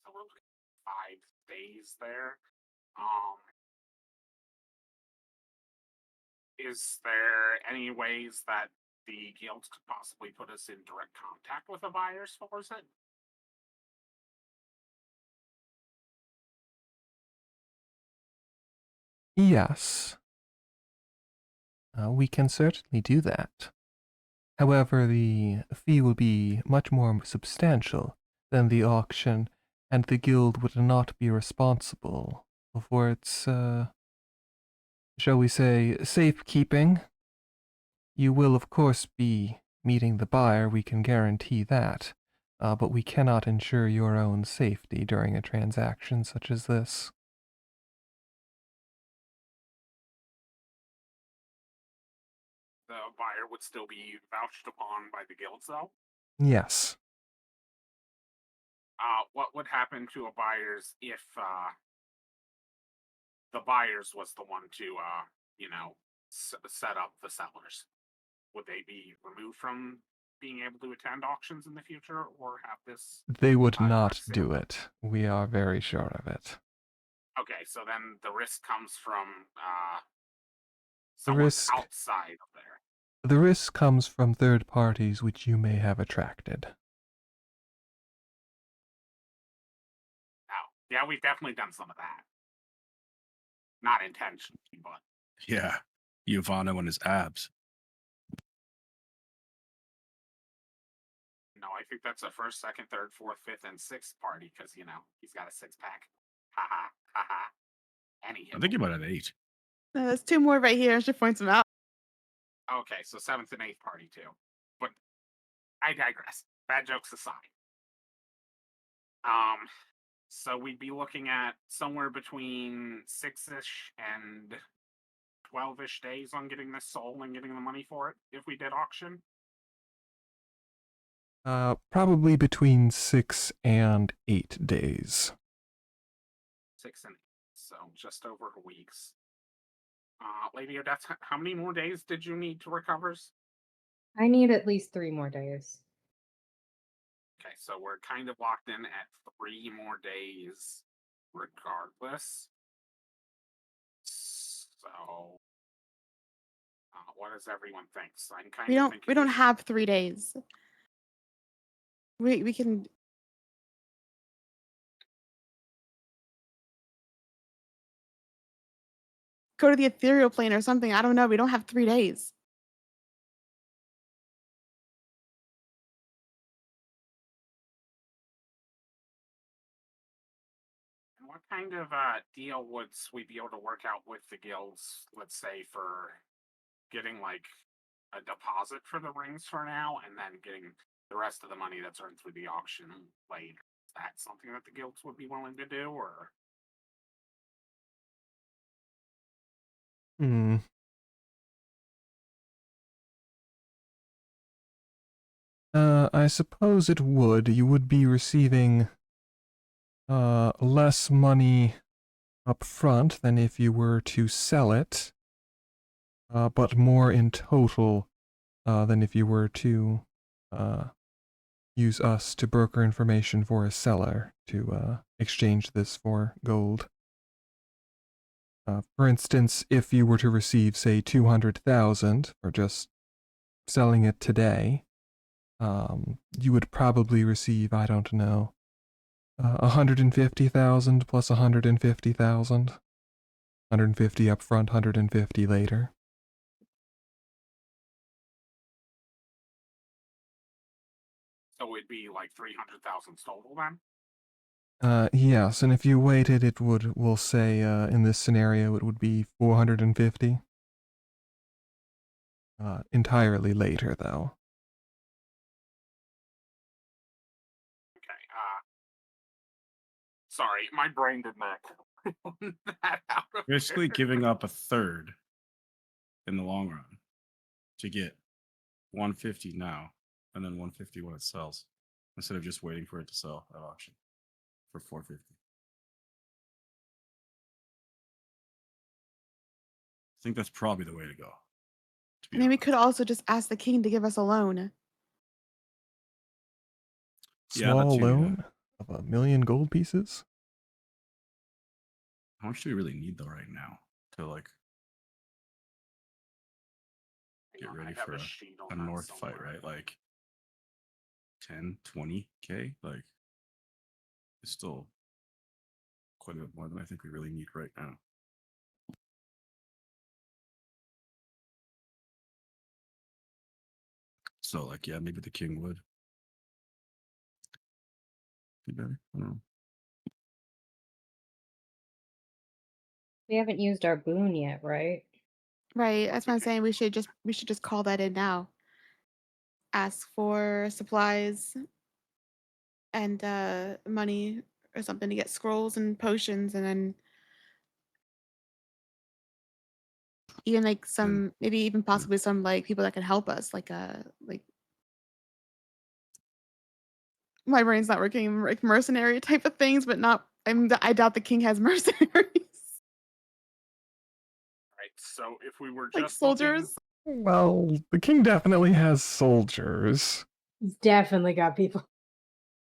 so we're looking at 5 days there. Is there any ways that the guilds could possibly put us in direct contact with the buyers for it? Yes, we can certainly do that. However, the fee will be much more substantial than the auction, and the guild would not be responsible for its, shall we say, safekeeping. You will, of course, be meeting the buyer, we can guarantee that, but we cannot ensure your own safety during a transaction such as this. The buyer would still be vouched upon by the guilds, though. Yes. What would happen to a buyer's if the buyers was the one to set up the sellers? Would they be removed from being able to attend auctions in the future, or have this? They would direct not sale? do it. We are very sure of it. Okay, so then the risk comes from The someone risk, outside of there. the risk comes from third parties which you may have attracted. Oh, yeah, we've definitely done some of that. Not intentionally, but yeah. Giovanna and his abs. No, I think that's a first, second, third, fourth, fifth, and sixth party because he's got a 6-pack. Ha ha ha ha. And he I hit think he me. might have 8. There's 2 more right here. I should point them out. Okay, so 7th and 8th party too. But I digress. Bad jokes aside. So we'd be looking at somewhere between 6-ish and 12-ish days on getting this sold and getting the money for it if we did auction. Probably between 6 and 8 days. 6 and 8. So just over a week's. Lady Odette, how many more days did you need to recovers? I need at least 3 more days. Okay, so we're kind of locked in at 3 more days regardless. So, what does everyone think? So I'm kind We of don't thinking we don't have 3 days. We can go to the ethereal plane or something. I don't know. We don't have 3 days. And what kind of deal would we be able to work out with the guilds, let's say, for getting like a deposit for the rings for now and then getting the rest of the money that's earned through the auction later? Is that something that the guilds would be willing to do, or? I suppose it would. You would be receiving less money up front than if you were to sell it, but more in total than if you were to use us to broker information for a seller to exchange this for gold. For instance, if you were to receive, say, 200,000 for just selling it today, you would probably receive, I don't know, 150,000 plus 150,000. 150 up front, 150 later. So it'd be like 300,000 total then? Yes, and if you waited, it would, we'll say, in this scenario, it would be 450. Entirely later, though. Okay, sorry, my brain did not pull that out of Basically there. giving up a third in the long run to get 150 now and then 150 when it sells instead of just waiting for it to sell at auction for 450. I think that's probably the way to go. I mean, we could also just ask the king to give us a loan. Yeah, Small that too, yeah. loan of 1 million gold pieces? How much do we really need though right now to like Hang get on, I ready have for sheet a on that north fight, somewhere. right? Like 10, 20k? Like it's still quite a bit more than I think we really need right now. So like yeah, maybe the king would be better. I don't know. We haven't used our boon yet, right? Right. That's what I'm saying. We should just call that in now. Ask for supplies and money or something to get scrolls and potions, and then even like some, maybe even possibly some like people that can help us, like my brain's not working, like mercenary type of things, but not. I doubt the king has mercenaries. Right, so if we were Like just looking- soldiers. Well, the king definitely has soldiers. He's definitely got people.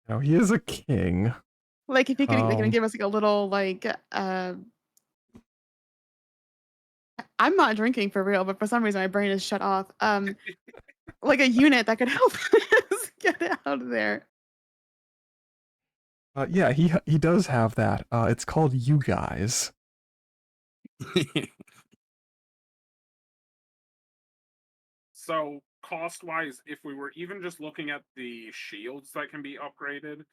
You know, he is a king. Like if he could like, Um, give us like a little like I'm not drinking for real, but for some reason my brain is shut off. Like a unit that could help us get out of there. Yeah, he does have that. It's called You Guys. So cost wise, if we were even just looking at the shields that can be upgraded,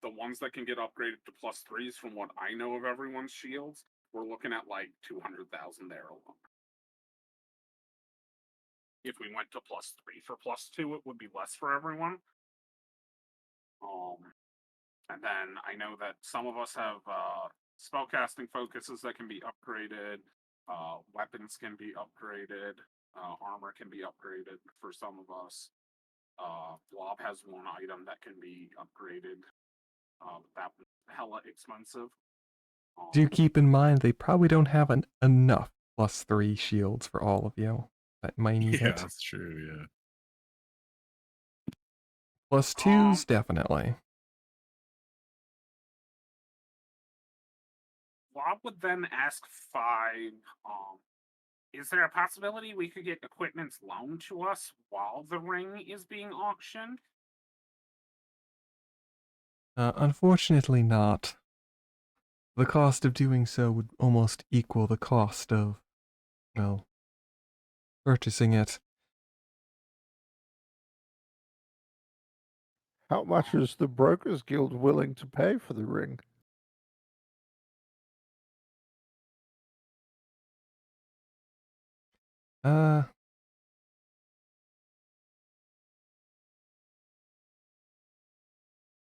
the ones that can get upgraded to +3s, from what I know of everyone's shields, we're looking at like 200,000 there alone. If we went to +3 for +2, it would be less for everyone. And then I know that some of us have spellcasting focuses that can be upgraded. Weapons can be upgraded. Armor can be upgraded for some of us. Blob has one item that can be upgraded. That was hella expensive. Do keep in mind they probably don't have enough +3 shields for all of you that might need Yeah, it. that's true. Yeah. +2s, definitely. Blob would then ask 5. Is there a possibility we could get equipment loaned to us while the ring is being auctioned? Unfortunately not. The cost of doing so would almost equal the cost of, well, purchasing it. How much is the Brokers Guild willing to pay for the ring?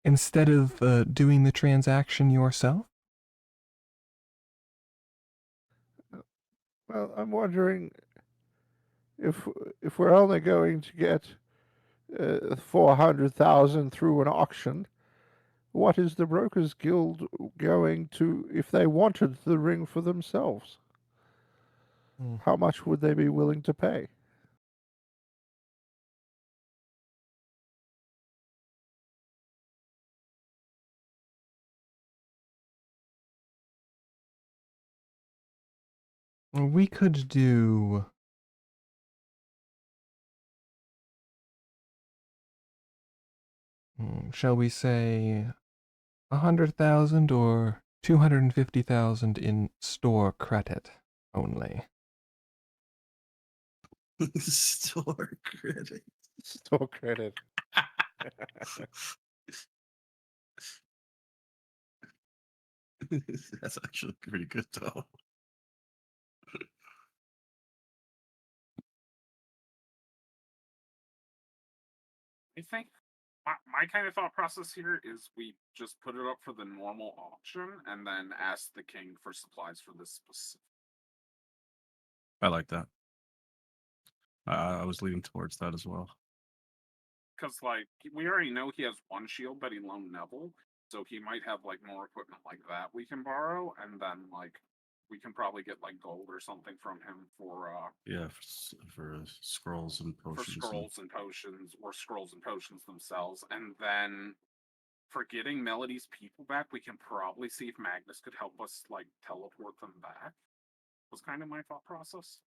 Instead of doing the transaction yourself? Well, I'm wondering if we're only going to get 400,000 through an auction, what is the Brokers Guild going to, if they wanted the ring for themselves? How much would they be willing to pay? We could do... shall we say 100,000 or 250,000 in store credit only? Store credit. Store credit. That's actually pretty good, though. I think my kind of thought process here is we just put it up for the normal auction and then ask the king for supplies for this specific. I like that. I was leaning towards that as well. Because, like, we already know he has one shield that he loaned Neville, so he might have, like, more equipment like that we can borrow, and then, like, we can probably get, like, gold or something from him for, Yeah, for scrolls and for potions. scrolls and potions, or scrolls and potions themselves, and then for getting Melody's people back, we can probably see if Magnus could help us, like, teleport them back. Was kind of my thought process.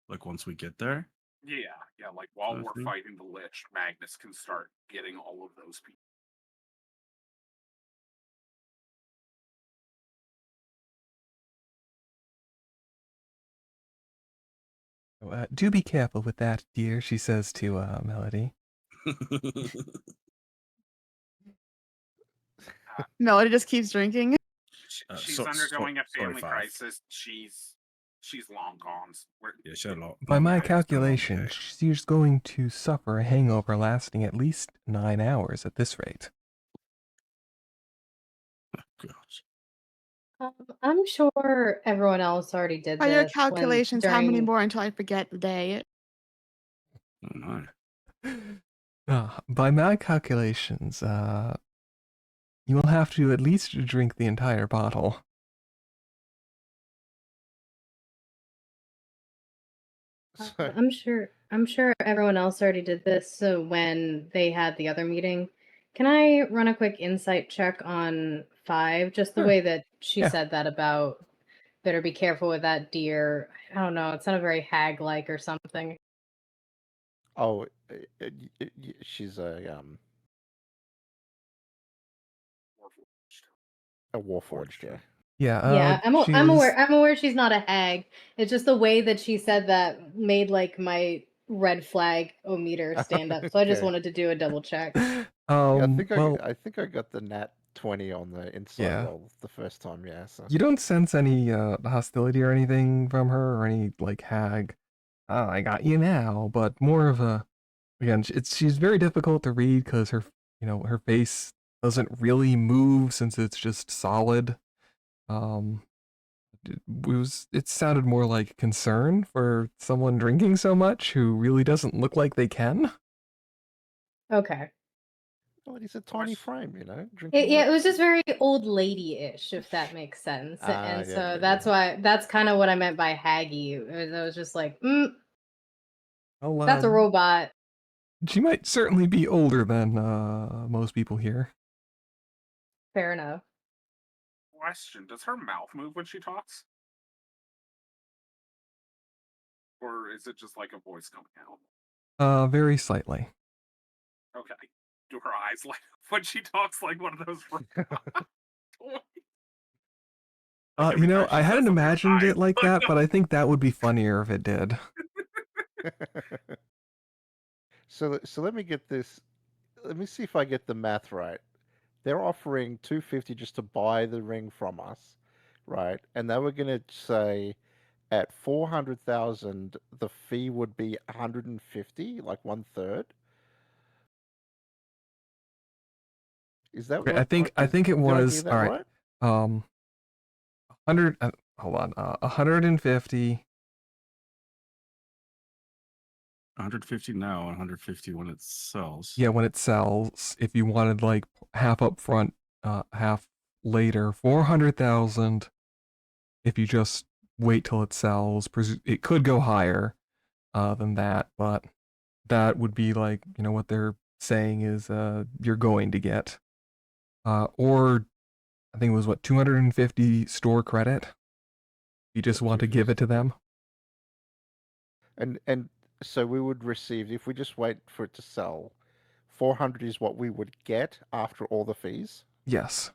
Like, once we get there? Yeah, like, while I we're think- fighting the Lich, Magnus can start getting all of those people. Do be careful with that, dear, she says to Melody. Melody just keeps drinking. She's so- undergoing a sorry, family Five. crisis. She's long gone. Yeah, she had a lot. By my yeah, it's been a long calculation, day. she's going to suffer a hangover lasting at least 9 hours at this rate. Gosh. I'm sure everyone else already did By your this when- calculations, how many during- more until I forget the day? Oh, no. By my calculations, you will have to at least drink the entire bottle. I'm sure everyone else already did this. So when they had the other meeting, can I run a quick insight check on 5? Just the Sure. way that she Yeah. said that about better be careful with that deer. I don't know. It sounded very hag-like or something. Oh, she's a Warforged, yeah. Yeah, I'm she I'm is- aware. I'm aware she's not a hag. It's just the way that she said that made like my red flag meter stand up. So I just Okay. wanted to do a double check. Yeah, I think well, I think I got the nat 20 on the inside Yeah. roll the first time. Yeah. So. you don't sense any hostility or anything from her, or any like hag. Oh, I got you now, but more of a again. She's very difficult to read because her face doesn't really move since it's just solid. Um, it sounded more like concern for someone drinking so much who really doesn't look like they can. Okay. Well, it's a tiny Wish- frame, you know. It, Drinking yeah, much. it was just very old lady-ish, if that makes sense. Ah, And yeah, so yeah, that's yeah. why that's kind of what I meant by haggy. I was just like, Well, that's a robot. she might certainly be older than most people here. Fair enough. Question: does her mouth move when she talks, or is it just like a voice coming out? Very slightly. Okay. Do her eyes light up when she talks like one of those? You know, She I hadn't says something imagined eyes it like light that, up. but I think that would be funnier if it did. So let me get this. Let me see if I get the math right. They're offering 250 just to buy the ring from us, right? And they were going to say at 400,000 the fee would be 150, like 1/3. Is that Okay, what I think it did I hear was that all right. right? 100. Hold on. 150. 150 now, 150 when it sells. Yeah, when it sells, if you wanted like half up front, half later, 400,000. If you just wait till it sells, it could go higher than that, but that would be like what they're saying is you're going to get, or I think it was 250 store credit. You just want to give it to them. And so we would receive, if we just wait for it to sell, 400 is what we would get after all the fees. Yes.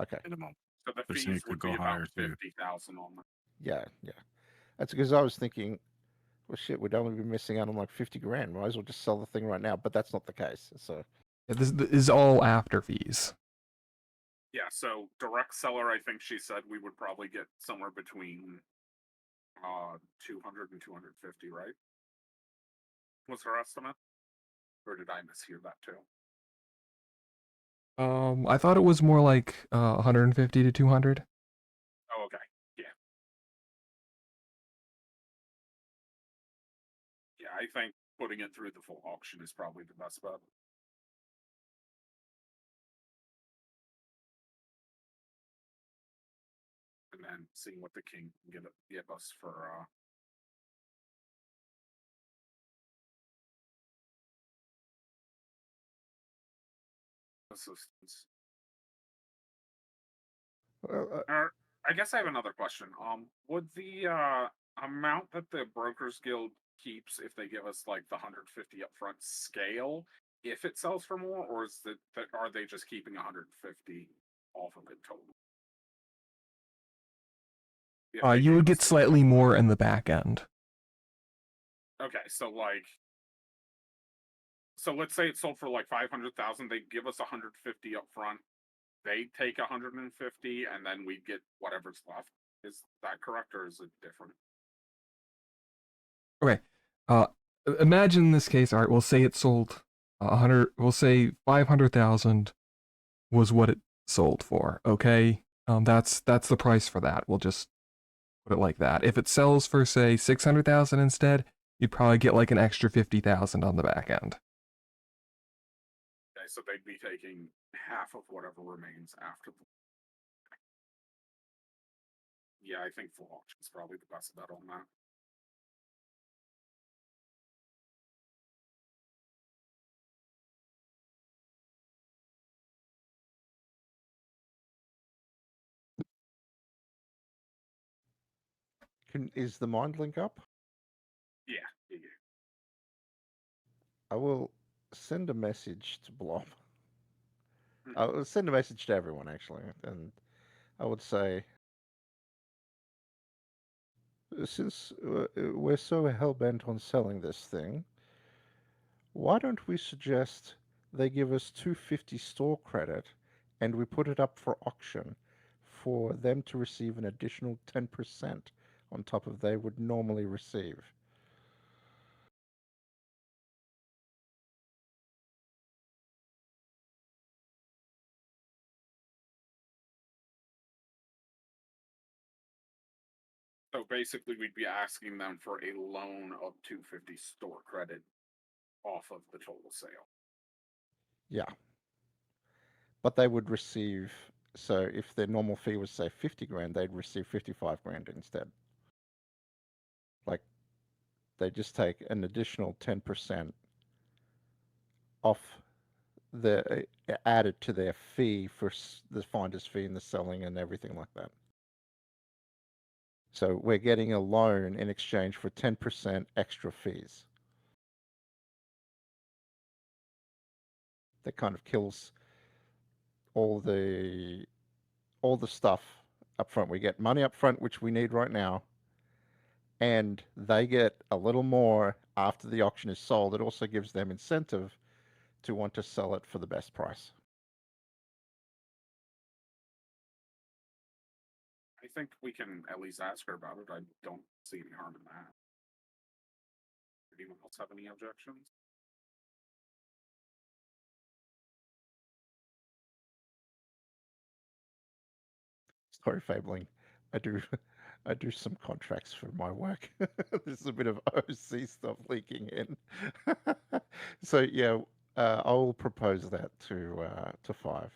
Okay. Minimum. So the They're saying fees it would could be go higher about too. 50,000 on them. Yeah, yeah. That's because I was thinking, well, shit, we'd only be missing out on like 50 grand. Might as well just sell the thing right now. But that's not the case. So Yeah, this is all after fees. Yeah, so direct seller, I think she said we would probably get somewhere between 200 and 250, right? Was her estimate? Or did I mishear that too? I thought it was more like 150 to 200. Oh, okay. Yeah. Yeah, I think putting it through the full auction is probably the best bet. And then seeing what the king can give us for assistance. I guess I have another question. Would the amount that the Brokers Guild keeps if they give us like the 150 upfront scale if it sells for more, or is that are they just keeping 150 off of it total? If they You gave would us get slightly more in the back end. Okay, so let's say it sold for like 500,000. They give us 150 up front. They take 150, and then we get whatever's left. Is that correct, or is it different? Okay. Imagine this case. All right, we'll say it sold 100. We'll say 500,000 was what it sold for. Okay. That's the price for that. We'll just put it like that. If it sells for say 600,000 instead, you'd probably get like an extra 50,000 on the back end. Okay, so they'd be taking half of whatever remains after the. Yeah, I think full auction is probably the best bet on that. is the mind link up? Yeah. I will send a message to Blob. Hmm. I will send a message to everyone actually, and I would say, since we're so hell-bent on selling this thing, why don't we suggest they give us 250 store credit and we put it up for auction for them to receive an additional 10% on top of they would normally receive? So basically, we'd be asking them for a loan of 250 store credit off of the total sale. Yeah. But they would receive, so if their normal fee was, say, 50 grand, they'd receive 55 grand instead. Like, they just take an additional 10% off the added to their fee for the finder's fee and the selling and everything like that. So we're getting a loan in exchange for 10% extra fees. That kind of kills all the stuff up front. We get money up front, which we need right now, and they get a little more after the auction is sold. It also gives them incentive to want to sell it for the best price. I think we can at least ask her about it. I don't see any harm in that. Anyone else have any objections? Sorry, Fabling. I do some contracts for my work. There's a bit of OC stuff leaking in. So yeah, I'll propose that to 5.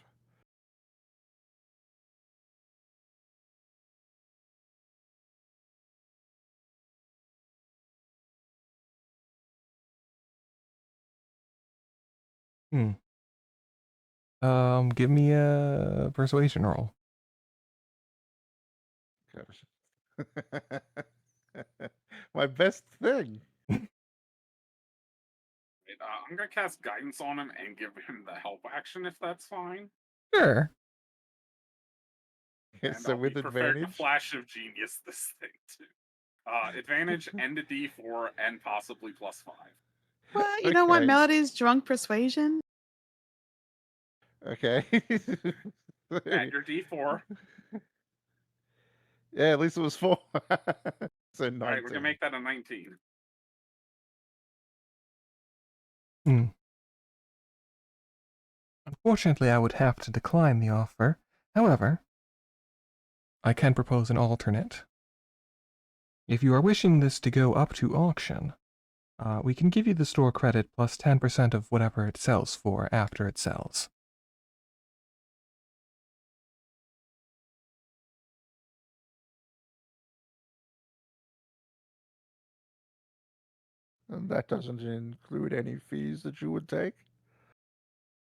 Give me a persuasion roll. Gosh. My best thing. I'm gonna cast guidance on him and give him the help action if that's fine. Sure. Okay, And so I'll with be prepared to advantage. flash of genius this thing too. Advantage and a D4 and possibly +5. Well, you don't want Okay. Melody's drunk persuasion? Okay. Add your D4. Yeah, at least it was 4. So 19. All right, we're gonna make that a 19. Unfortunately, I would have to decline the offer. However, I can propose an alternate. If you are wishing this to go up to auction, we can give you the store credit plus 10% of whatever it sells for after it sells. And that doesn't include any fees that you would take?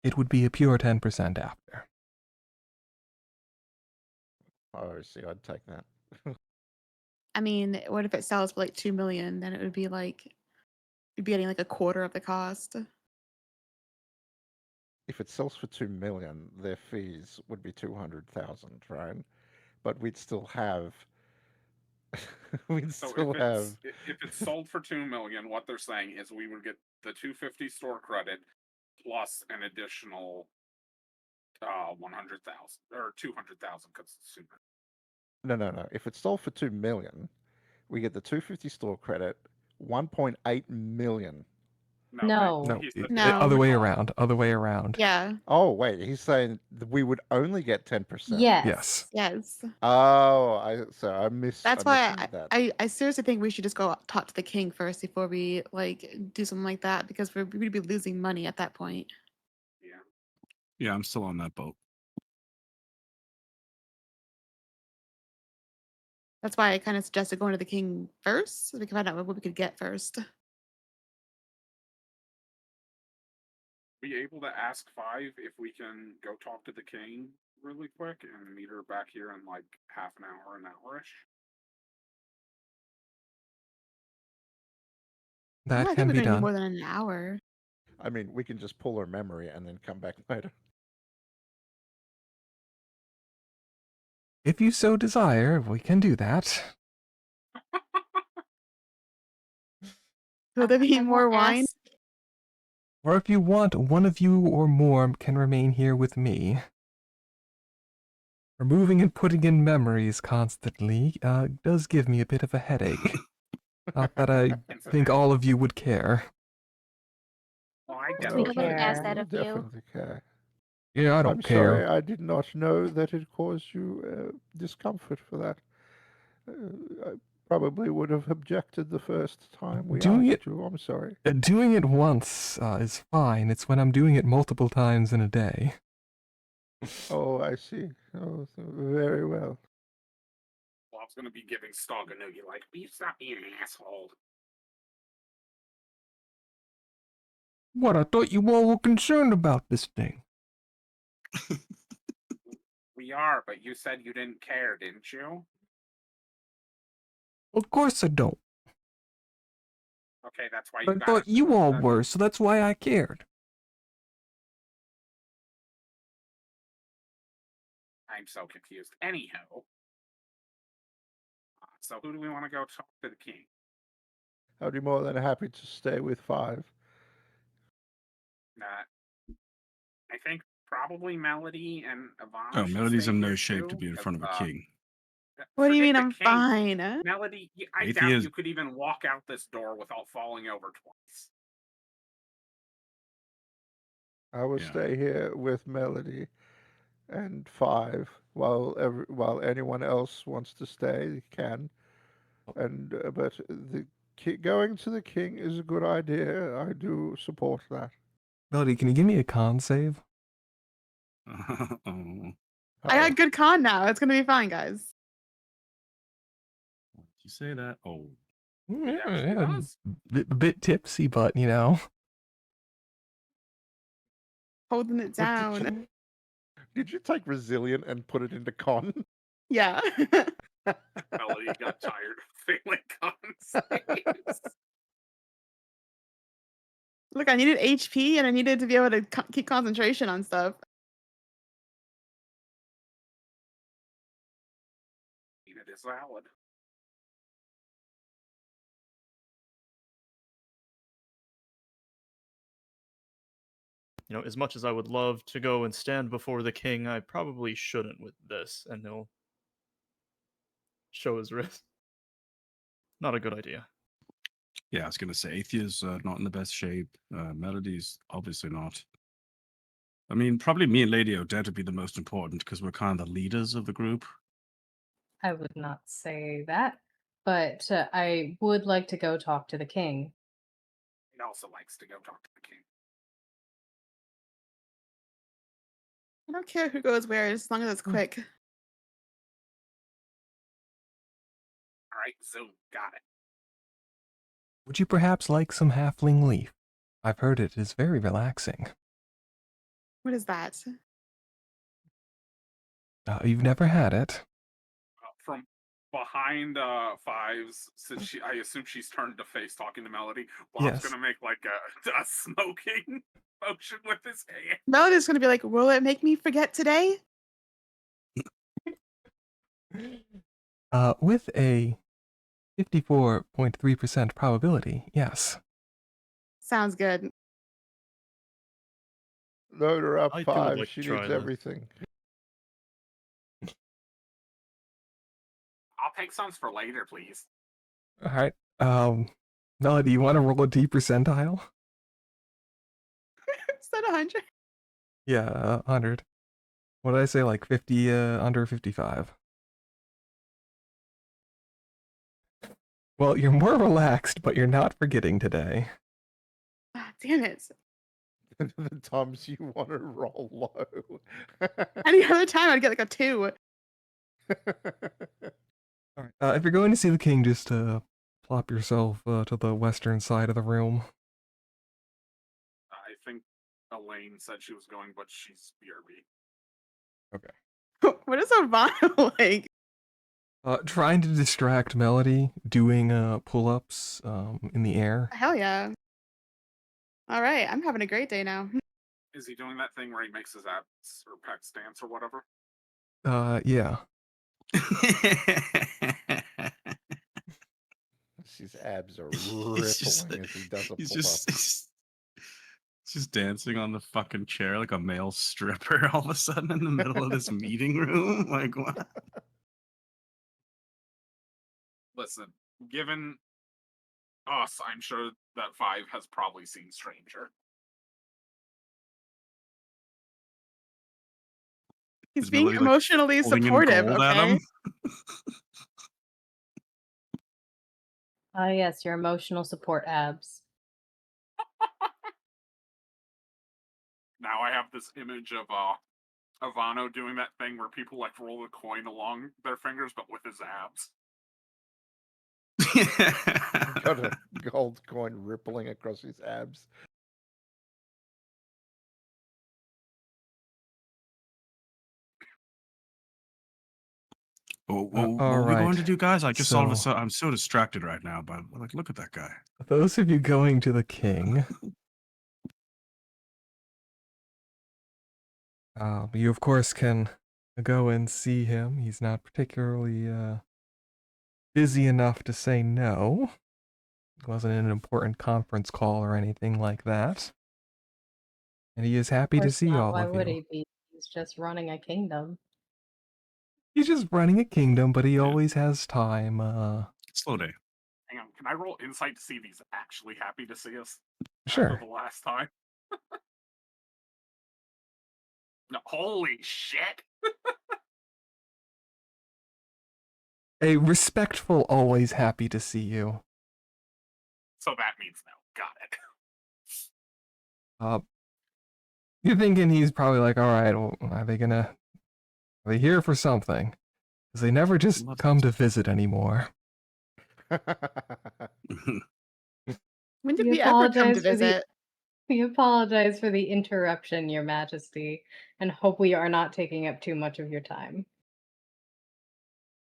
It would be a pure 10% after. Oh, I see. I'd take that. I mean, what if it sells for like 2 million? Then it would be like you'd be getting like a quarter of the cost. If it sells for 2 million, their fees would be 200,000, right? But we'd still have. So if it's sold for 2 million, what they're saying is we would get the 250 store credit plus an additional 100,000 or 200,000 because it's sooner. No. If it's sold for 2 million, we get the 250 store credit, 1.8 million. No. No, he said No. other way no. around. Other way around. Yeah. Oh, wait, he's saying that we would only get 10%. Yes. Yes. Oh, I missed. That's I why misheard that. I seriously think we should just go talk to the king first before we like do something like that because we'd be losing money at that point. Yeah. Yeah, I'm still on that boat. That's why I kind of suggested going to the king first so we can find out what we could get first. Be able to ask 5 if we can go talk to the king really quick and meet her back here in like half an hour, an hourish. I That think can we're be gonna need done. more than an hour. I mean, we can just pull her memory and then come back later. If you so desire, we can do that. Will there be I more won't wine? ask. Or if you want, one of you or more can remain here with me. Removing and putting in memories constantly does give me a bit of a headache. Not that I think all of you would care. Well, I We definitely wouldn't ask care. that I of you. definitely care. Yeah, I don't I'm care. sorry, I did not know that it caused you discomfort for that. I probably would have objected the first time we Doing asked you. I'm sorry. Doing it once is fine. It's when I'm doing it multiple times in a day. Oh, I see. Oh, very well. Bob's gonna be giving Stog a noogie like, "Will you stop being an asshole?" What, I thought you all were concerned about this thing. We are, but you said you didn't care, didn't you? Of course I don't. Okay, that's why But you I got thought us you all that- were, so that's why I cared. I'm so confused. Anyhow, so who do we want to go talk to the king? I'd be more than happy to stay with 5. I think probably Melody and Yvonne. Oh, should Melody's stay in no here shape to too, be in 'cause, front of a king. What do you forget mean the I'm king. fine? Huh? Melody, I Atheist- doubt you could even walk out this door without falling over twice. I will Yeah. stay here with Melody and 5 while anyone else wants to stay can. And but going to the king is a good idea. I do support that. Melody, can you give me a con save? Oh, I got good con now. It's gonna be fine, guys. did you say that? Oh, Yeah, actually does. a bit tipsy, but you know. Holding it down. Did you take resilient and put it into con? Yeah. Melody got tired of failing con saves. Look, I needed HP and I needed to be able to keep concentration on stuff. It is valid. You know, as much as I would love to go and stand before the king, I probably shouldn't with this, and he'll show his wrist. Not a good idea. yeah. I was gonna say Athea's not in the best shape. Melody's obviously not. I mean, probably me and Lady Odette would be the most important because we're kind of the leaders of the group. I would not say that, but I would like to go talk to the king. He also likes to go talk to the king. I don't care who goes where as long as it's quick. All right, Zoom, got it. Would you perhaps like some halfling leaf? I've heard it is very relaxing. What is that? You've never had it? From behind Fives, since I assume she's turned to face talking to Melody, Bob's Yes. gonna make like a smoking motion with his hand. Melody's gonna be like, will it make me forget today? With a 54.3% probability, yes. Sounds good. Load her up I too would 5. like to She try needs this. everything. I'll take some for later, please. Alright, Melody, you want to roll a D percentile? Is that 100? Yeah, 100. What did I say, like 50, under 55? Well, you're more relaxed, but you're not forgetting today. Ah, damn it. The times you want to roll low. Any other time I'd get like a 2. Alright, if you're going to see the king, just plop yourself to the western side of the room. I think Elaine said she was going, but she's BRB. What is Yvonne like? Trying to distract Melody, doing pull-ups in the air. Hell yeah. All right, I'm having a great day now. Is he doing that thing where he makes his abs or pecs dance or whatever? Yeah. His abs are He's just, rippling as he does a he's pull-up. just, he's just dancing on the fucking chair like a male stripper all of a sudden in the middle of this meeting room. Like, what? Listen, given us, I'm sure that 5 has probably seen Stranger. He's Is being Melody, like, emotionally holding in supportive, gold at okay? him? Ah, yes, your emotional support abs. Now I have this image of Ivano doing that thing where people like roll a coin along their fingers, but with his abs. Got a gold coin rippling across his abs. What all are we going to right. do, guys? I just all of a So- sudden, I'm so distracted right now, but like, look at that guy. Those of you going to the king, you of course can go and see him. He's not particularly busy enough to say no. It wasn't an important conference call or anything like that. And he is happy Of to course see not. all Why of would you. he be? He's just running a kingdom. He's just running a kingdom, but he Yeah. always has time. Slow day. Hang on, can I roll insight to see if he's actually happy to see us Sure. after the last time? No, holy shit! A respectful, always happy to see you. So that means no. Got it. You're thinking he's probably like, all right, well, are they here for something? Because they never just Must- come to visit anymore. When did We we ever come to apologize for the- visit? We apologize for the interruption, Your Majesty, and hope we are not taking up too much of your time.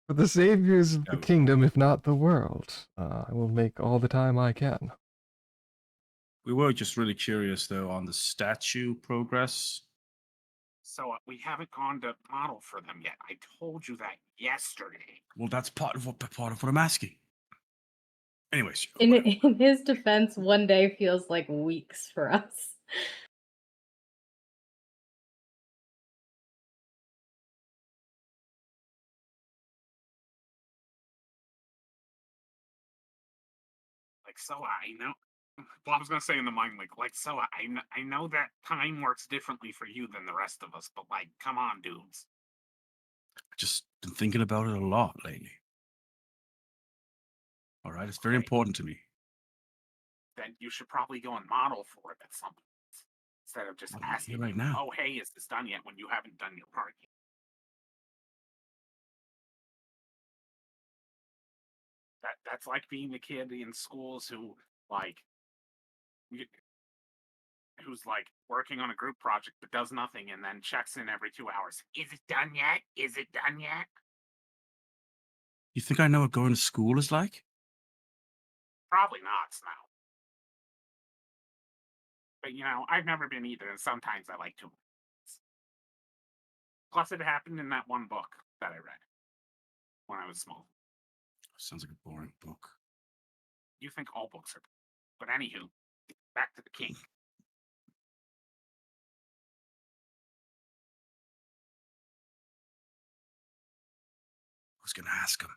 For the saviors of the Oh. kingdom, if not the world, I will make all the time I can. We were just really curious, though, on the statue progress. So we haven't gone to model for them yet. I told you that yesterday. Well, that's part of what I'm asking. Anyways, In his defense, one day feels like weeks for us. Like, so I know. Well, I was gonna say in the mind, like, so I know that time works differently for you than the rest of us, but like, come on, dudes. I've just been thinking about it a lot lately. All right, it's very Okay. important to me. Then you should probably go and model for it at some point instead of just Well, I'm here asking right me, now. "Oh, hey, is this done yet?" when you haven't done your part yet. That's like being the kid in schools who like who's like working on a group project but does nothing and then checks in every 2 hours. Is it done yet? Is it done yet? You think I know what going to school is like? Probably not, Snow. But you know, I've never been either, and sometimes I like to. Plus, it happened in that one book that I read when I was small. Sounds like a boring book. You think all books are, but anywho, back to the king. I was gonna ask him.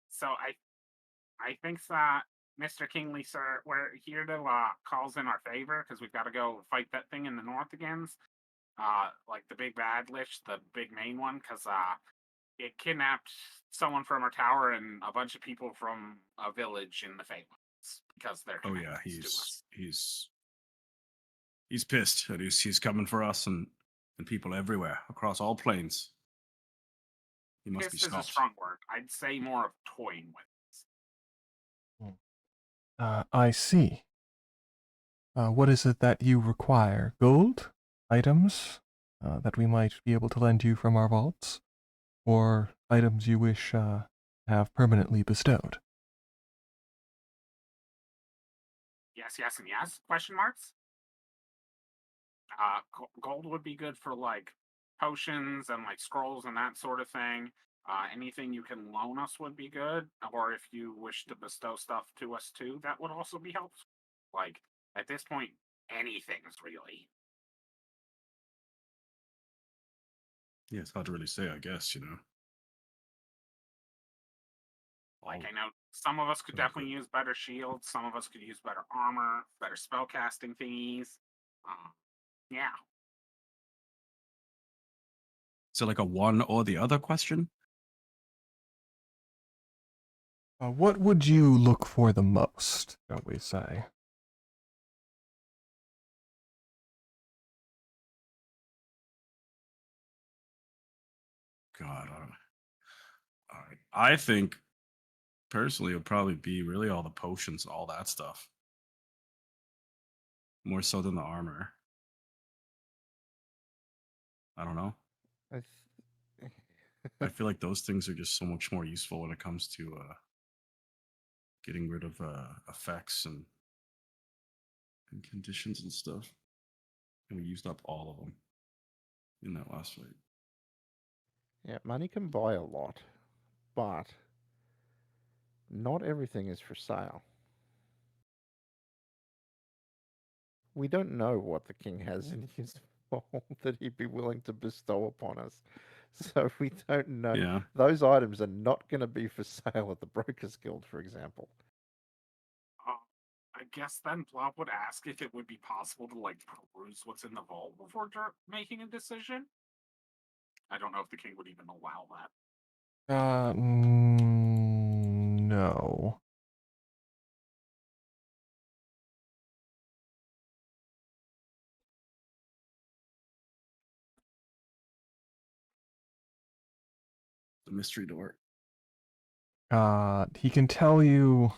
So I think that Mr. Kingsley, sir, we're here to calls in our favor because we've got to go fight that thing in the north again. Like the big bad lich, the big main one, because it kidnapped someone from our tower and a bunch of people from a village in the Feylands because they're Oh yeah, connected to us. he's pissed. That he's coming for us and people everywhere across all planes. He must be This is a stopped. strong word. I'd say more of toying with this. I see. What is it that you require? Gold? Items? That we might be able to lend you from our vaults? Or items you wish have permanently bestowed? Yes, and yes? Question marks? Gold would be good for like potions and like scrolls and that sort of thing. Anything you can loan us would be good, or if you wish to bestow stuff to us too, that would also be helpful. Like, at this point, anything's really. Yeah, it's hard to really say, I guess, you know. Like, I know some of us could Okay. definitely use better shields, some of us could use better armor, better spellcasting thingies. Yeah. Is it like a one or the other question? What would you look for the most, shall we say? God, all right. I think personally it'll probably be really all the potions and all that stuff. More so than the armor. I don't know. I feel like those things are just so much more useful when it comes to getting rid of effects and conditions and stuff. And we used up all of them in that last fight. Yeah, money can buy a lot, but not everything is for sale. We don't know what the king has in his vault that he'd be willing to bestow upon us. So we don't know. Yeah. Those items are not going to be for sale at the Brokers Guild, for example. I guess then Blob would ask if it would be possible to like peruse what's in the vault before making a decision. I don't know if the king would even allow that. No. The mystery door. He can tell you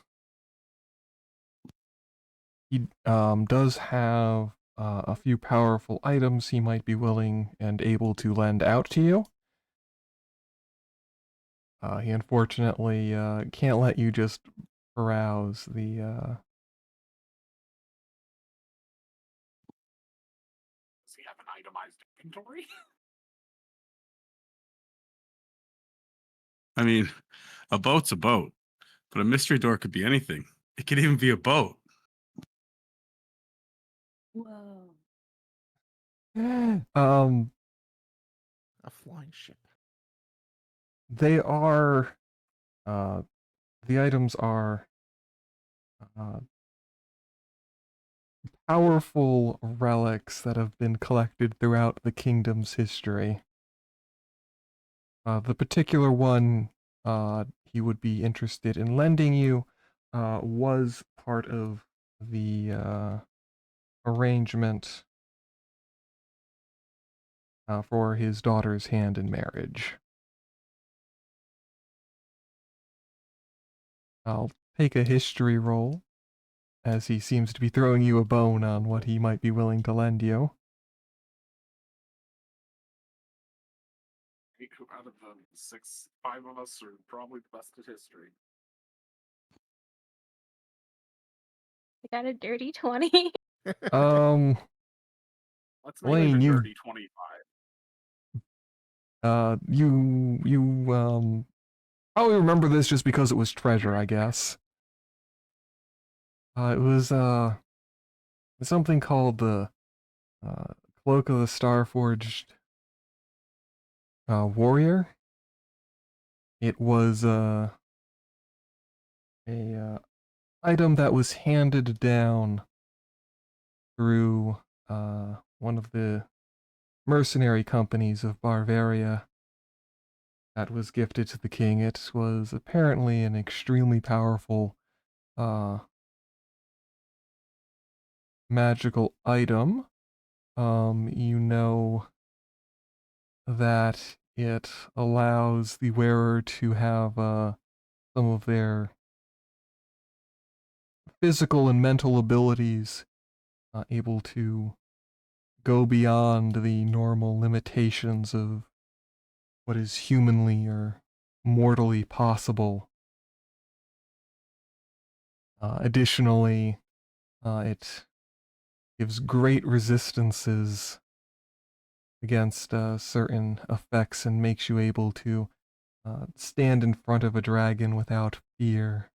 he does have a few powerful items he might be willing and able to lend out to you. He unfortunately can't let you just browse the Does he have an itemized inventory? I mean, a boat's a boat, but a mystery door could be anything. It could even be a boat. Whoa. A flying ship. They are the items are powerful relics that have been collected throughout the kingdom's history. The particular one he would be interested in lending you was part of the arrangement for his daughter's hand in marriage. I'll take a history roll, as he seems to be throwing you a bone on what he might be willing to lend you. Out of the 5 of us are probably the best at history. I got a dirty 20. Let's make Lane, it a you dirty 25. you probably remember this just because it was treasure, I guess. It was something called the Cloak of the Starforged Warrior. It was a item that was handed down through one of the mercenary companies of Bavaria that was gifted to the king. It was apparently an extremely powerful magical item. You know that it allows the wearer to have some of their physical and mental abilities able to go beyond the normal limitations of what is humanly or mortally possible. Additionally, it gives great resistances against certain effects and makes you able to stand in front of a dragon without fear.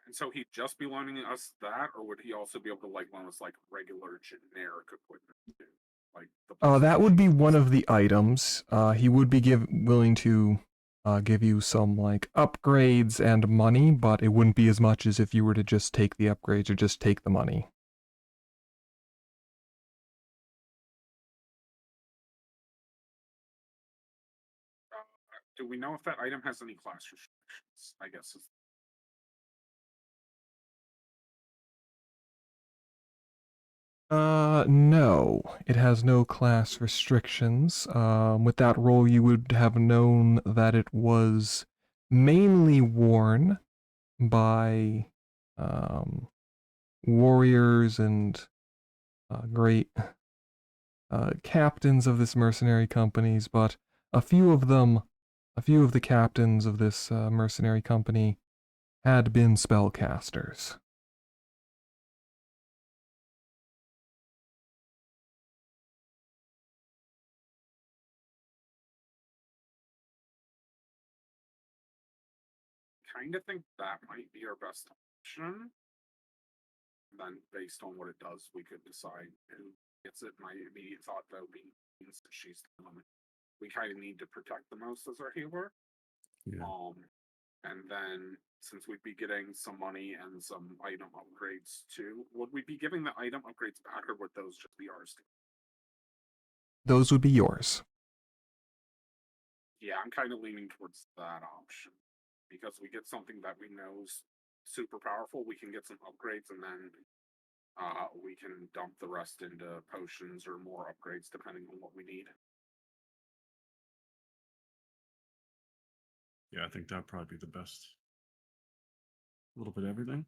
And so he'd just be loaning us that, or would he also be able to like loan us like regular generic equipment too? Like the That would be PlayStation one stuff? of the items. He would be willing to give you some like upgrades and money, but it wouldn't be as much as if you were to just take the upgrades or just take the money. Do we know if that item has any class restrictions? I guess is No, it has no class restrictions. With that role, you would have known that it was mainly worn by warriors and great captains of this mercenary companies, but a few of the captains of this mercenary company had been spellcasters. kind of think that might be our best option. Then, based on what it does, we could decide who gets it. My immediate thought though being since she's the woman we kind of need to protect the most as our healer. Yeah. And then since we'd be getting some money and some item upgrades too, would we be giving the item upgrades back, or would those just be ours? Those would be yours. Yeah, I'm kind of leaning towards that option because we get something that we know is super powerful. We can get some upgrades, and then we can dump the rest into potions or more upgrades depending on what we need. Yeah, I think that'd probably be the best. A little bit of everything.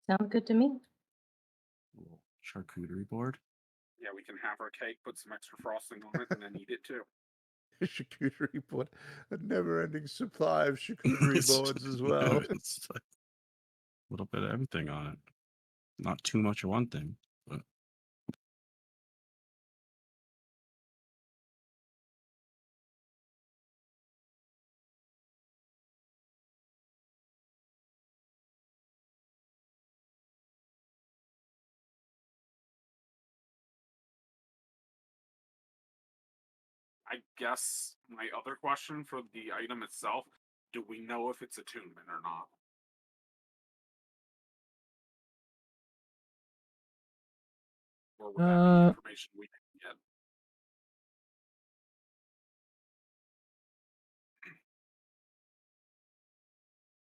Sounds good to me. A little charcuterie board. Yeah, we can have our cake, put some extra frosting on it, and then eat it too. Charcuterie board, a never-ending supply of charcuterie boards as well. It's like a little bit of everything on it. Not too much of one thing, but I guess my other question for the item itself, do we know if it's attunement or not? Or would that be information we can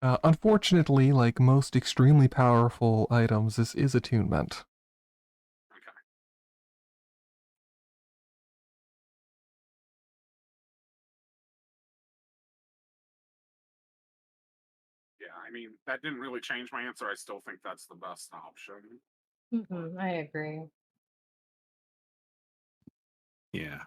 get? Unfortunately, like most extremely powerful items, this is attunement. Okay. Yeah, I mean, that didn't really change my answer. I still think that's the best option. I agree. yeah.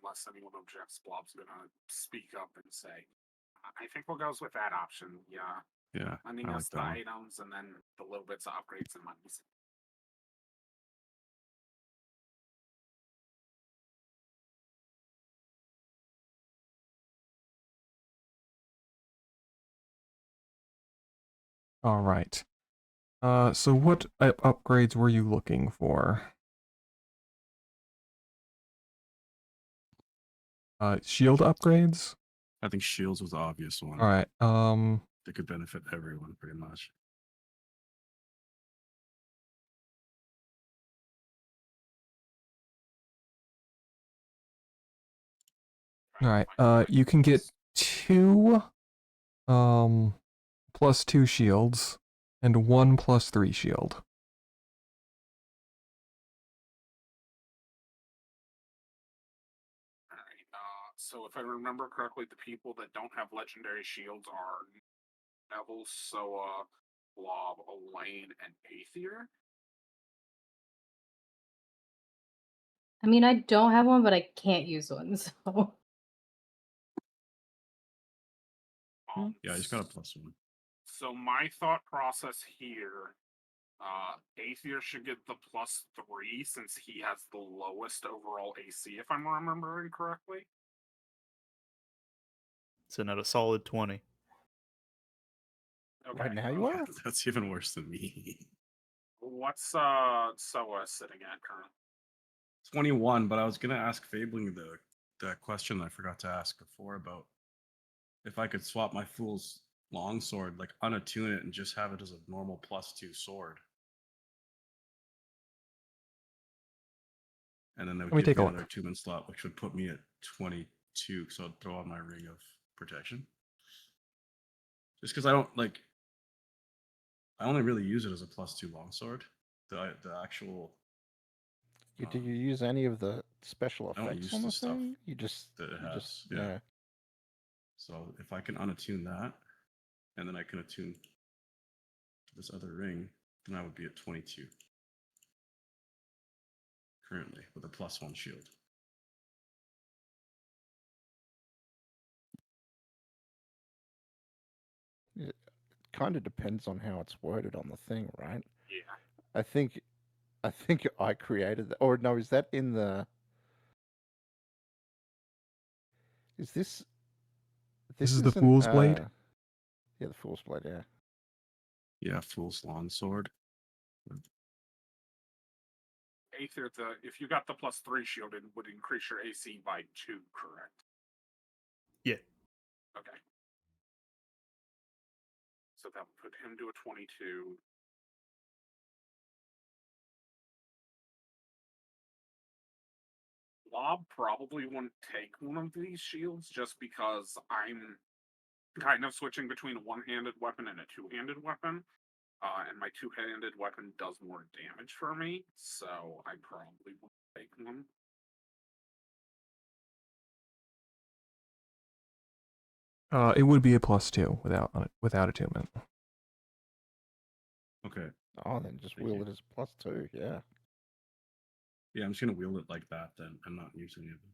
Unless anyone objects, Blob's gonna speak up and say, I think we'll go with that option. Yeah. Yeah. Lending I us like the that one. items and then the little bits of upgrades and monies. All right. So what upgrades were you looking for? Shield upgrades? I think shields was the obvious one. All right. That could benefit everyone pretty much. All right. You can get 2 +2 shields and 1 +3 shield. Alright, so if I remember correctly, the people that don't have legendary shields are Neville, Soa, Blob, Elaine, and Aether. I mean, I don't have one, but I can't use one, so. Yeah, he's got a +1. So my thought process here, Aether should get the +3 since he has the lowest overall AC, if I'm remembering correctly. Sitting at a solid 20. Okay. Right now you are? That's even worse than me. What's Soa sitting at currently? 21, but I was gonna ask Fabling the question I forgot to ask before about if I could swap my fool's longsword, like unattune it and just have it as a normal +2 sword. And then that would Let me give take me a another look. 2-man slot, which would put me at 22. So I'd throw on my ring of protection. Just because I don't like, I only really use it as a +2 longsword. The actual Did you use any of the special I don't effects use on the the stuff thing? You just, that it you has. just, Yeah. So if I can unattune that, and then I can attune this other ring, then I would be at 22 currently with a +1 shield. It kind of depends on how it's worded on the thing, right? Yeah. I think I created that. Or no, is that in the? Is this? This is the isn't, Fool's Blade? Yeah, the Fool's Blade. Yeah. Yeah, fool's longsword. Aether, if you got the +3 shield, it would increase your AC by 2, correct? Yeah. Okay. So that would put him to a 22. Blob probably wouldn't take one of these shields just because I'm kind of switching between a one-handed weapon and a two-handed weapon. And my two-handed weapon does more damage for me, so I probably won't take one. It would be a +2 without attunement. Okay. Oh, then just Thank wheel you. it as +2. Yeah. Yeah, I'm just gonna wield it like that then. I'm not using any of the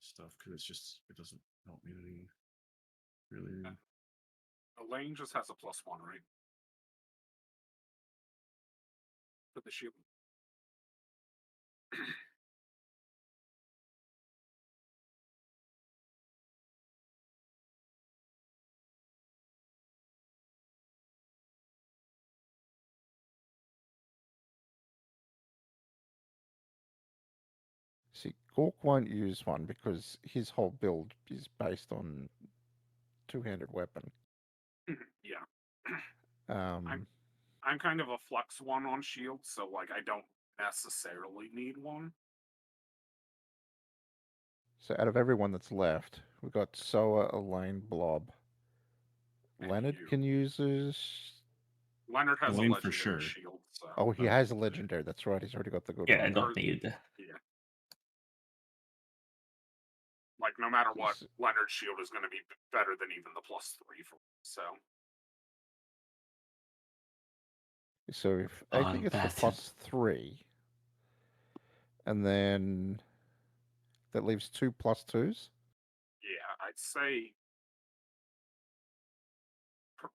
stuff because it doesn't help me any really. Elaine just has a +1, right? For the shield. See, Gork won't use one because his whole build is based on two-handed weapon. Yeah. Um, I'm kind of a flex one on shield, so like I don't necessarily need one. so out of everyone that's left, we've got Soa, Elaine, Blob. And Leonard you. can use his. Leonard has Elaine a for legendary sure. shield, so Oh, he Okay. has a legendary. That's right. He's already got the good Yeah, I one. don't need. yeah. Like no matter what, S- Leonard's shield is going to be better than even the +3 for so. So if On Aether gets the Bastion. +3, and then that leaves 2 +2s. Yeah, I'd say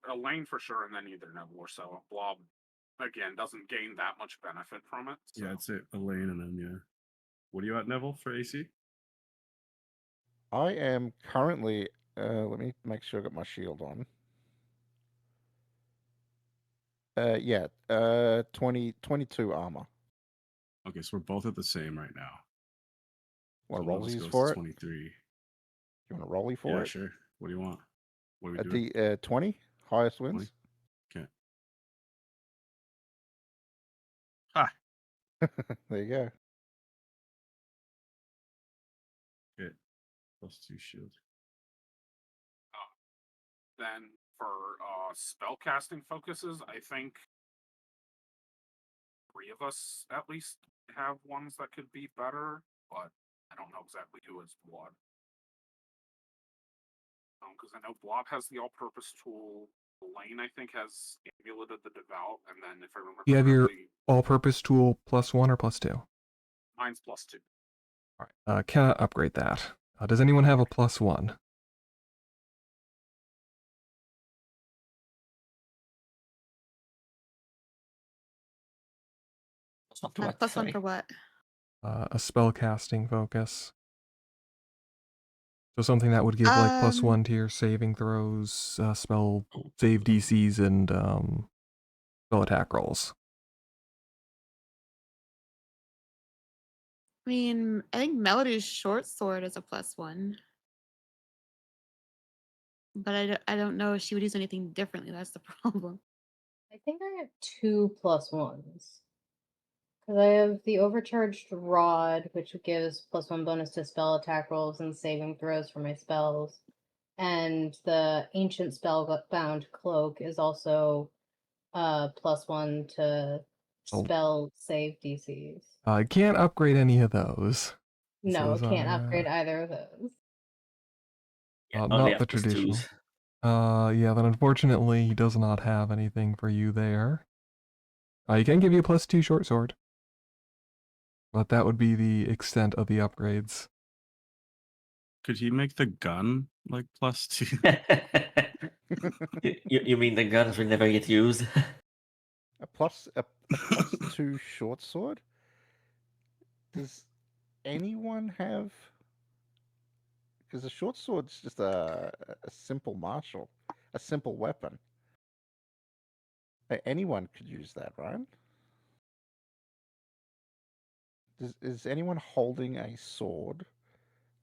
Elaine for sure, and then either Neville or so. Blob again doesn't gain that much benefit from it. So. Yeah, I'd say Elaine and then yeah. What are you at, Neville, for AC? I am currently. Let me make sure I got my shield on. Yeah. 22 armor. Okay, so we're both at the same right now. Want So to roll Neville's these goes for to it? 23. You want to rolly for Yeah, it? sure. What do you want? What are we doing? 20 highest wins. 20? Okay. Ha! There you go. Okay. +2 shield. Then for spell casting focuses, I think 3 of us at least have ones that could be better, but I don't know exactly who is what. Because I know Blob has the all-purpose tool. Lane, I think, has Amulet of the Devout, and then if I remember You have your correctly, all-purpose tool +1 or +2? mine's +2. All right. Cannot upgrade that. Does anyone have a +1? Plus 1 to what? +1 Sorry. for what? A spell casting focus. So something that would give like +1 to your saving throws, spell save DCs, and spell attack rolls. I mean, I think Melody's short sword is a +1. But I don't know if she would use anything differently. That's the problem. I think I have 2 +1s. Because I have the overcharged rod, which gives +1 bonus to spell attack rolls and saving throws for my spells. And the ancient spellbound cloak is also +1 to Oh. spell save DCs. I can't upgrade any of those. No, Those can't are, upgrade either of those. Yeah, not only the have traditional. +2s. Yeah, then unfortunately he does not have anything for you there. He can give you a +2 short sword. But that would be the extent of the upgrades. Could he make the gun like +2? you mean the guns will never get used? A +2 short sword? Does anyone have? Because a short sword's just a simple martial, a simple weapon. Anyone could use that, right? Is anyone holding a sword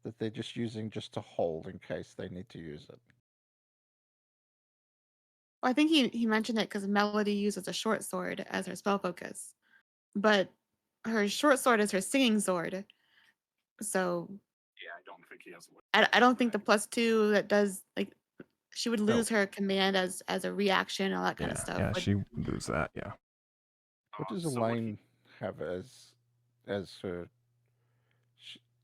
that they're just using just to hold in case they need to use it? Well, I think he mentioned it because Melody uses a short sword as her spell focus. But her short sword is her singing sword. So Yeah, I don't think he has. I don't think the +2 that does like she would No. lose her command as a reaction, all that kind of stuff. Yeah, But she would lose that, yeah. What does so what Elaine have as her?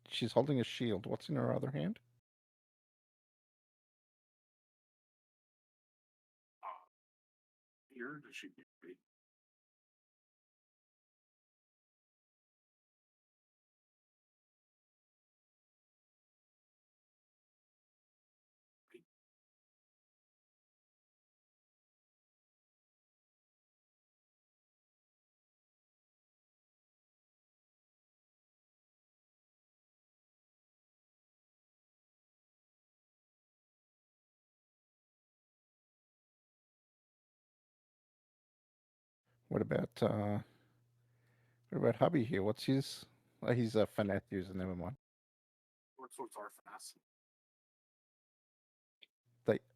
She's holding a shield. What's in her other hand? Here does she be? What about hubby here? What's his? He's a finesse user. Never mind. Short swords are finesse.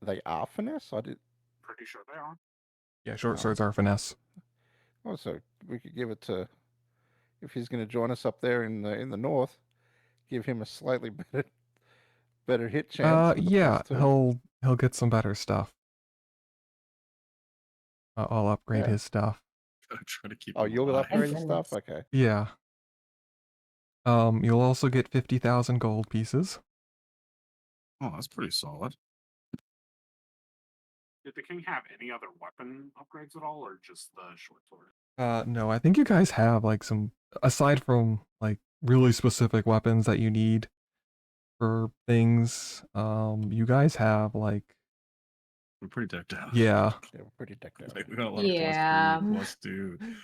They are finesse. I did. Pretty sure they are. Yeah, short swords are finesse. Also, we could give it to, if he's going to join us up there in the north, give him a slightly better hit chance. with the Yeah, +2. he'll get some better stuff. I'll upgrade Yeah. his stuff. Try to keep. Oh, him you'll alive. upgrade his goodness. stuff. Okay. Yeah. You'll also get 50,000 gold pieces. Oh, that's pretty solid. Did the king have any other weapon upgrades at all, or just the short sword? No, I think you guys have like some, aside from like really specific weapons that you need for things, you guys have like, We're pretty decked out. yeah. Yeah, we're pretty decked out. Like, we got a lot Yeah. of +3, +2.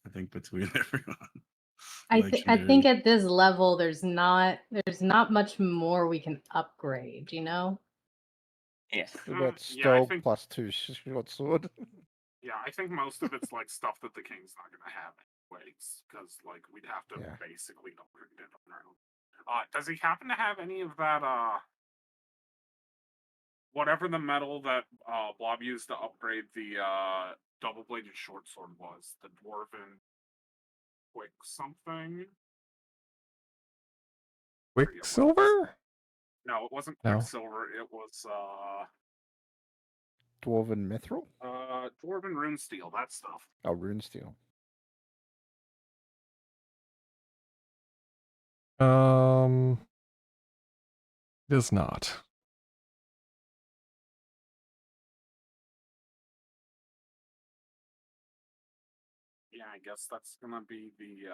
I think between everyone. I think Legendary. at this level, there's not much more we can upgrade. You know. Yeah. What about Yeah, I Stole think- +2 short sword? Yeah, I think most of it's like stuff that the king's not gonna have anyways, because like we'd have to Yeah. basically upgrade it on our own. Does he happen to have any of that whatever the metal that Blob used to upgrade the double-bladed short sword was, the dwarven quick something? Quicksilver? No, it wasn't No. Quicksilver. It was Dwarven Mithril? Dwarven Runesteel. That stuff. Oh, Runesteel. Does not. Yeah, I guess that's gonna be the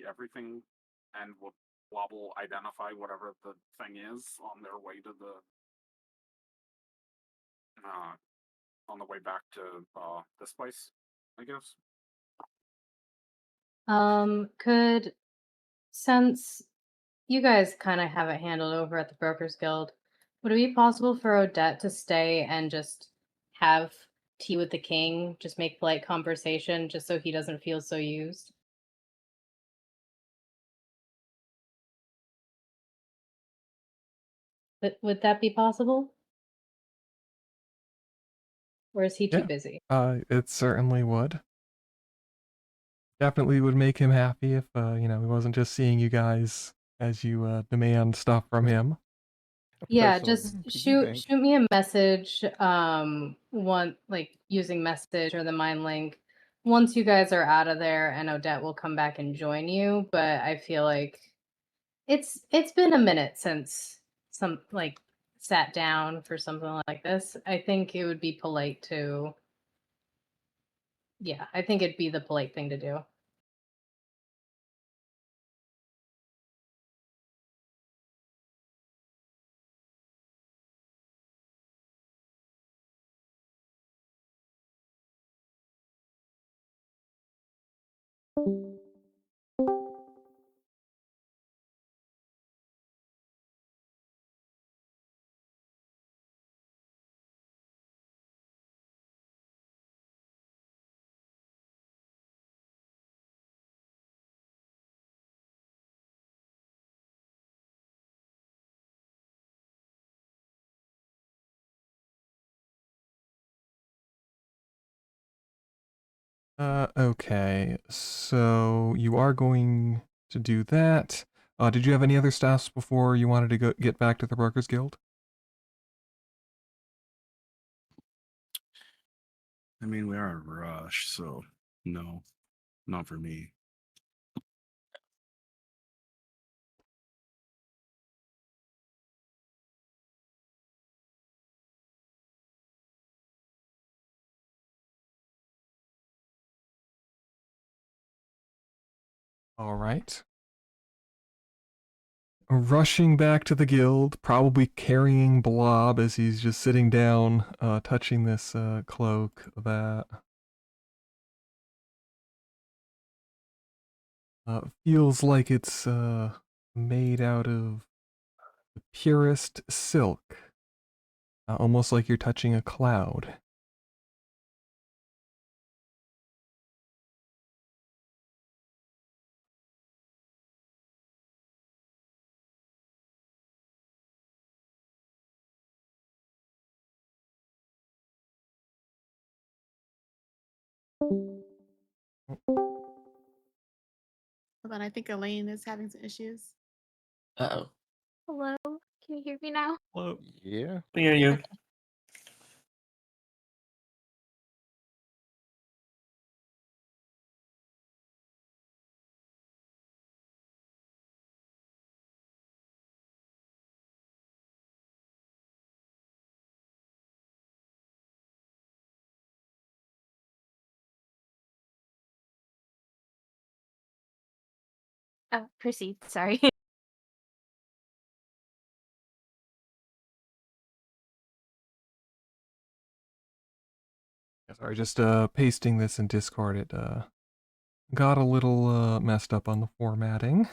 everything, and Blob will identify whatever the thing is on their way to on the way back to this place, I guess. Could, since you guys kind of have it handled over at the Brokers Guild, would it be possible for Odette to stay and just have tea with the king, just make polite conversation, just so he doesn't feel so used? But would that be possible? Or is he too Yeah. busy? It certainly would. Definitely would make him happy if, he wasn't just seeing you guys as you demand stuff from him. Yeah, Personal just piggy shoot bank. shoot me a message, one like using message or the mind link. Once you guys are out of there, and Odette will come back and join you. But I feel like it's been a minute since some like sat down for something like this. I think it would be polite to, yeah, I think it'd be the polite thing to do. Okay. So you are going to do that. Did you have any other staffs before you wanted to get back to the Brokers Guild? I mean, we are in a rush, so no, not for me. All right. Rushing back to the guild, probably carrying Blob as he's just sitting down, touching this cloak that feels like it's made out of the purest silk, almost like you're touching a cloud. Hold on, I think Elaine is having some issues. Uh-oh. Hello? Can you hear me now? Hello. Yeah. We hear you. Okay. Proceed. Sorry. Sorry, just pasting this in Discord. It got a little messed up on the formatting.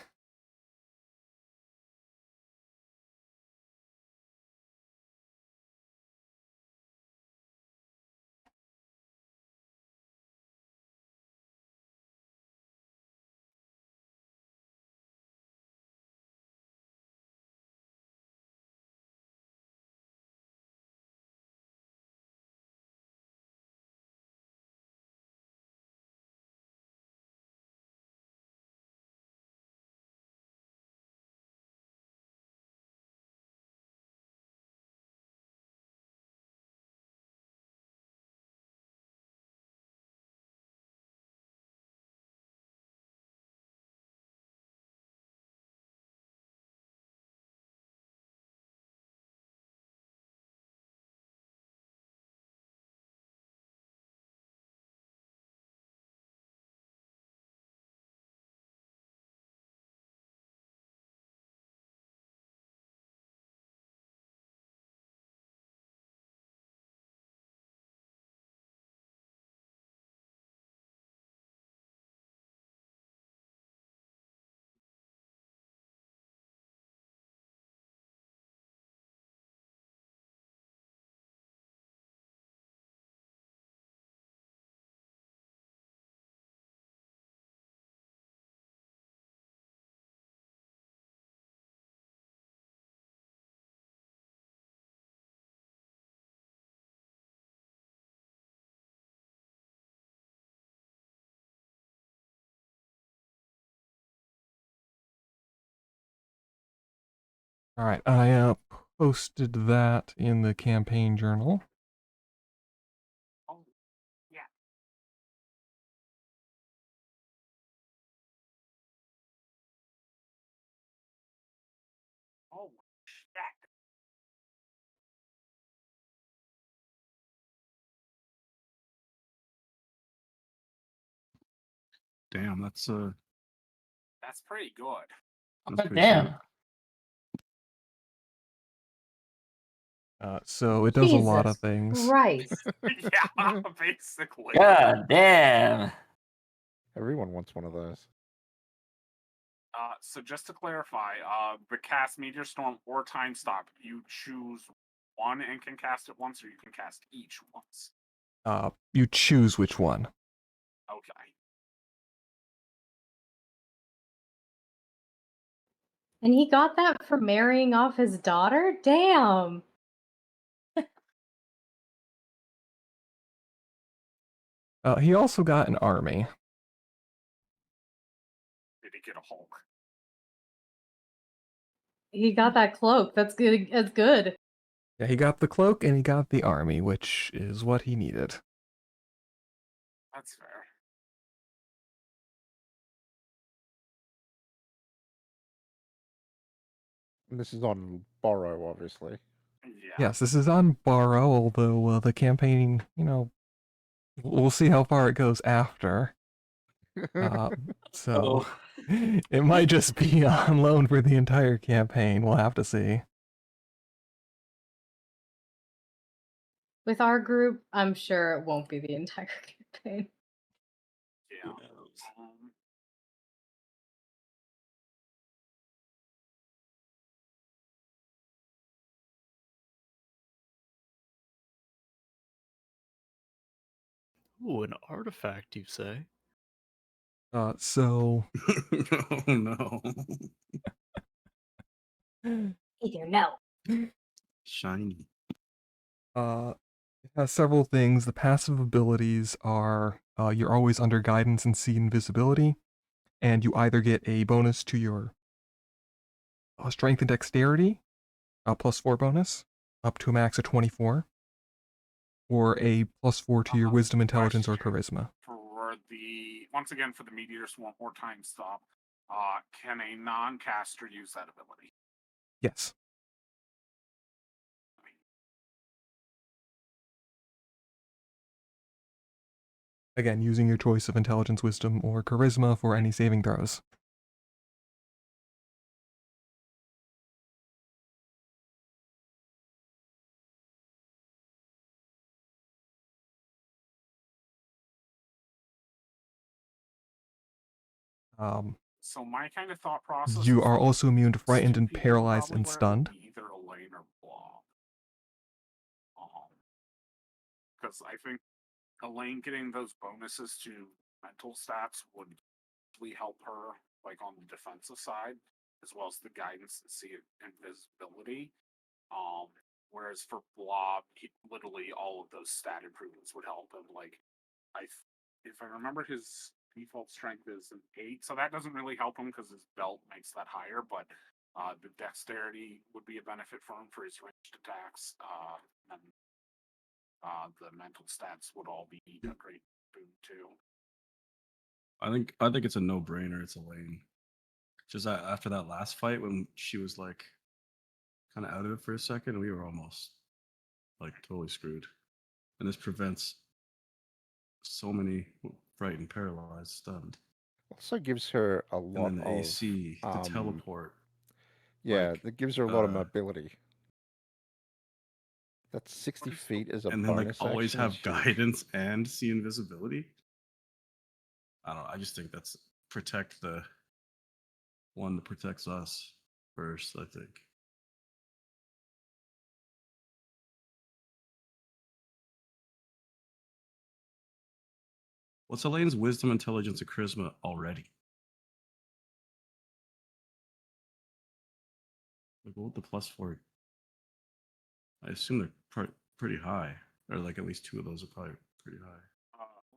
All right, I posted that in the campaign journal. Oh, yeah. Oh, shit. Damn, that's That's pretty good. that's Oh, pretty damn. sweet. So it does a lot of Jesus things. Christ. Yeah, basically. God damn. Everyone wants one of those. So just to clarify, the cast Meteor Storm or Time Stop, you choose one and can cast it once, or you can cast each once. You choose which one. Okay. And he got that for marrying off his daughter? Damn. He also got an army. Did he get a Hulk? He got that cloak. That's good. That's good. Yeah, he got the cloak and he got the army, which is what he needed. That's fair. And this is on borrow, obviously. Yeah. Yes, this is on borrow, although the campaign, we'll see how far it goes after. So it might just be on loan for the entire campaign. We'll have to see. With our group, I'm sure it won't be the entire campaign. Yeah. Ooh, an artifact, you say? So Oh no. Either no. Shiny. It has several things. The passive abilities are you're always under guidance and see invisibility, and you either get a bonus to your strength and dexterity, +4 bonus, up to a max of 24, or a +4 to your wisdom, intelligence, or Question. charisma. For the once again for the Meteor Swarm or Time Stop, can a non-caster use that ability? Yes. Again, using your choice of intelligence, wisdom, or charisma for any saving throws. So my kind of thought process You is are that also immune to it's frightened two and people paralyzed probably and where it would stunned. be either Elaine or Blob. Because I think Elaine getting those bonuses to mental stats would really help her, like on the defensive side, as well as the guidance and see invisibility. Whereas for Blob, literally all of those stat improvements would help him. Like, if I remember, his default strength is an 8, so that doesn't really help him because his belt makes that higher. But the dexterity would be a benefit for him for his ranged attacks, and the mental stats would all be a great boon too. I think it's a no-brainer. It's Elaine. Just after that last fight when she was like kind of out of it for a second, we were almost like totally screwed. And this prevents so many frightened, paralyzed, stunned. Also gives her a And lot then the of AC, the teleport. Yeah, like, that gives her a lot of mobility. That's 60 feet as a and then like bonus always action have is huge. guidance and see invisibility. I don't know. I just think that's protect the one that protects us first, I think. What's Elaine's wisdom, intelligence, and charisma already? Like, what would the +4? I assume they're pretty high, or like at least two of those are probably pretty high.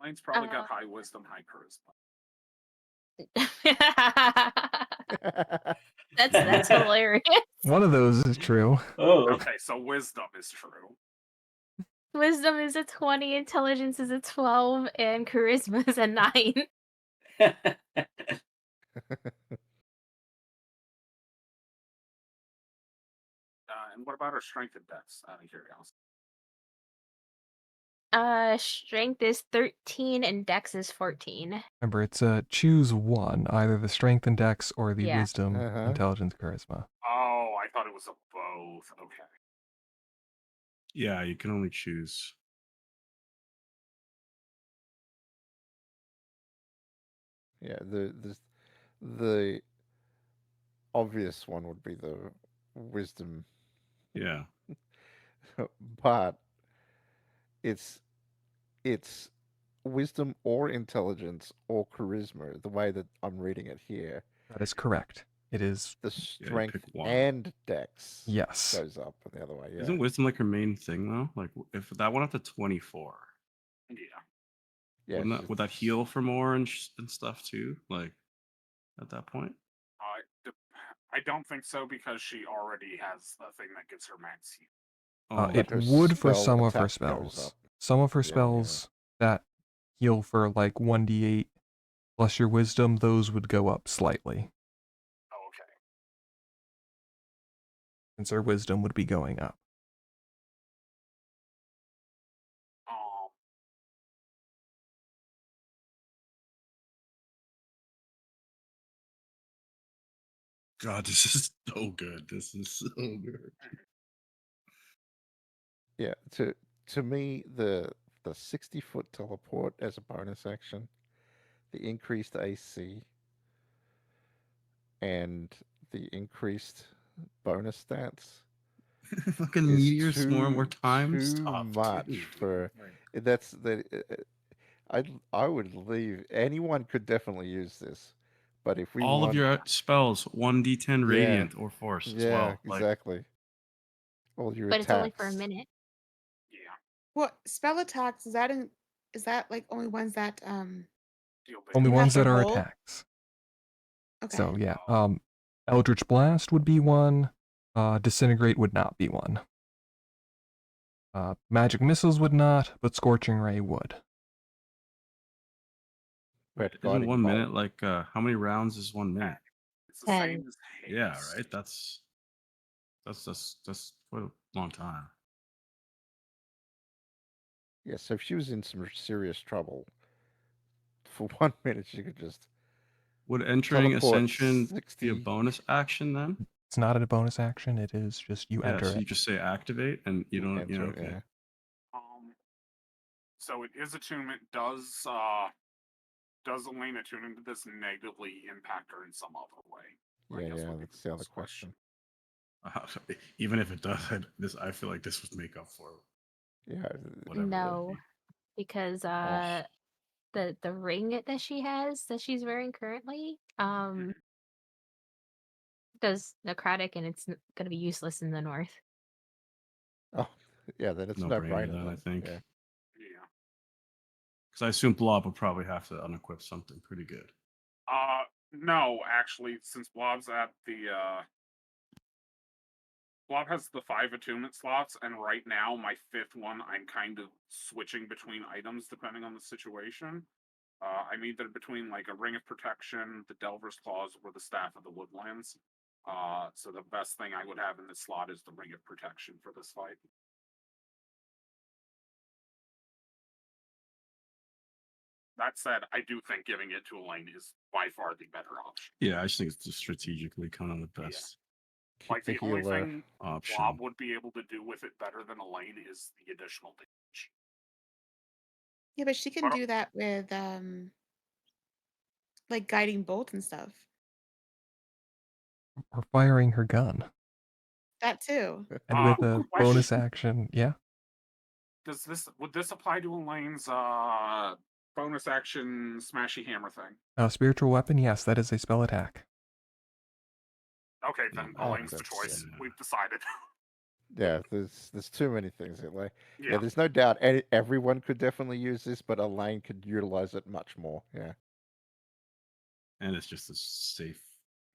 Elaine's probably got high wisdom, high charisma. That's hilarious. One of those is true. Oh, Okay, so wisdom is true. Wisdom is a 20, intelligence is a 12, and charisma is a 9. And what about her strength and dex? Out of curiosity. Strength is 13 and dex is 14. Remember, it's choose one, either the strength and dex or the Yeah. wisdom, Uh-huh. intelligence, charisma. Oh, I thought it was a both. Okay. Yeah, you can only choose. Yeah, the obvious one would be the wisdom, Yeah. but it's wisdom or intelligence or charisma. The way that I'm reading it here, That is correct. It is, the you strength pick one. and dex yes. goes up, and the other way. Yeah. Isn't wisdom like her main thing though? Like if that went up to 24, Yeah. Yeah. would that heal for more and stuff too? Like at that point? I don't think so because she already has the thing that gives her max heal. Oh, It her would for spell some of her attack goes spells. up. Some of her Yeah, yeah. spells that heal for like 1d8 plus your wisdom, those would go up slightly, Oh, okay. since her wisdom would be going up. God, this is so good. This is so good. Yeah. To me, the 60-foot teleport as a bonus action, the increased AC, and the increased bonus stats Fucking is meteor swarm more time. too Stop, much dude. for that's the. I would leave. Anyone could definitely use this, but if we All want, of your spells 1d10 Yeah. radiant or force as yeah, well. Like exactly. All your But it's only for a attacks. minute. Yeah. What spell attacks is that in? Is that like only ones that Deal Only You damage. have ones to that are roll? attacks. Okay. So yeah, Eldritch Blast would be one. Disintegrate would not be one. Magic Missiles would not, but Scorching Ray would. But isn't guiding 1 bolt. minute like how many rounds is 1 minute? It's the 10. same as haste. Yeah, right. That's quite a long time. Yeah, so if she was in some serious trouble, for 1 minute she could just Would entering teleport Ascension be a 60. bonus action then? It's not a bonus action. It is just you Yeah, enter so you it. just say activate and you don't, enter, okay. yeah. So it is attunement. Does Elena attuning to this negatively impact her in some other way? I Yeah, guess yeah, would be that's the other first question. Even if it does, I feel like this would make up for Yeah, whatever. it would No, be. because Oh. the ring that she has that she's wearing currently does necrotic and it's gonna be useless in the north. oh, yeah, then it's No no brainer brainer then, I then. think. Yeah. Yeah. Because I assume Blob would probably have to unequip something pretty good. No, actually, since Blob's at the Blob has the 5 attunement slots, and right now my 5th one, I'm kind of switching between items depending on the situation. I'm either between like a Ring of Protection, the Delver's Claws, or the Staff of the Woodlands. So the best thing I would have in this slot is the Ring of Protection for this fight. That said, I do think giving it to Elaine is by far the better option. Yeah, I just think it's just strategically kind of the best Keep Like the only healer. thing option. Blob would be able to do with it better than Elaine is the additional damage. Yeah, but she can But- do that with like guiding bolt and stuff. Or firing her gun. That too. And with a question. bonus action, yeah. Would this apply to Elaine's bonus action smashy hammer thing? Spiritual Weapon, yes, that is a spell attack. Okay, then Oh, Elaine's the that's- choice. yeah. We've decided. Yeah, there's too many things. Like, yeah, Yeah. there's no doubt everyone could definitely use this, but Elaine could utilize it much more. Yeah. And it's just a safe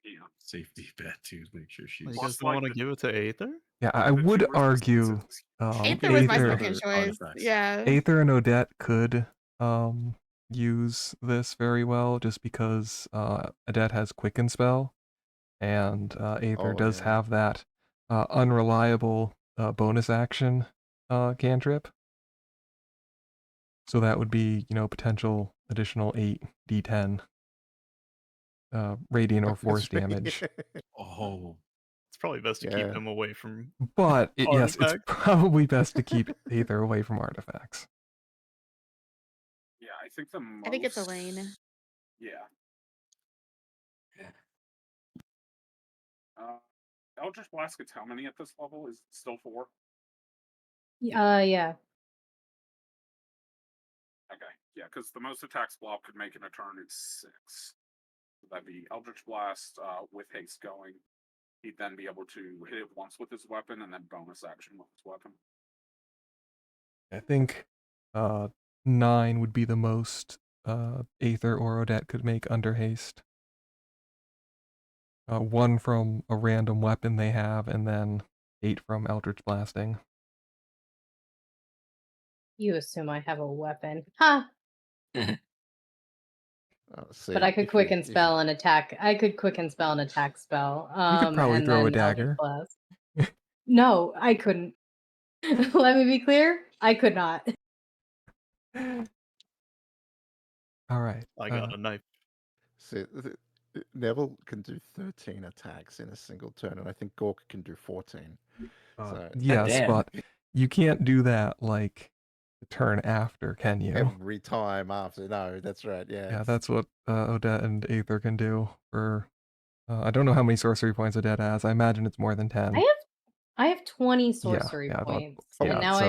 Yeah. Safety bet too. Make sure she's. You Plus, guys don't want to like, give it to Aether? Yeah, I the would two resistance argue is- Aether was my Aether, second choice. artifacts. Yeah. Aether and Odette could use this very well just because Odette has Quicken Spell and Aether Oh, does yeah. have that unreliable bonus action cantrip. So that would be, potential additional 8d10 radiant or force That's right, damage. yeah. Oh, It's probably best to keep Yeah. him away from. But yes, it's Artifact. probably best to keep Aether away from artifacts. Yeah, I think the most. I think it's Elaine. Yeah. Eldritch Blast gets how many at this level? Is it still 4? Yeah. Okay, yeah, because the most attacks block could make in a turn is 6. So that'd be Eldritch Blast with haste going. He'd then be able to hit it once with his weapon and then bonus action with his weapon. I think 9 would be the most Aether or Odette could make under haste. 1 from a random weapon they have, and then 8 from Eldritch Blasting. You assume I have a weapon. Huh. See, But I could if quicken if spell and attack. I could quicken spell and attack spell. You could probably and throw a then Eldritch dagger. Blast. No, I couldn't. Let me be clear. I could not. All right. I got a knife. See, Neville can do 13 attacks in a single turn, and I think Gork can do 14. So Yes, damn. but you can't do that like the turn after, can you? every time after. No, that's right. Yeah. Yeah, that's what Odette and Aether can do. For I don't know how many sorcery points Odette has. I imagine it's more than 10. I have 20 sorcery yeah, I thought- points, yeah, and now so-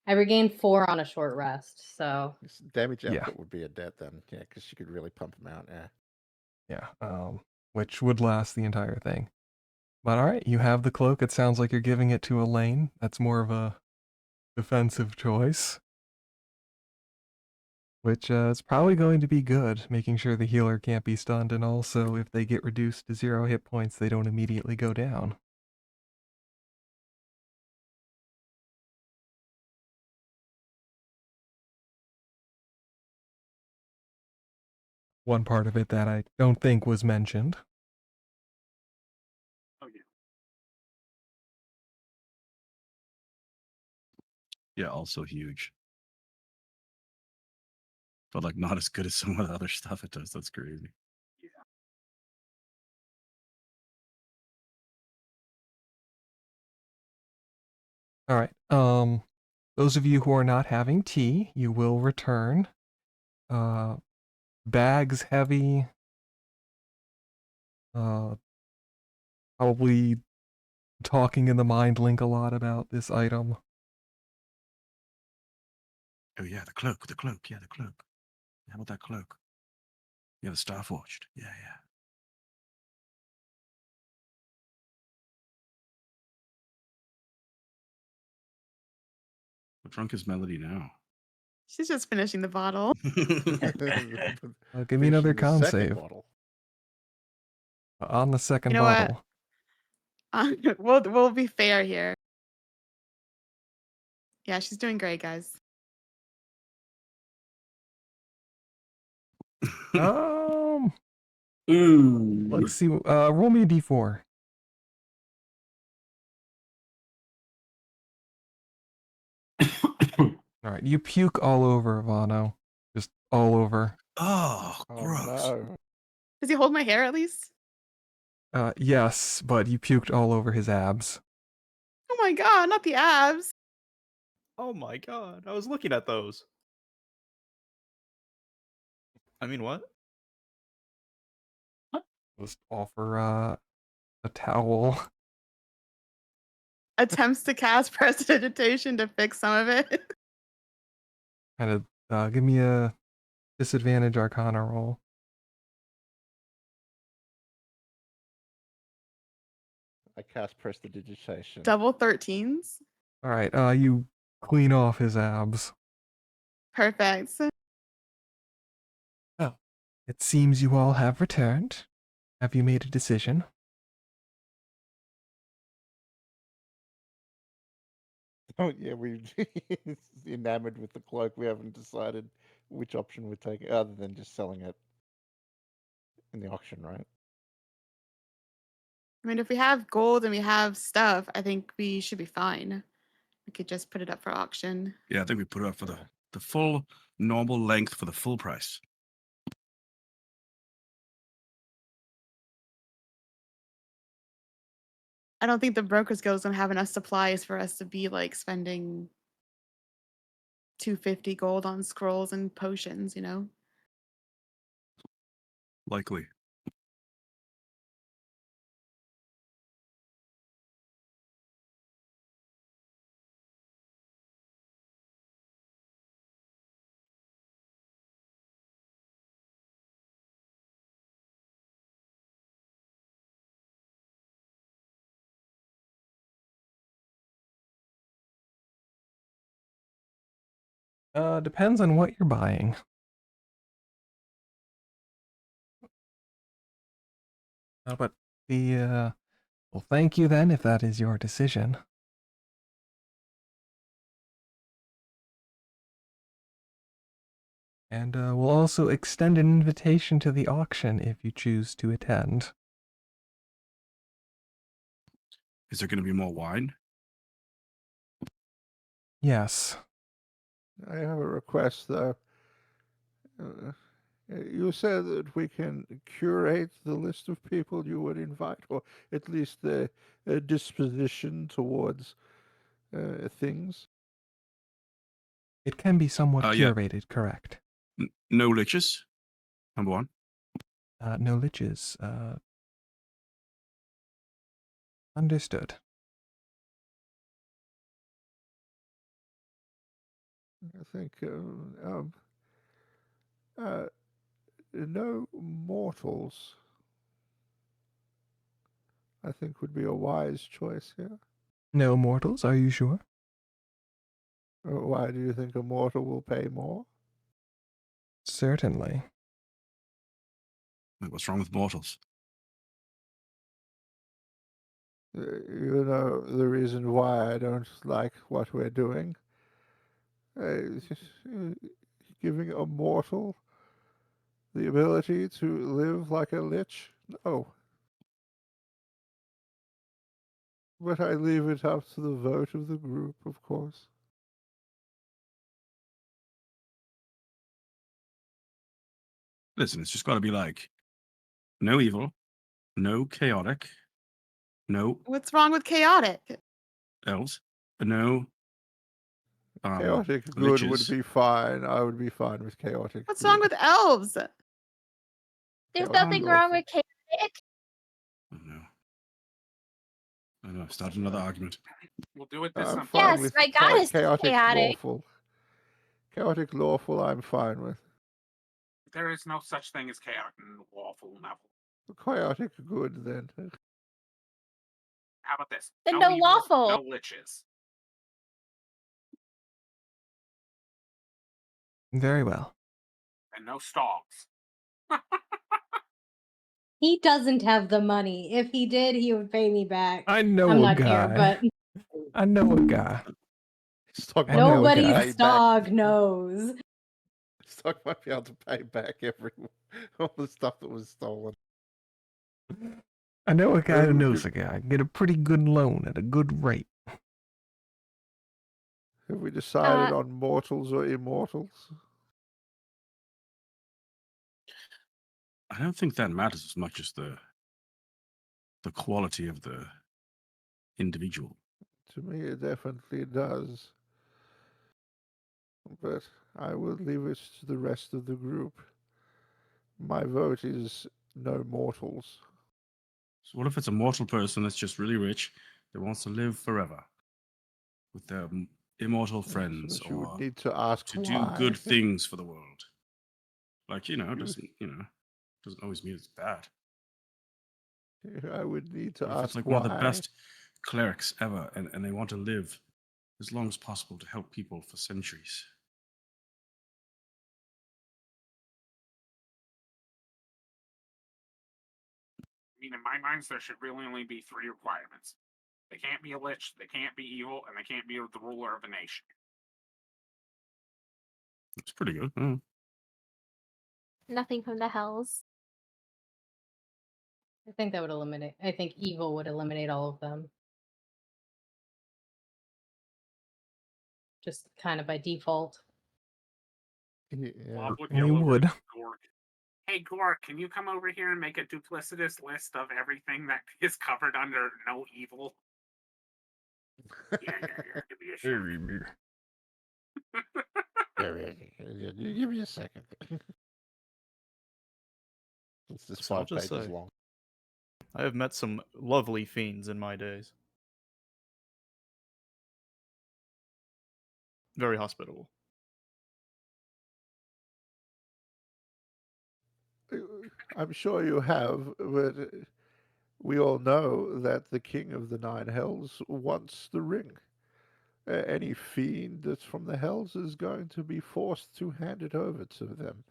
I regain 4 on a short rest. So Damage Yeah. output would be a debt then. Yeah, because she could really pump them out. Yeah. Yeah, which would last the entire thing. But all right, you have the cloak. It sounds like you're giving it to Elaine. That's more of a defensive choice. Which is probably going to be good, making sure the healer can't be stunned, and also if they get reduced to 0 hit points, they don't immediately go down. One part of it that I don't think was mentioned. Oh, yeah. yeah, also huge. But like not as good as some of the other stuff it does. That's crazy. All right. Those of you who are not having tea, you will return. Bags heavy. Probably talking in the mind link a lot about this item. Oh yeah, the cloak. Yeah, the cloak. How about that cloak? Yeah, the Starforged. Yeah. What drunk is Melody now? She's just finishing the bottle. Give me another Finishing the con second save. bottle. On the second You know what? bottle. We'll be fair here. Yeah, she's doing great, guys. Ooh. Let's see. Roll me a d4. All right, you puke all over, Ivano. Just all over. Oh, Oh, gross. no. Does he hold my hair at least? Yes, but you puked all over his abs. Oh my god, not the abs. Oh my god, I was looking at those. I mean, what? Just offer a towel. Attempts to cast prestidigitation to fix some of it. Kind of give me a disadvantage Arcana roll. I cast prestidigitation. Double 13s. All right, you clean off his abs. Perfect. Oh, it seems you all have returned. Have you made a decision? Oh yeah, we enamored with the cloak. We haven't decided which option we're taking, other than just selling it in the auction, right? I mean, if we have gold and we have stuff, I think we should be fine. We could just put it up for auction. Yeah, I think we put it up for the full normal length for the full price. I don't think the Brokers Guild is gonna have enough supplies for us to be like spending 250 gold on scrolls and potions, you know? Likely. Depends on what you're buying. But well, thank you then, if that is your decision. And we'll also extend an invitation to the auction if you choose to attend. Is there going to be more wine? Yes. I have a request though. You said that we can curate the list of people you would invite, or at least the disposition towards things. It can be somewhat Yeah. curated, correct. No liches, number one. No liches. Understood. I think no mortals, I think, would be a wise choice here. No mortals, are you sure? Why do you think a mortal will pay more? Certainly. What's wrong with mortals? You know the reason why I don't like what we're doing? Giving a mortal the ability to live like a lich? No. But I leave it up to the vote of the group, of course. Listen, it's just got to be like no evil, no chaotic, no What's wrong with chaotic? elves, no Chaotic good would liches. be fine. I would be fine with chaotic. What's wrong with elves? There's Chaotic nothing wrong lawful. with chaotic. Oh no. I know, I've started another argument. We'll do it this I'm time. fine Yes, with my goddess is chaotic chaotic. lawful. Chaotic lawful, I'm fine with. There is no such thing as chaotic and lawful, Neville. Chaotic good, then. How about this? Then no evils, lawful. no liches. Very well. And no stalks. He doesn't have the money. If he did, he would pay me back. I know I'm a not guy. here, but I know a guy. Stock I know a nobody's guy. dog knows. Stock might be able to pay back all the stuff that was stolen. I know a guy who Maybe we knows a could- guy. Get a pretty good loan at a good rate. Have we decided on mortals or immortals? I don't think that matters as much as the quality of the individual. To me, it definitely does. But I will leave it to the rest of the group. My vote is no mortals. So what if it's a mortal person that's just really rich that wants to live forever with their immortal friends, But you or would need to ask to why. do good things for the world? Like, doesn't always mean it's bad. I would need to What if ask it's like why. one of the best clerics ever, and they want to live as long as possible to help people for centuries? mean, in my minds, there should really only be 3 requirements. They can't be a lich, they can't be evil, and they can't be the ruler of a nation. It's pretty good. Oh. Nothing from the hells. I think that would eliminate. I think evil would eliminate all of them. Just kind of by default. Yeah. Bob would we yell over would. to Gork, "Hey Gork, can you come over here and make a duplicitous list of everything that is covered under no evil?" Yeah, give me a second. You give me a second. It's just So I'll 5 just pages say- long. I have met some lovely fiends in my days. Very hospitable. I'm sure you have, but we all know that the king of the 9 hells wants the ring. Any fiend that's from the hells is going to be forced to hand it over to them.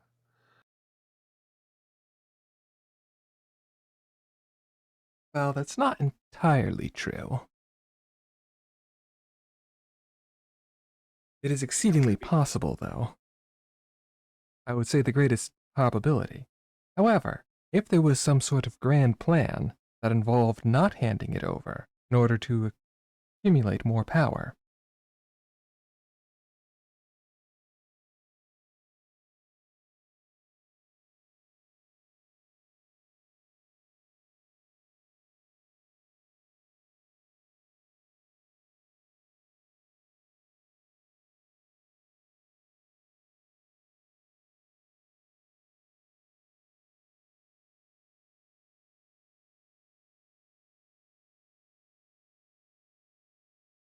Well, that's not entirely true. It is exceedingly possible, though. I would say the greatest probability. However, if there was some sort of grand plan that involved not handing it over in order to accumulate more power,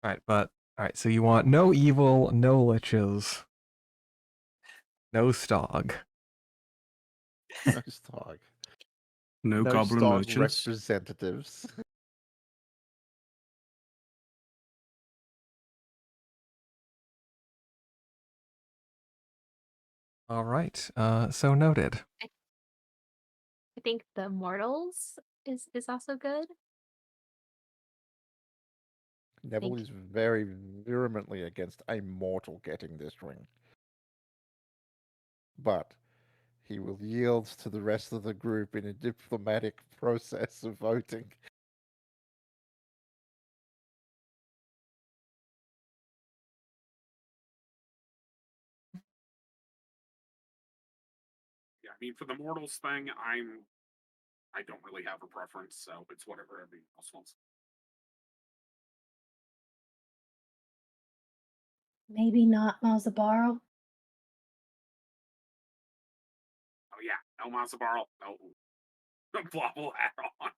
Alright, so you want no evil, no liches, no stog. No Stog. No, No goblin Stog merchants. representatives. Alright, so noted. I think the mortals is also good. Neville is very vehemently against a mortal getting this ring. But he will yield to the rest of the group in a diplomatic process of voting. Yeah, I mean, for the mortals thing, I don't really have a preference, so it's whatever everyone else wants. Maybe not Mazabaro. Oh yeah, no Masabarl, no Blobble at all.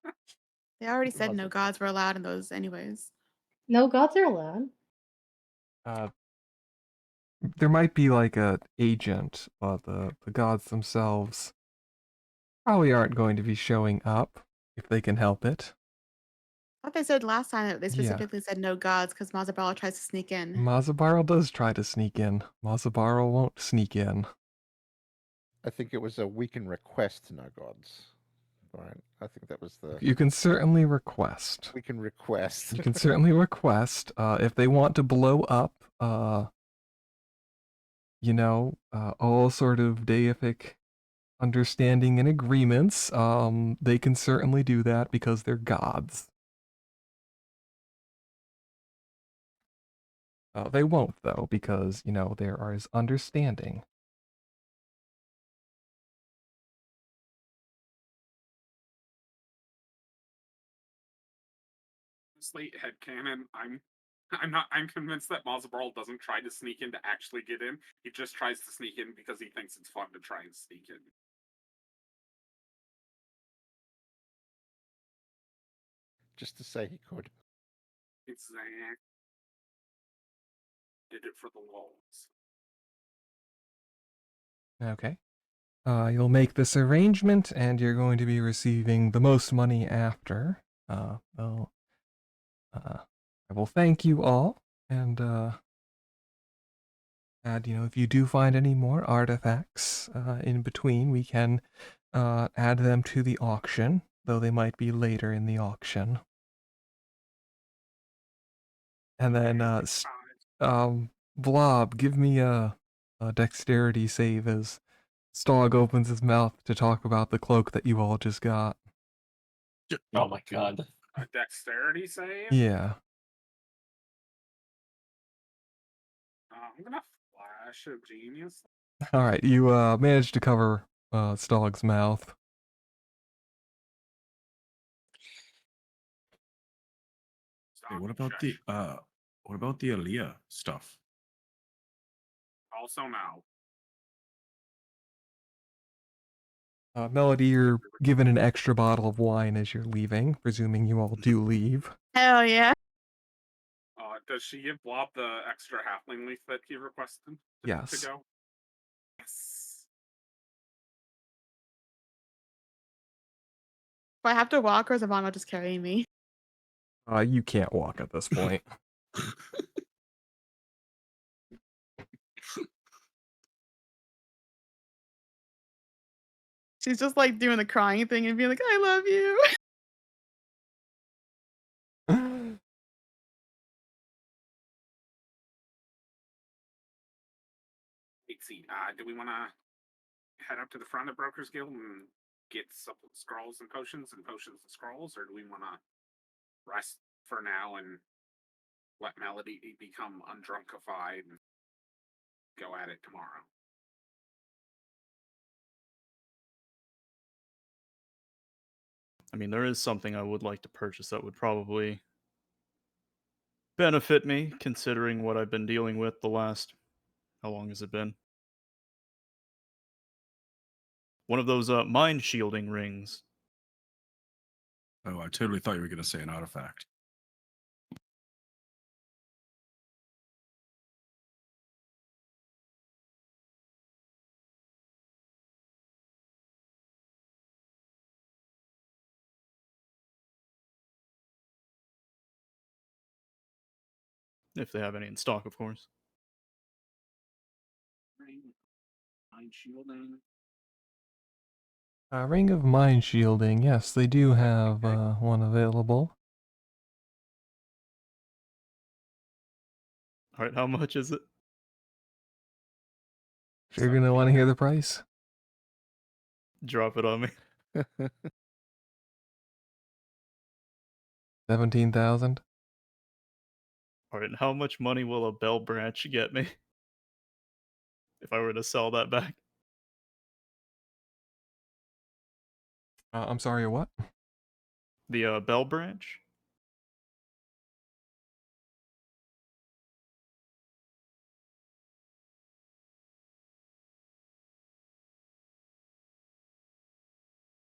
They already said no Wasn't- gods were allowed in those, anyways. No gods are allowed. There might be like a agent, but the gods themselves probably aren't going to be showing up if they can help it. I thought they said last time that they Yeah. specifically said no gods because Mazabala tries to sneak in. Mazabarl does try to sneak in. Mazabarl won't sneak in. I think it was a we can request no gods. Right? I think that was the You can certainly request. we can request. You can certainly request if they want to blow up all sort of deific understanding and agreements. They can certainly do that because they're gods. They won't though, because there is understanding. Honestly, headcanon, I'm convinced that Mazabarl doesn't try to sneak in to actually get in. He just tries to sneak in because he thinks it's fun to try and sneak in. Just to say he could. Exactly. Did it for the lulz. Okay. You'll make this arrangement, and you're going to be receiving the most money after. I will thank you all, and if you do find any more artifacts in between, we can add them to the auction. though they might be later in the auction. And then, Blob, give me a dexterity save as Stog opens his mouth to talk about the cloak that you all just got. Oh my god. A dexterity save? Yeah. I'm gonna flash of genius. Alright, you managed to cover Stog's mouth. Hey, what about the Aaliyah stuff? Also now. Melody, you're given an extra bottle of wine as you're leaving, presuming you all do leave. Hell yeah. Does she give Blob the extra halfling leaf that he requested to Yes. go? Yes. Do I have to walk or is Ivana just carrying me? You can't walk at this point. She's just like doing the crying thing and being like, I love you. Wait, see, do we want to head up to the front of Brokers Guild and get some scrolls and potions and scrolls, or do we want to rest for now and let Melody become undrunkified and go at it tomorrow? I mean, there is something I would like to purchase that would probably benefit me, considering what I've been dealing with the last... How long has it been? One of those mind shielding rings. Oh, I totally thought you were going to say an artifact. If they have any in stock, of course. Mind shielding. Ring of Mind Shielding, yes, they do have one available. Alright, how much is it? You're gonna want to hear the price? Drop it on me. 17,000. Alright, and how much money will a bell branch get me? If I were to sell that back? I'm sorry, what? The bell branch?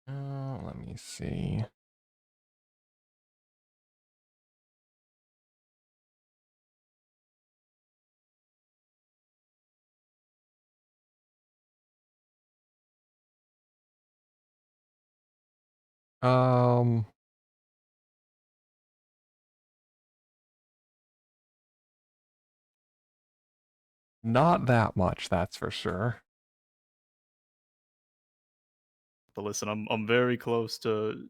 Let me see. Not that much, that's for sure. But listen, I'm very close to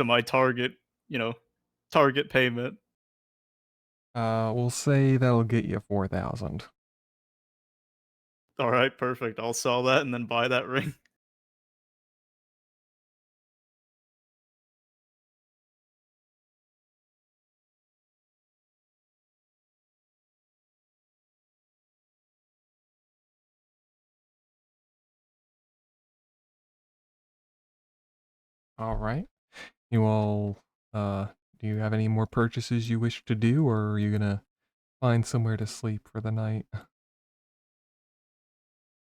my target, target payment. We'll say that'll get you 4,000. Alright, perfect. I'll sell that and then buy that ring. All right. You all, do you have any more purchases you wish to do, or are you gonna find somewhere to sleep for the night?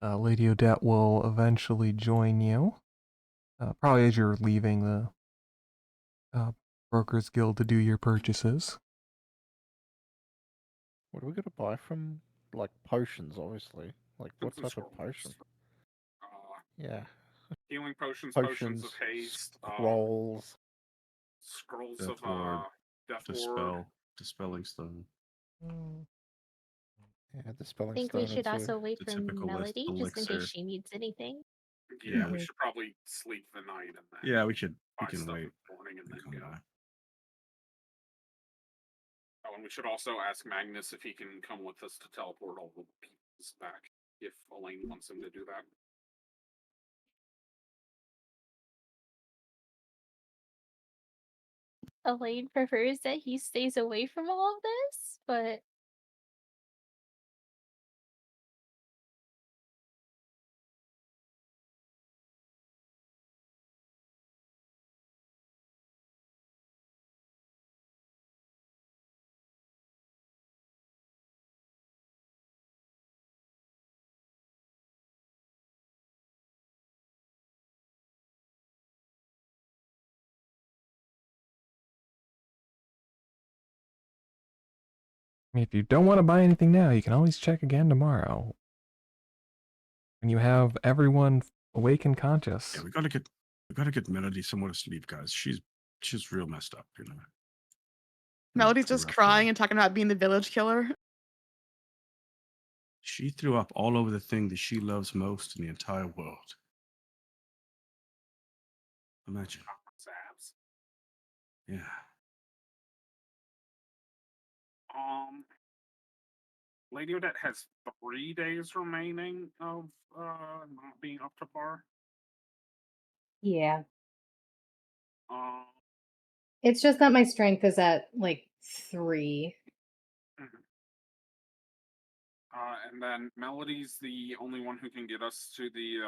Lady Odette will eventually join you, probably as you're leaving the Brokers Guild to do your purchases. What are we gonna buy from? Like potions, obviously. Like what Some type of potion? Yeah. Healing potions, potions of haste, scrolls. scrolls Death of ward, death ward. dispelling stone. Yeah, the I spelling think stone we should or two. also wait The for typical list, Melody just in elixir. case she needs anything. Yeah, Mhm. we should probably sleep the night and then Yeah, we should. We buy can stuff wait in the morning and and then come go. by. Oh, and we should also ask Magnus if he can come with us to teleport all the pieces back, if Elaine wants him to do that. Elaine prefers that he stays away from all of this, but I mean, if you don't want to buy anything now, you can always check again tomorrow. When you have everyone awake and conscious. Yeah, we gotta get Melody somewhere to sleep, guys. She's real messed up, you know. Melody's Pretty just rough crying day. and talking about being the village killer. She threw up all over the thing that she loves most in the entire world. Imagine. Sabs. Yeah. Lady Odette has 3 days remaining of not being up to par. Yeah. Um, It's just that my strength is at like 3. and then Melody's the only one who can get us to the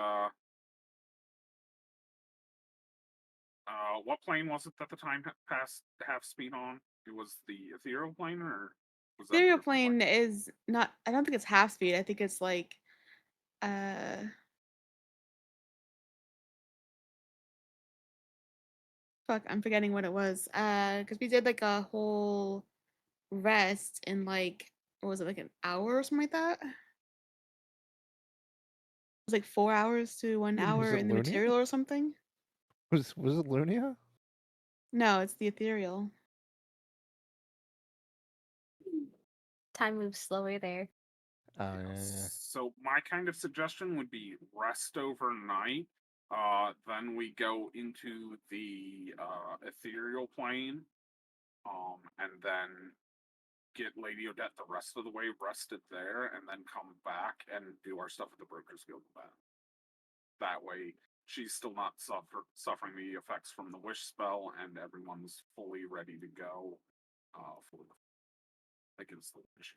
what plane was it that the time passed half speed on? It was the ethereal plane, or was that a Ethereal different plane is not. I don't think it's half speed. I think it's like, uh, fuck, I'm forgetting what it was. Because we did like a whole rest in like, what was it, like an hour or something like that? It was like 4 hours to 1 hour Was it in the Lunia? material or something. Was it Lunia? No, it's the ethereal. time moves slower there. Oh yeah. So my kind of suggestion would be rest overnight. Then we go into the ethereal plane, and then get Lady Odette the rest of the way rested there, and then come back and do our stuff at the Brokers Guild event. That way, she's still not suffering the effects from the wish spell, and everyone's fully ready to go for the against the wish.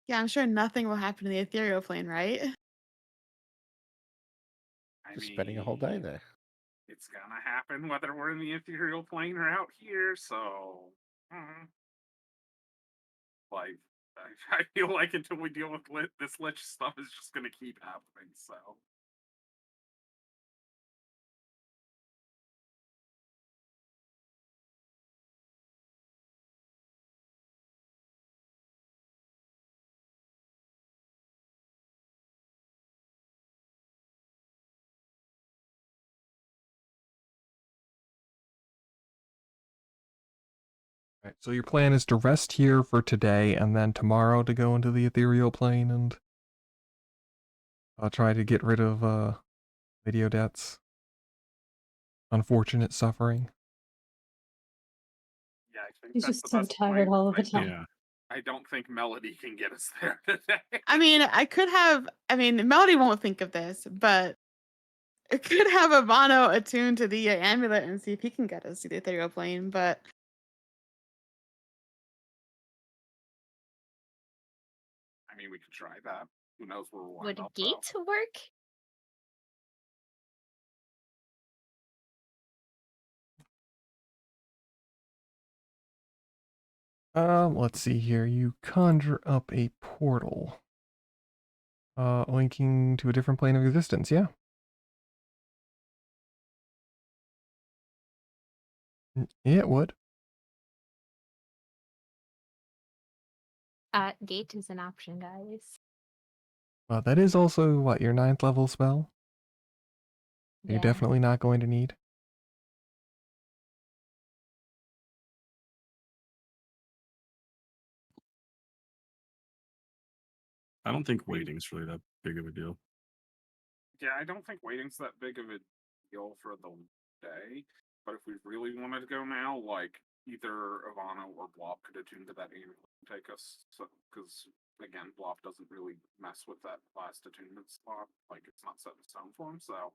Yeah, I'm sure nothing will happen in the ethereal plane, right? I Just spending a whole day mean, there. it's gonna happen whether we're in the ethereal plane or out here. So, like, I feel like until we deal with this lich stuff, is just gonna keep happening. So, Right, so your plan is to rest here for today and then tomorrow to go into the ethereal plane and try to get rid of Lady Odette's unfortunate suffering. yeah, I think She's that's just the so best tired plan. all of the I time. Yeah. I don't think Melody can get us there today. I mean, Melody won't think of this, but I could have Ivano attuned to the amulet and see if he can get us to the ethereal plane, but I mean, we could try that. Who knows where we'll Would wind up? gate work? Let's see here. You conjure up a portal. Linking to a different plane of existence, yeah. Yeah, it would. Gate is an option, guys. That is also, what, your 9th level spell? You're Yeah. definitely not going to need. I don't think waiting is really that big of a deal. Yeah, I don't think waiting's that big of a deal for the day. But if we really wanted to go now, like either Ivana or Blob could attune to that aim and take us. So, because again, Blob doesn't really mess with that last attunement slot. Like it's not set in stone for him. So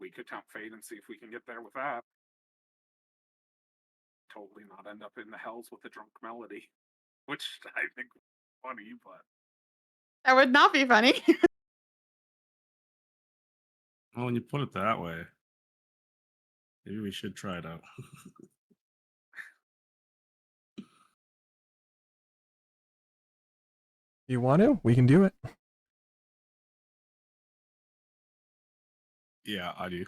we could tempt fate and see if we can get there with that. Totally not end up in the hells with a drunk melody, which I think is funny, but That would not be funny. Well, when you put it that way, maybe we should try it out. You want to? We can do it. Yeah, I do.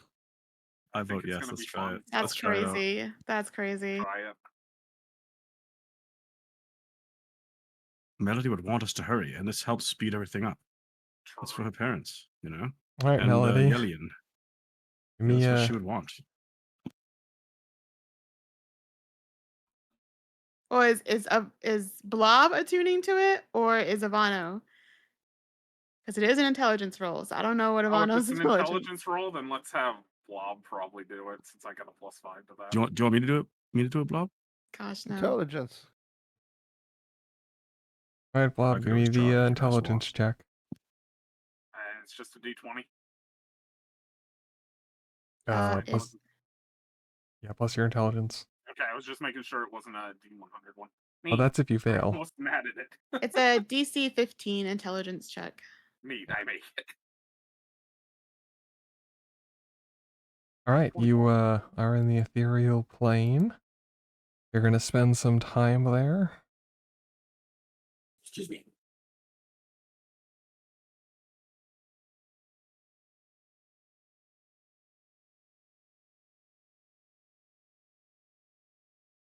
I think vote it's yes. gonna Let's be try fun. it. That's Let's try it out. crazy. That's crazy. try it. Melody would want us to hurry, and this helps speed everything up. That's for her parents, you know? All right, And Melody. Yelian. Give me That's what she would want. Or is Blob attuning to it, or is Ivano? Because it is an intelligence roll, so I don't know what Oh, if Ivano's it's an intelligence roll, then let's have Blob probably do it since I got a +5 to that. Do you want me to do it? Me to do it, Blob? Gosh, no. Intelligence. All right, I Blob. could Give me always try the if you guys intelligence check. And it's just a D20. Plus, yeah, plus your intelligence. Okay, I was just making sure it wasn't a D100 one. Oh, that's if you fail. Almost mad at it. It's a DC 15 intelligence check. Neat, I make it. All right, you are in the ethereal plane. You're gonna spend some time there. Excuse me.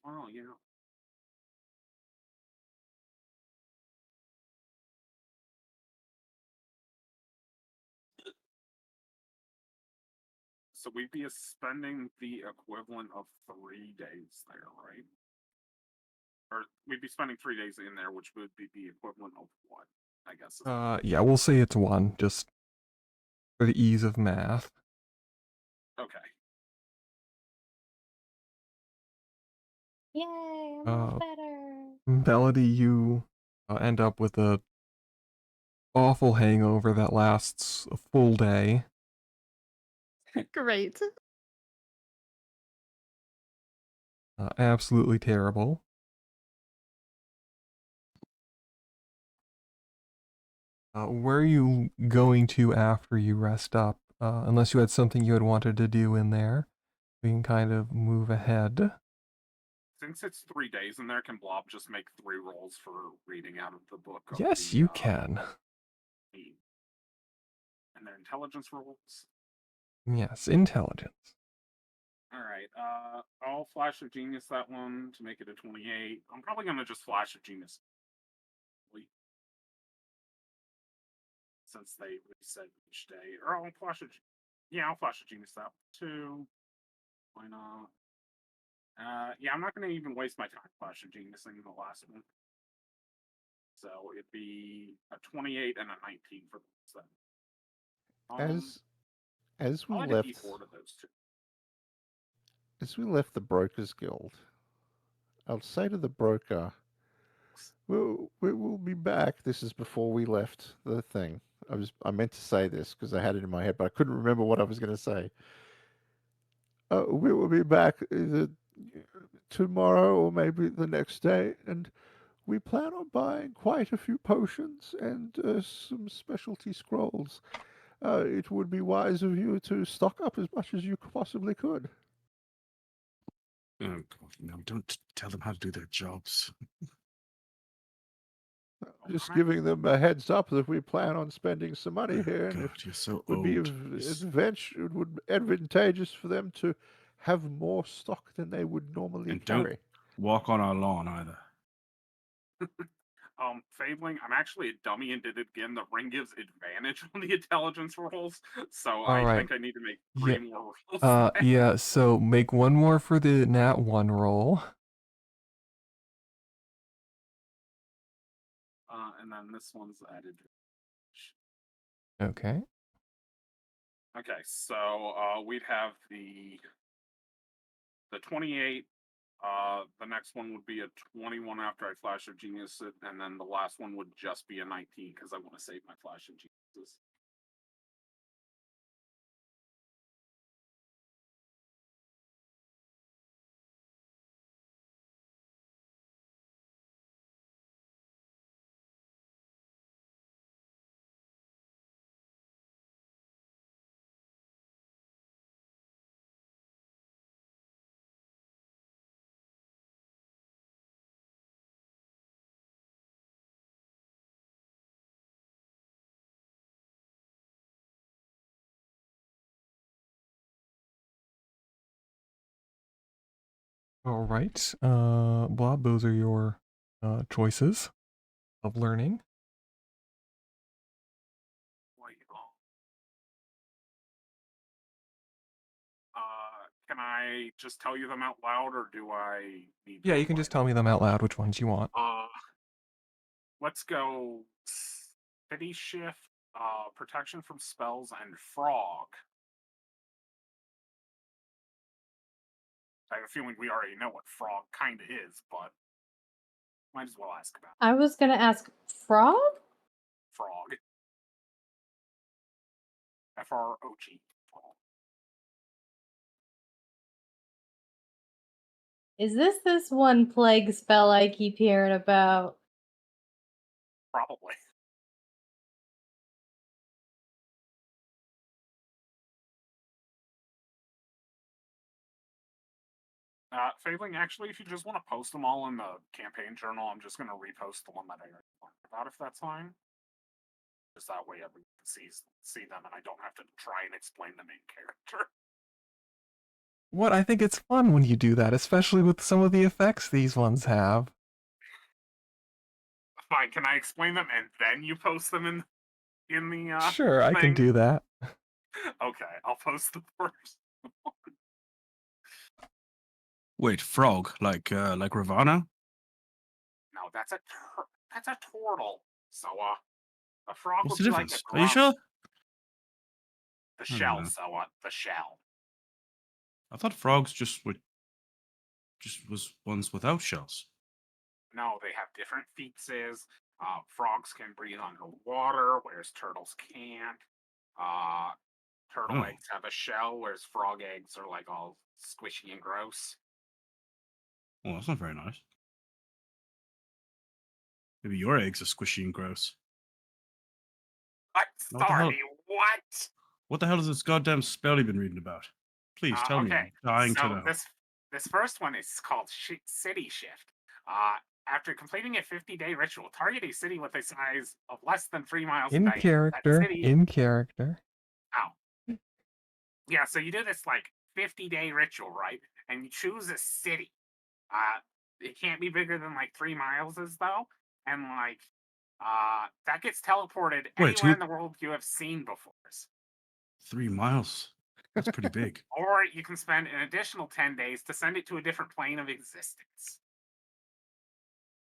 Oh, yeah. So we'd be spending the equivalent of 3 days there, right? Or we'd be spending 3 days in there, which would be the equivalent of what? I guess. Yeah, we'll say it's 1, just for the ease of math. Okay. Yay, I'm Uh, all better. Melody, you end up with a awful hangover that lasts a full day. Great. Absolutely terrible. Where are you going to after you rest up? Unless you had something you had wanted to do in there, we can kind of move ahead. Since it's 3 days in there, can Blob just make 3 rolls for reading out of the book? Of Yes, the, you can. And their intelligence rolls. Yes, intelligence. All right. I'll flash of genius that one to make it a 28. I'm probably gonna just flash of genius. Since they reset each day, or I'll flash of, yeah, I'll flash of genius that too. Why not? Yeah, I'm not gonna even waste my time flash of geniusing the last one. So it'd be a 28 and a 19 for the As we I'll add left a D4 to those two. as we left the Brokers Guild, I'll say to the broker, we will be back. This is before we left the thing. I meant to say this because I had it in my head, but I couldn't remember what I was going to say. We will be back either tomorrow or maybe the next day, and we plan on buying quite a few potions and some specialty scrolls. It would be wise of you to stock up as much as you possibly could. Oh, God, no, don't tell them how to do their jobs. Just giving them a heads up that we plan on spending some money here, and God, you're so would be old. it would advantageous for them to have more stock than they would normally And carry. don't walk on our lawn either. Fabling, I'm actually a dummy and did it again. The ring gives advantage on the intelligence rolls, so All I right. think I need to make 3 Yeah. more rolls. Yeah, so make 1 more for the nat 1 roll. And then this one's added. Okay. Okay, so we'd have the 28. The next one would be a 21 after I flash of genius, and then the last one would just be a 19 because I want to save my flash of geniuses. All right, Blob, those are your choices of learning. Can I just tell you them out loud, or do I need to Yeah, you can just tell me them out loud which ones you want. Let's go City Shift, Protection from Spells, and Frog. I have a feeling we already know what Frog kind of is, but might as well ask about I was gonna ask frog. Frog. Frog. Is this one plague spell I keep hearing about? Probably. Failing, actually, if you just want to post them all in the campaign journal, I'm just going to repost the one that I already learned about, if that's fine. Just that way everyone can see them, and I don't have to try and explain the main character. What? I think it's fun when you do that, especially with some of the effects these ones have. Fine, can I explain them and then you post them in the Sure, I can thing? do that. Okay, I'll post them first. Wait, frog, like Ravana? No, that's a turtle. So a frog What's would the be like a difference? Are you grunt. sure? The I don't shell, know. so the shell. I thought frogs just was ones without shells. No, they have different features. Frogs can breathe underwater, whereas turtles can't. Turtle Oh. eggs have a shell, whereas frog eggs are like all squishy and gross. Well, that's not very nice. Maybe your eggs are squishy and gross. I'm What the hell? sorry, what? What the hell is this goddamn spell you've been reading about? Please tell me. Okay, I'm dying so to know. this first one is called City Shift. After completing a 50-day ritual, target a city with a size of less than 3 miles In diameter. character, That city, in character. yeah, so you do this like 50-day ritual, right? And you choose a city. It can't be bigger than like 3 miles, though, and like that gets teleported Wait, anywhere in the world you have seen before. 3 miles. That's pretty big. Or you can spend an additional 10 days to send it to a different plane of existence.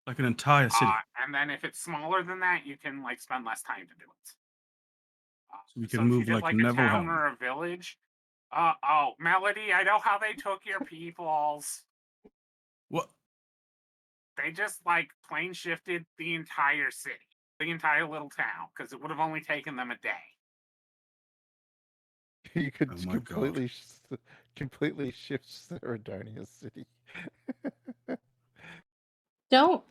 Like an entire city. And then if it's smaller than that, you can like spend less time to do it. So we can if you move did, like a town Neville. or a village. Oh, Melody, I know how they took your peoples. What? They just like plane shifted the entire city, the entire little town, because it would have only taken them a day. You could Oh my God. completely shift Ceradonia City. Don't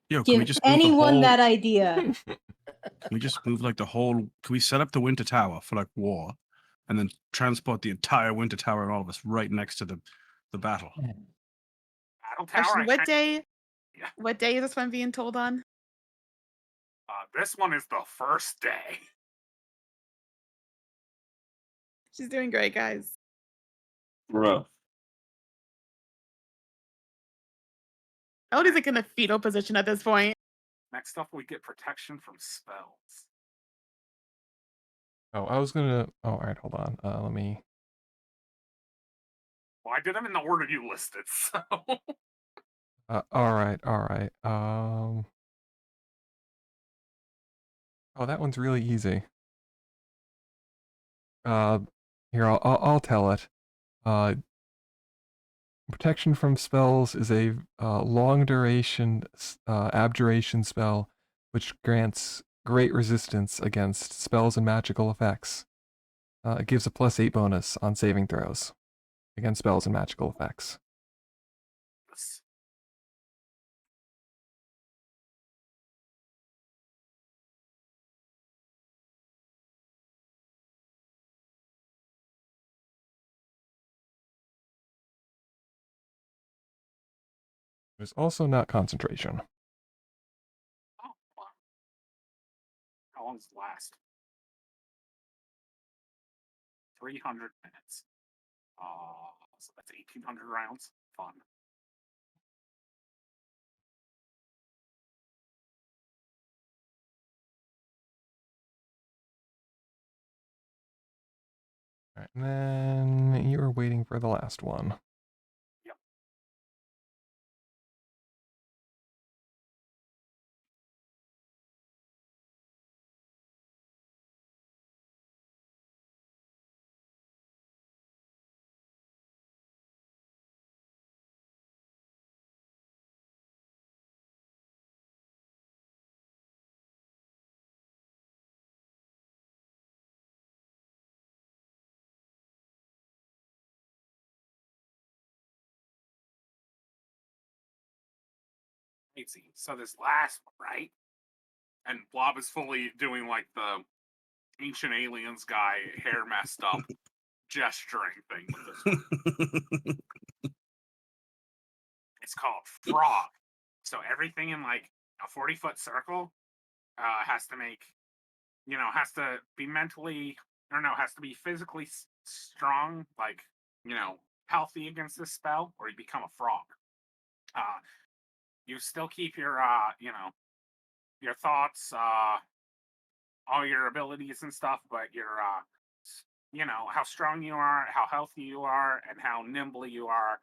Yo, can we give just move anyone the whole, that idea. Can we just move like the whole? Can we set up the Winter Tower for like war, and then transport the entire Winter Tower and all of us right next to the battle? Battle Tower. Question, what day? Yeah. What day is this one being told on? This one is the first day. She's doing great, guys. Bro. Melody's like in a fetal position at this point. Next up, we get protection from spells. Oh, I was gonna. Oh, all right, hold on. Let me. Well, I did them in the order you listed, so. All right, all right. Oh, that one's really easy. here I'll tell it. Protection from spells is a long duration abjuration spell which grants great resistance against spells and magical effects. It gives a +8 bonus on saving throws against spells and magical effects. Yes. There's also not concentration. Oh, wow. How long does it last? 300 minutes. So that's 1,800 rounds. Fun. Alright, and then you are waiting for the last one. Yep. Crazy. So this last one, right? And Blob is fully doing like the ancient aliens guy, hair messed up, gesturing thing with this. It's called Frog. So everything in like a 40-foot circle has to make, has to be mentally, or no, has to be physically strong, like, healthy against this spell, or you become a frog. You still keep your, your thoughts, all your abilities and stuff, but your, how strong you are, how healthy you are, and how nimble you are,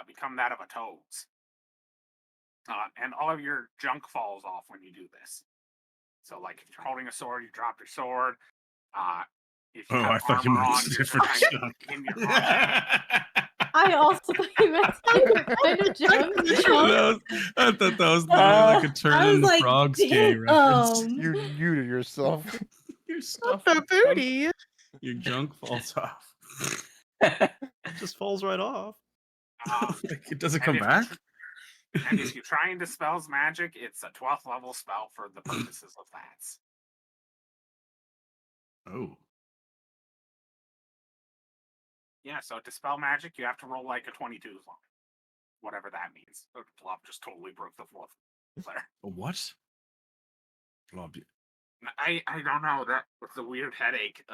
become that of a toad's. And all of your junk falls off when you do this. So, like, if you're holding a sword, you drop your sword. If you Oh, have I thought you armor meant on, you're different just junk. in your armor. I also thought you meant different kind of junk. I thought that was literally like a turn I was in the like, frogs game reference. You muted yourself. Your stuff, The booty. your junk falls off. It just falls right off. Like, it doesn't And come if you back. And if you try and dispels magic, it's a 12th level spell for the purposes of that. Oh, Yeah, so dispel magic, you have to roll like a 22 long. Whatever that means. Blob just totally broke the fourth there. a what? Blob, I don't know. That was a weird headache.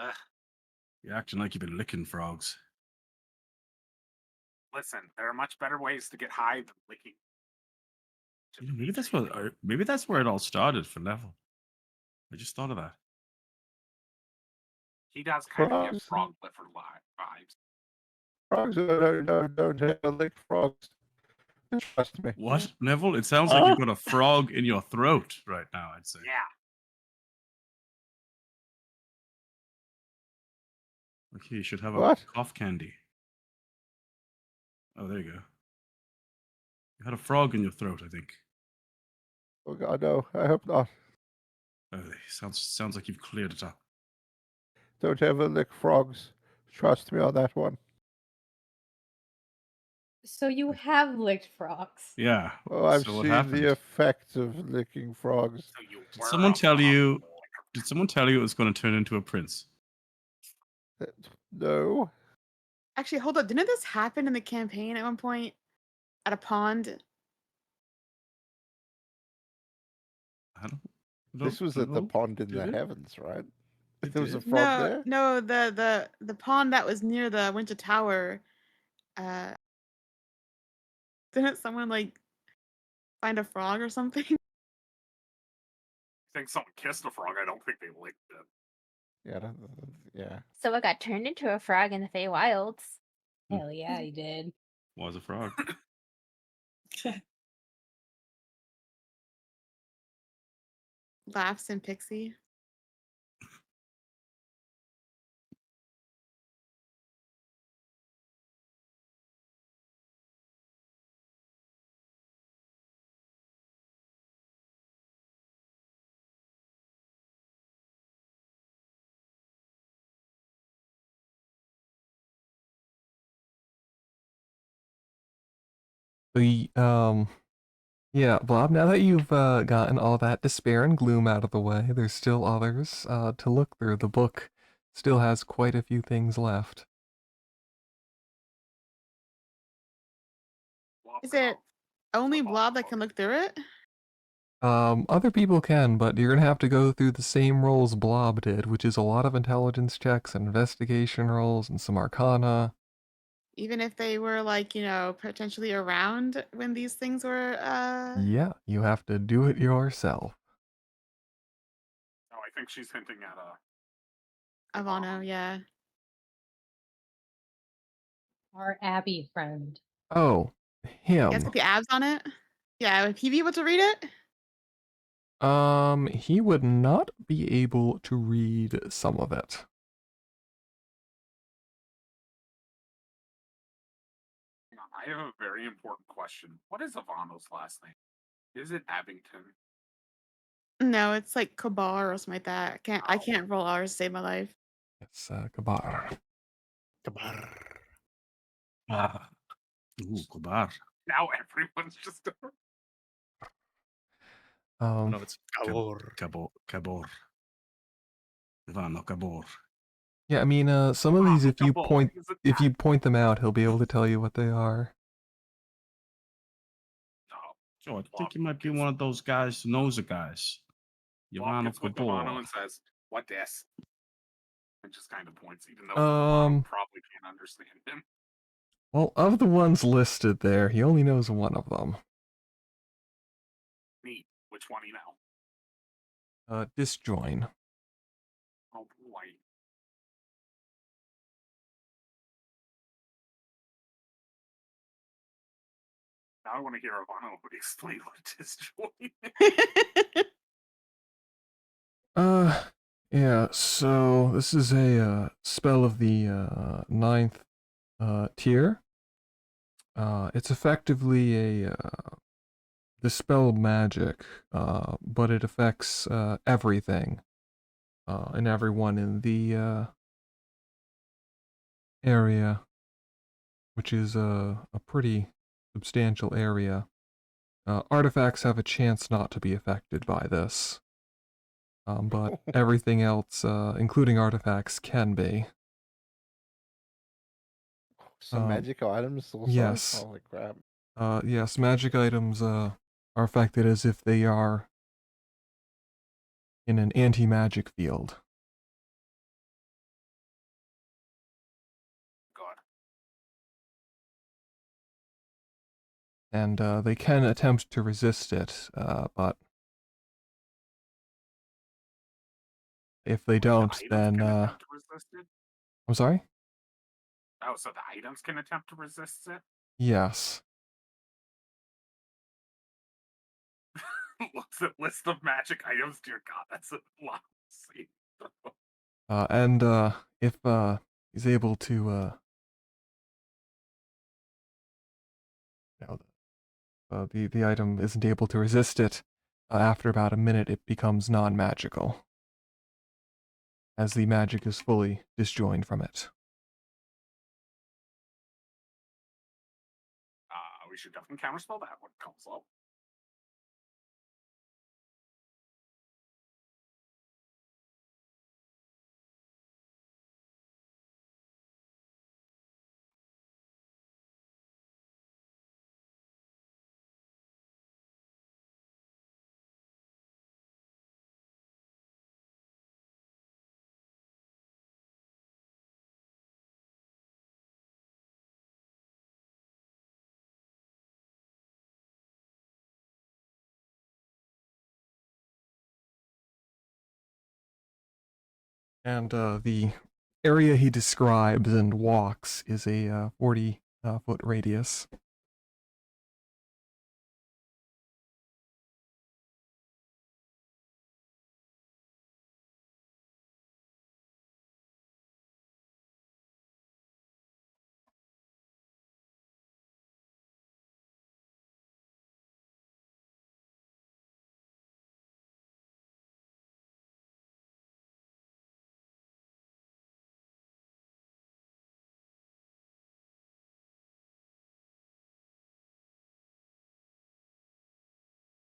you're acting like you've been licking frogs. Listen, there are much better ways to get high than licking. Maybe that's where it all started for Neville. I just thought of that. He does kind of give Frogs. frog liver vibes. Frogs don't have lick frogs. Trust me. What, Neville? It sounds like you've got a frog in your throat right now. I'd say. Yeah. Okay, you should have What? a cough candy. Oh, there you go. You had a frog in your throat, I think. Oh God, no! I hope not. Oh, sounds like you've cleared it up. Don't ever lick frogs. Trust me on that one. So you have licked frogs. Yeah. Well, I've So what seen happened? the effect of licking frogs. So you Did were someone a tell frog. you? Did someone tell you it was going to turn into a prince? No. Actually, hold up. Didn't this happen in the campaign at one point? At a pond? I don't This was at the know. pond in Did the it? heavens, right? It There was a did? frog No, there. no, the pond that was near the Winter Tower. Uh, didn't someone like find a frog or something? I think someone kissed a frog. I don't think they licked it. Yeah, yeah. So I got turned into a frog in the Feywilds. Hell yeah, he did. Was a frog. Laughs and Pixie. Yeah, Bob, now that you've gotten all that despair and gloom out of the way, there's still others to look through. The book still has quite a few things left. Is it only Blob that can look through it? Other people can, but you're gonna have to go through the same roles Blob did, which is a lot of intelligence checks and investigation rolls and some arcana. Even if they were like, potentially around when these things were Yeah, you have to do it yourself. Oh, I think she's hinting at Avano, yeah. Our Abby friend. Oh, You guys him. get the abs on it? Yeah, would he be able to read it? He would not be able to read some of it. I have a very important question. What is Ivano's last name? Is it Abington? No, it's like Kabar or something like that. I can't roll R's to save my life. It's Kabar. Kabar. Ah, Ooh, Kobar. Now everyone's just. Oh, Um, no, it's Kabor. Kabor. Ivano Kabor. yeah, I mean, some of Ah, these, if you Kabor, point, is it if that? you point them out, he'll be able to tell you what they are. No. So I think he might be one of those guys who knows the guys. Blob Ivano gets with Ivano Kabor. and says, "What this?" And just kind of points, even though Um, Ivano probably can't understand him. Well, of the ones listed there, he only knows one of them. Neat. Which one you know? Disjoin. Oh boy. Now I want to hear Ivano explain what disjoint is. Yeah, so this is a spell of the ninth tier. It's effectively a dispel magic, but it affects everything and everyone in the area, which is a pretty substantial area. Artifacts have a chance not to be affected by this, but everything else, including artifacts, can be. Some magical items also? Yes. Holy crap. Yes, magic items are affected as if they are in an anti-magic field. God. And they can attempt to resist it, but if they don't, The items then can attempt to resist it? I'm sorry? Oh, so the items can attempt to resist it? Yes. What's the list of magic items? Dear God, that's a lot to see. And if he's able to you know, the item isn't able to resist it, after about a minute it becomes non-magical, as the magic is fully disjoined from it. We should definitely counterspell that when it comes up. And the area he describes and walks is a 40-foot radius.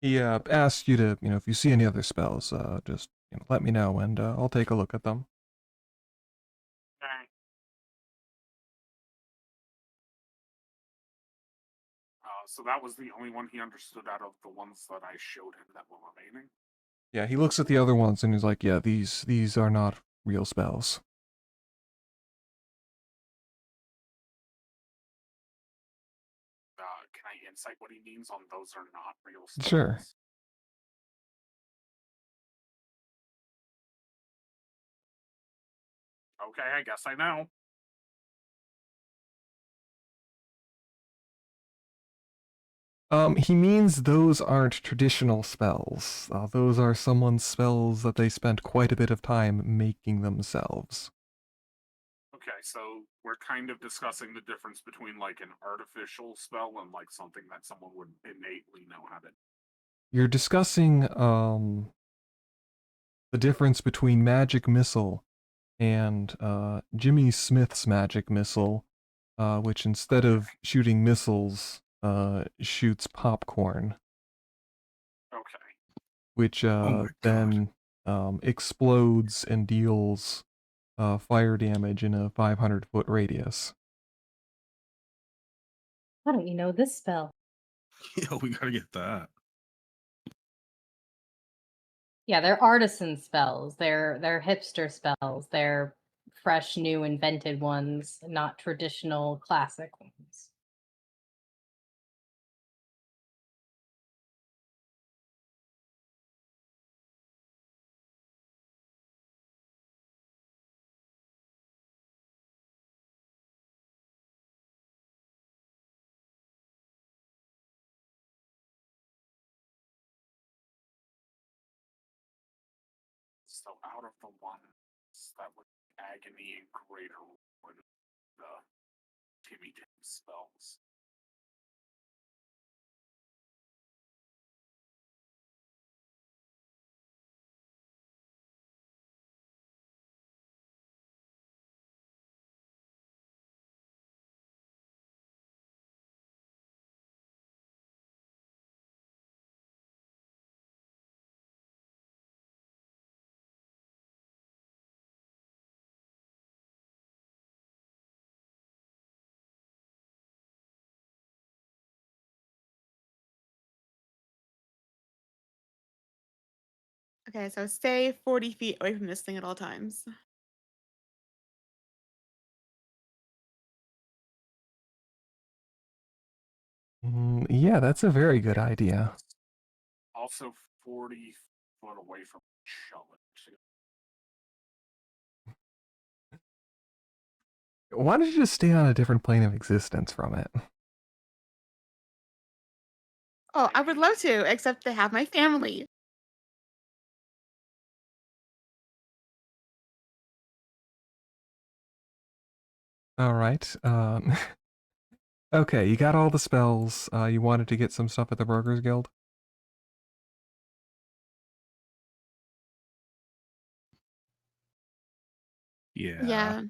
He asked you to, if you see any other spells, just let me know, and I'll take a look at them. Okay. So that was the only one he understood out of the ones that I showed him that were remaining. Yeah, he looks at the other ones and he's like, yeah, these are not real spells. Can I insight what he means on those are not real spells? Sure. Okay, I guess I know. He means those aren't traditional spells. Those are someone's spells that they spent quite a bit of time making themselves. Okay, so we're kind of discussing the difference between like an artificial spell and like something that someone would innately know how to. You're discussing the difference between Magic Missile and Jimmy Smith's Magic Missile, which instead of shooting missiles, shoots popcorn. Okay. Which my then explodes and deals fire damage in a 500-foot radius. Why don't you know this spell? Yeah, we gotta get that. Yeah, they're artisan spells. They're hipster spells. They're fresh, new, invented ones, not traditional classic ones. So out of the ones that would agony and greater would the Timmy Tim spells. Okay, so stay 40 feet away from this thing at all times. Yeah, that's a very good idea. Also 40 foot away from Challenge. Why don't you just stay on a different plane of existence from it? Oh, I would love to, except they have my family. All right. Okay, you got all the spells. You wanted to get some stuff at the Brokers Guild? Yeah. Yeah.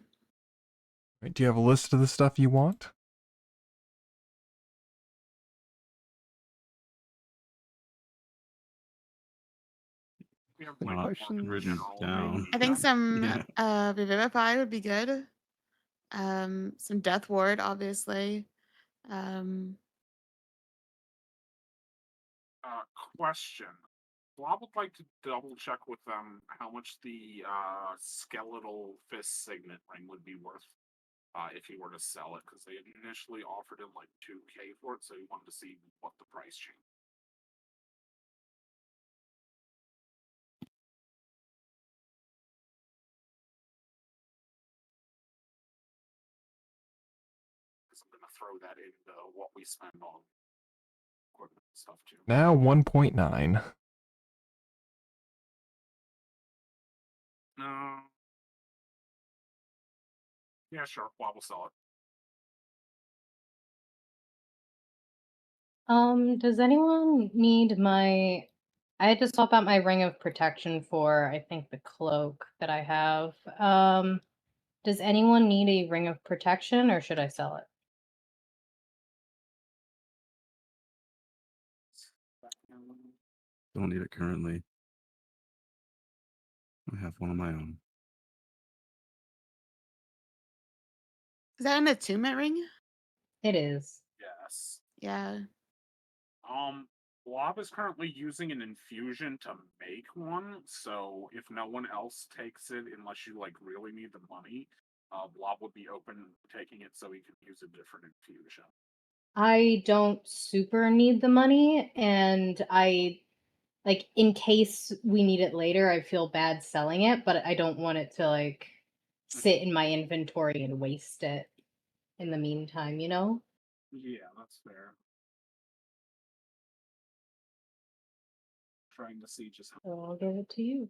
Right, do you have a list of the stuff you want? We have Not like Questions? written down. I think some Yeah. Revivify would be good. Some Death Ward, obviously. Question. Blob would like to double check with them how much the skeletal fist signet ring would be worth if he were to sell it, because they had initially offered him like 2K for it, so he wanted to see what the price change. Because I'm gonna throw that into what we spend on equipment and stuff too. Now 1.9. No. Yeah, sure. Blob will sell it. Does anyone need my I had to swap out my ring of protection for I think the cloak that I have. Does anyone need a ring of protection or should I sell it? don't need it currently. I have one of my own. Is that an attunement ring? It is. Yes. Yeah. Blob is currently using an infusion to make one, so if no one else takes it, unless you like really need the money, Blob would be open to taking it so he could use a different infusion. I don't super need the money, and I like in case we need it later, I feel bad selling it, but I don't want it to like sit in my inventory and waste it in the meantime, you know? Yeah, that's fair. Trying to see just how. So I'll give it to you.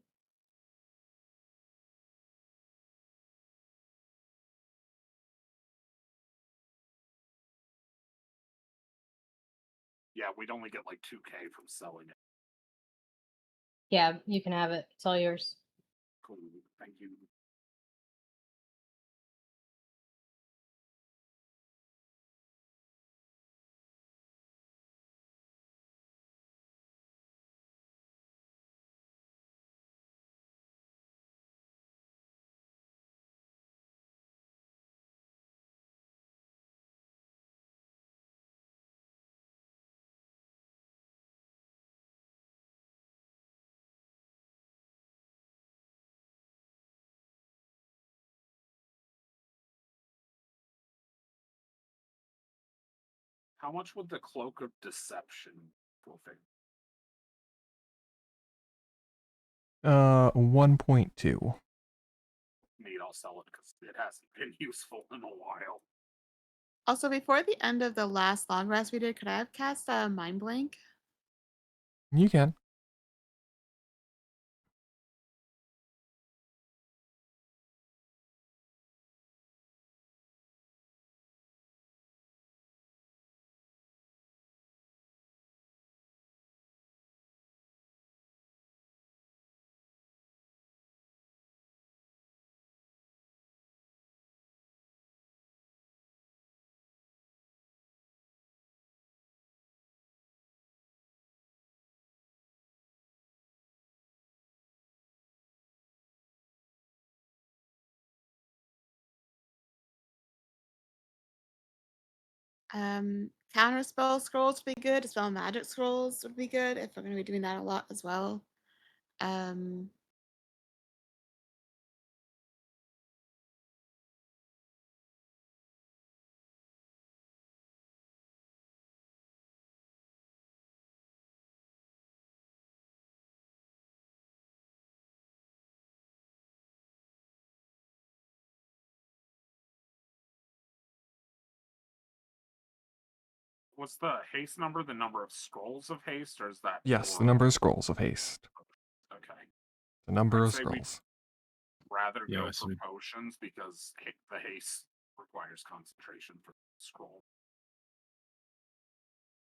Yeah, we'd only get like 2K from selling it. Yeah, you can have it. It's all yours. Cool. Thank you. How much would the Cloak of Deception forfeit? 1.2. Need I'll sell it because it hasn't been useful in a while. Also, before the end of the last long rest we did, could I have cast a Mind Blank? You can. Counter spell scrolls would be good. Spell magic scrolls would be good if we're going to be doing that a lot as well. Um, What's the haste number? The number of scrolls of haste, or is that? Yes, the for- number of scrolls of haste. Okay. The number I'd of say we'd scrolls. rather Yeah, go I for see. potions because the haste requires concentration for scroll.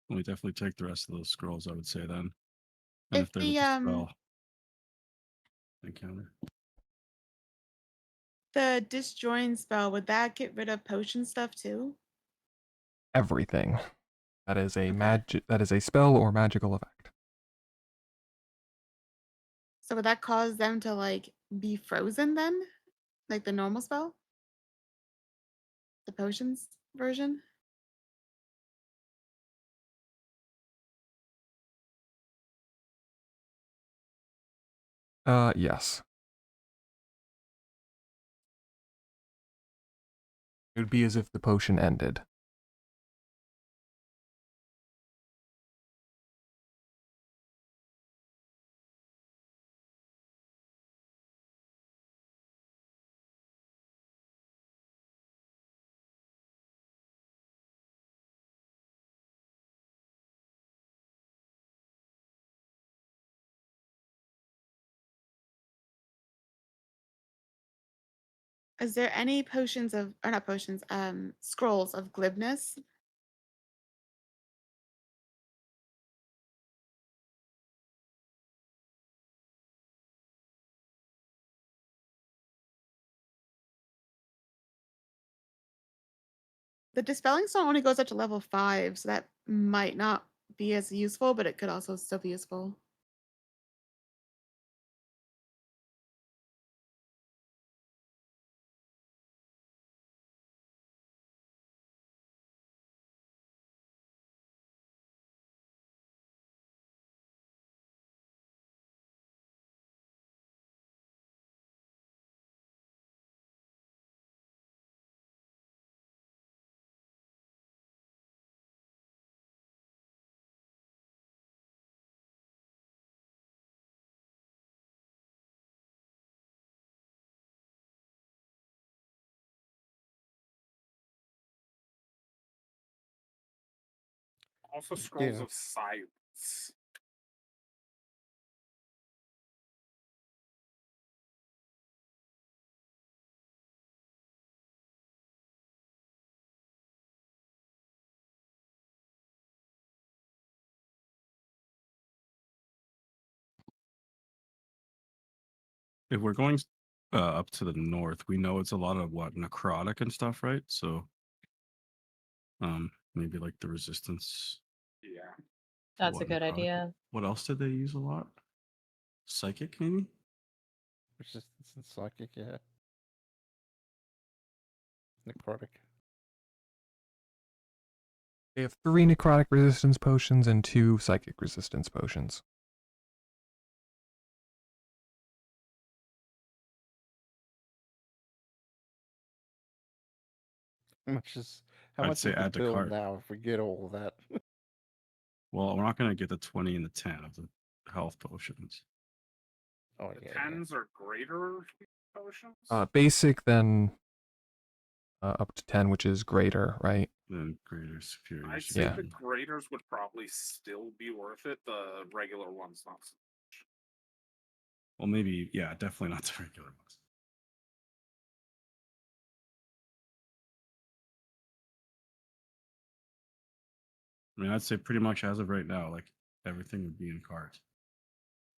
We definitely take the rest of those scrolls, I would say then. And if if there's the a spell encounter. the disjoin spell, would that get rid of potion stuff too? Everything. That is a Okay. that is a spell or magical effect. So would that cause them to like be frozen then? Like the normal spell? The potions version? Yes. It would be as if the potion ended. Is there any potions of, or not potions, scrolls of glibness? The dispelling stone only goes up to level 5, so that might not be as useful, but it could also still be useful. Also, scrolls Yeah. of silence. If we're going up to the north, we know it's a lot of what necrotic and stuff, right? So, maybe like the resistance. Yeah. to That's a what good necrotic- idea. What else did they use a lot? Psychic, maybe. Resistance and psychic, yeah. Necrotic. They have 3 necrotic resistance potions and 2 psychic resistance potions. How I'd much say is the add to bill cart. now if we get all of that? Well, we're not gonna get the 20 and the 10 of the health potions. Oh The yeah. tens are greater potions. Basic, then up to 10, which is greater, right? Then greater superior. I'd say yeah. the graders would probably still be worth it. The regular ones not so much. Well, maybe, yeah, definitely not the regular ones. I mean, I'd say pretty much as of right now, like everything would be in cart,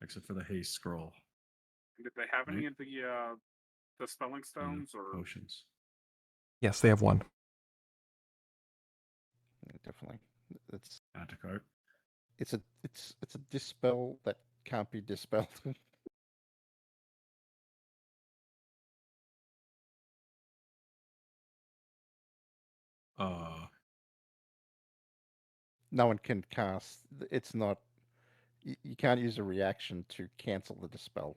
except for the haste scroll. Did they have any Right. of the spelling and stones or potions. Yes, they have 1. Yeah, definitely. It's Add to cart. it's a dispel that can't be dispelled. Uh, No one can cast. It's not. You can't use a reaction to cancel the dispel.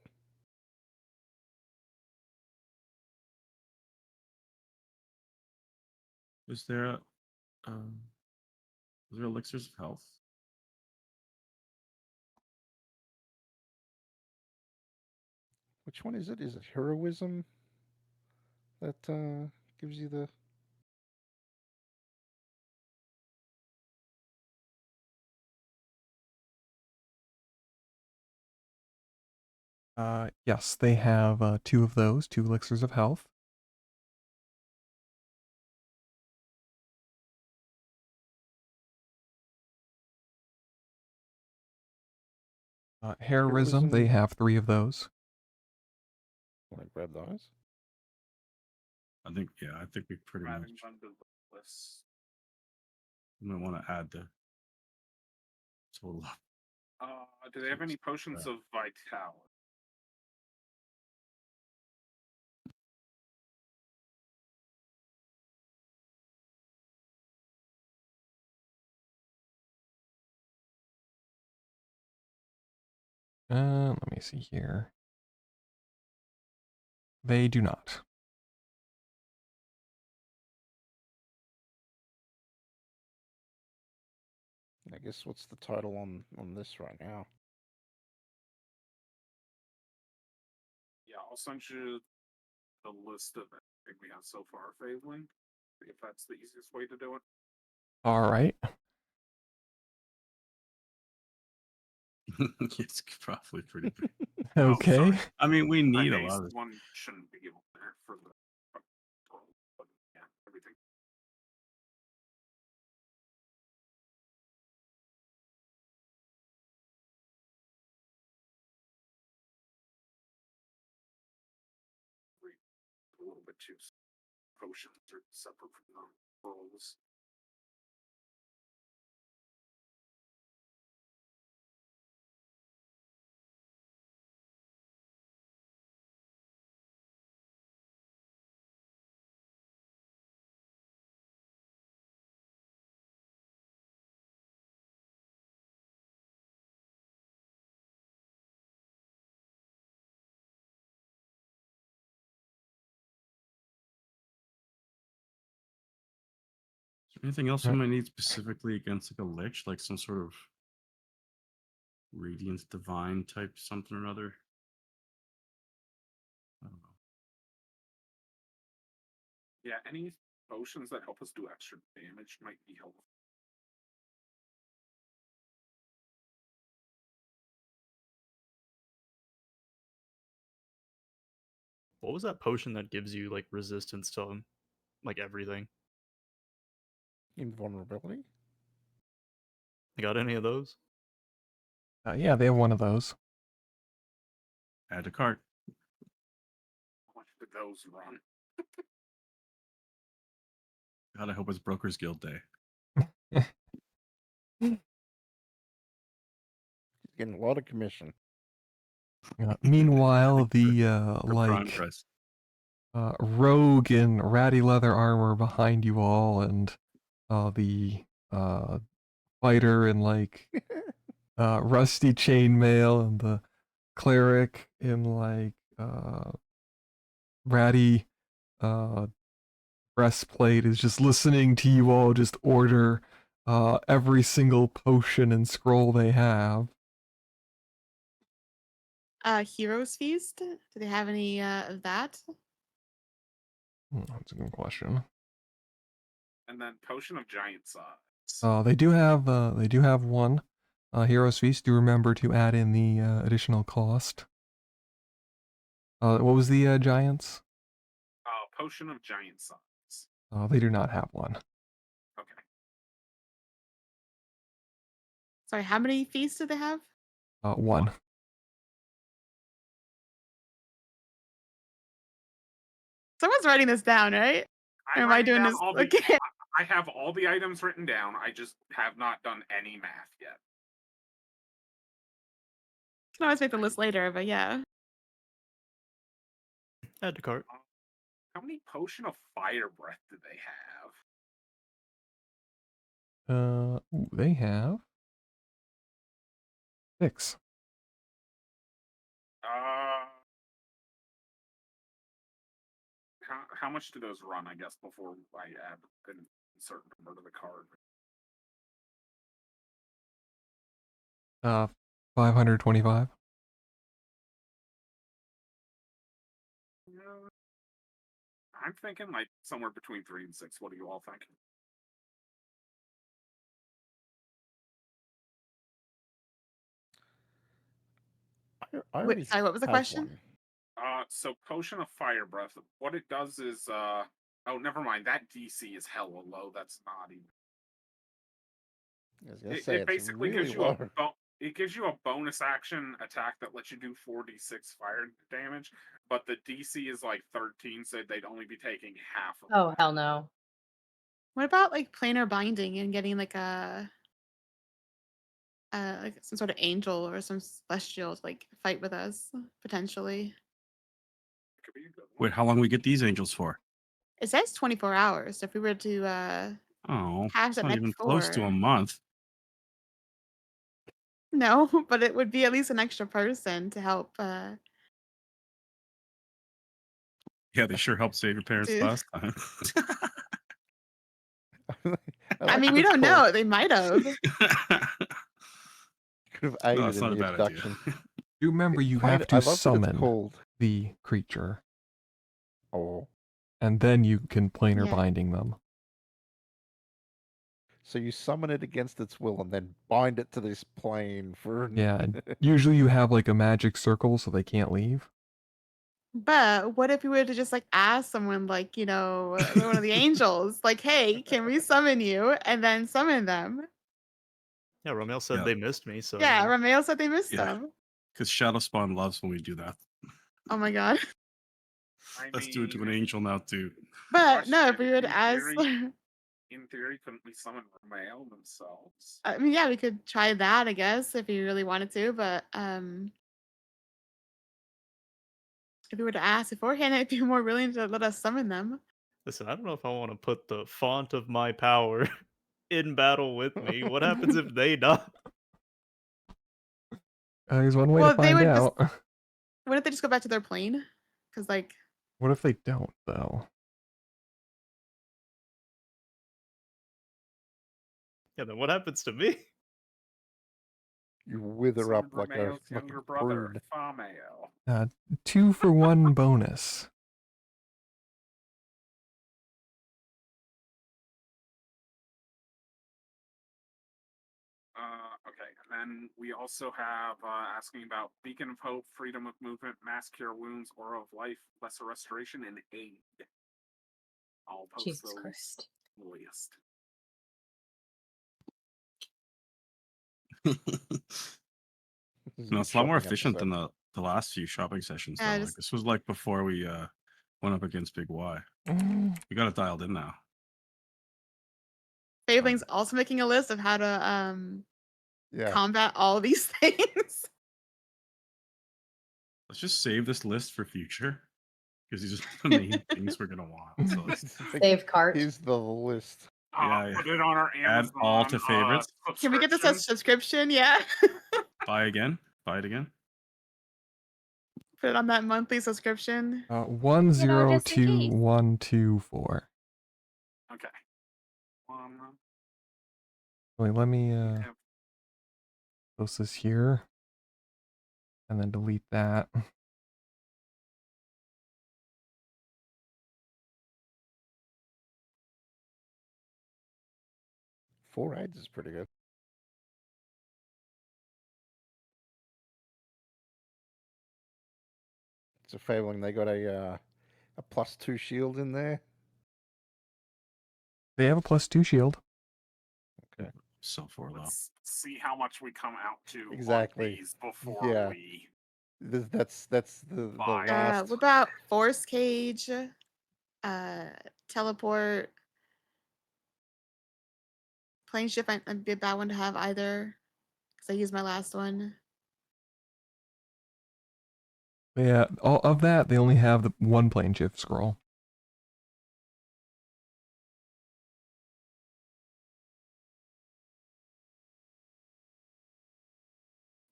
is there elixirs of health? Which one is it? Is it heroism that gives you the? Yes, they have 2 of those, 2 elixirs of health. Heroism, they Heroism- have 3 of those. Want to grab those? I think, yeah, I think we pretty much adding them to the list? might want to add the total up. Do they have any potions of vitality? Let me see here. They do not. I guess what's the title on this right now? Yeah, I'll send you the list of everything we have so far, Failing. If that's the easiest way to do it. All right. It's probably pretty big. Oh, Okay. sorry. I mean, we The need a haste lot of. one shouldn't be on there for the total, but yeah, everything. A little bit too potions are separate from the rolls. Is there anything else we Right. might need specifically against like a lich, like some sort of radiant divine type something or other? I don't know. Yeah, any potions that help us do extra damage might be helpful. What was that potion that gives you like resistance to like everything? Invulnerability? You got any of those? Yeah, they have one of those. Add to cart. How much did those run? God, I hope it's Brokers Guild Day. He's getting a lot of commission. Meanwhile, the For prime like price. rogue in ratty leather armor behind you all, and the fighter in like rusty chainmail, and the cleric in like ratty breastplate is just listening to you all just order every single potion and scroll they have. Heroes Feast. Do they have any of that? That's a good question. And then Potion of Giant Size. They do have one. Heroes Feast. Do remember to add in the additional cost. What was the giants? Potion of Giant Size. They do not have one. Okay. Sorry, how many feasts do they have? One. Someone's writing this down, right? Or am I writing doing down this? all the- Okay. I have all the items written down. I just have not done any math yet. Can always make the list later, but yeah. Add to cart. How many Potion of Fire Breath do they have? They have 6. How much do those run? I guess before I add an insert number to the card. 525. I'm thinking like somewhere between 3 and 6. What do you all think? I already Wait, sorry, what was the have question? one. So Potion of Fire Breath. What it does is, oh, never mind. That DC is hella low. That's not even. I was gonna It, say, it it's basically really gives you low. it gives you a bonus action attack that lets you do 4d6 fire damage, but the DC is like 13, so they'd only be taking half of Oh that. hell no. What about like planar binding and getting like like some sort of angel or some celestial to like fight with us potentially? Could be a good one. Wait, how long we get these angels for? It says 24 hours. So if we were to Oh, have it's that not night even close to before, a month. no, but it would be at least an extra person to help. Yeah, they sure helped save your parents Dude. last time. I mean, we don't know. They might have. Could have No, aided it's in not a the bad abduction. idea. You remember you Kind have of- to I love that it's summon called. the creature, Oh, and then you can planar Yeah. binding them. so you summon it against its will and then bind it to this plane for. Yeah, and usually you have like a magic circle so they can't leave. But what if we were to just like ask someone, like, you know, one of the angels, like, hey, can we summon you? And then summon them. Yeah, Romeo said Yeah. they missed me, so Yeah, Romeo said they missed Yeah. them. Because Shadow Spawn loves when we do that. Oh my god. Let's do it to an angel now too. But no, if we were to In ask, In theory, couldn't we summon Romeo themselves? I mean, yeah, we could try that, I guess, if you really wanted to. But if we were to ask beforehand, I'd be more willing to let us summon them. listen, I don't know if I want to put the font of my power in battle with me. What happens if they die? There's one way Well, to they find would just- out. What if they just go back to their plane? Because, like, What if they don't, though? Yeah, then what happens to me? You wither Summon up like a Romeo's younger brother, prune. Fameo. 2-for-1 bonus. Okay, Then we also have asking about Beacon of Hope, Freedom of Movement, Mass Cure Wounds, Aura of Life, Lesser Restoration, and Aid. I'll post Jesus those Christ. on the list. This is No, a it's a lot more shopping efficient episode. than the last few shopping sessions Yeah, though. Like just- this was like before we went up against Big Y. Mm, We got it dialed in now. Fabling's also making a list of how to Yeah. combat all these things. Let's just save this list for future because these are the main things we're gonna want. So let's Save cart. Here's the list. Yeah, Put it on our add Amazon. all to favorites. Can we get this as subscription. subscription? Yeah. Buy again. Buy it again. Put it on that monthly subscription. 102124. Okay. Wait, let me have- post this here. And then delete that. Four aids is pretty good. It's a failing. They got a +2 shield in there. They have a +2 shield. So for though. Let's see how much we come out to Exactly. on these before Yeah. we That's the Fine. last. What about Force Cage? Teleport. Plane shift might be a bad one to have either. Because I used my last one. Yeah, all of that, they only have the one plane shift scroll.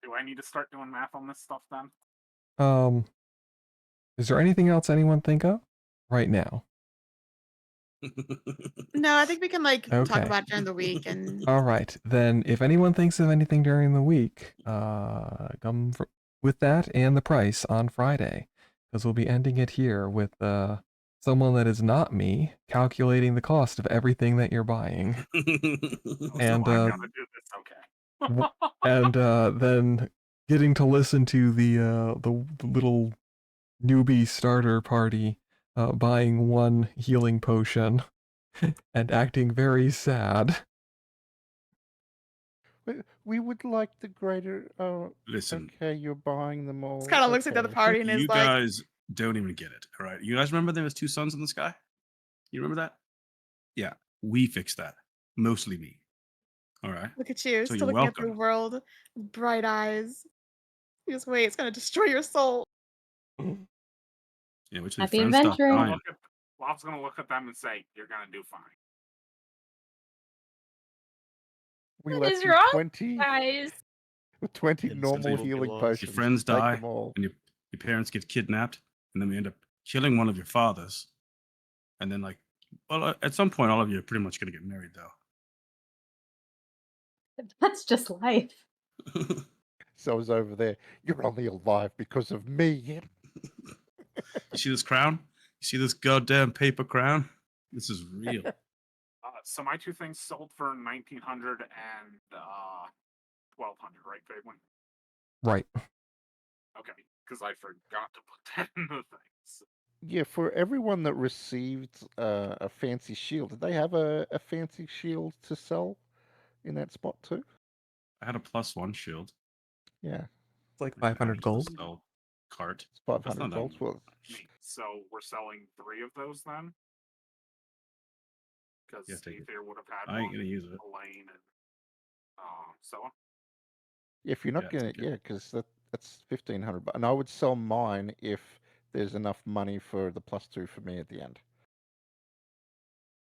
do I need to start doing math on this stuff then? Is there anything else anyone think of right now? No, I think we can talk Okay. about it during the week and All right, then if anyone thinks of anything during the week, with that and the price on Friday, because we'll be ending it here with someone that is not me calculating the cost of everything that you're buying, And, So I gotta do this. Okay. and then getting to listen to the little newbie starter party buying one healing potion and acting very sad. We would like the greater. Listen, Okay, you're buying them all. it kind of looks like the other okay. party and you is like, guys don't even get it. All right, you guys remember there was two suns in the sky? You remember that? Yeah, we fixed that. Mostly me. All right. look at you, So still you're looking at the welcome. world with bright eyes. You just wait, it's gonna destroy your soul. Yeah, which your Happy friends stop adventuring. dying. Lob's gonna look at them and say, "You're gonna do fine." We What left is you wrong, 20 Guys, with 20 Instantly normal will be healing lost. potions. Your friends Take die, them all. and your parents get kidnapped, and then we end up killing one of your fathers, and then at some point, all of you are pretty much gonna get married, though. That's just life. So I was over there. You're only alive because of me. You see this crown? You see this goddamn paper crown? This is real. So my two things sold for 1,900 and 1,200, right, Fabling? Right. Okay, because I forgot to put that in the things. Yeah, for everyone that received a fancy shield, did they have a fancy shield to sell in that spot too? I had a +1 shield. Yeah, It's like I 500 just gold. sell cart. it's That's 500 not that gold. Well, Neat. So we're selling 3 of those then? Because Yeah, take it. Ether would have had I ain't one, gonna use it. Elaine, and so on. if you're not Yeah, gonna, take it. yeah, because that's 1,500. And I would sell mine if there's enough money for the +2 for me at the end.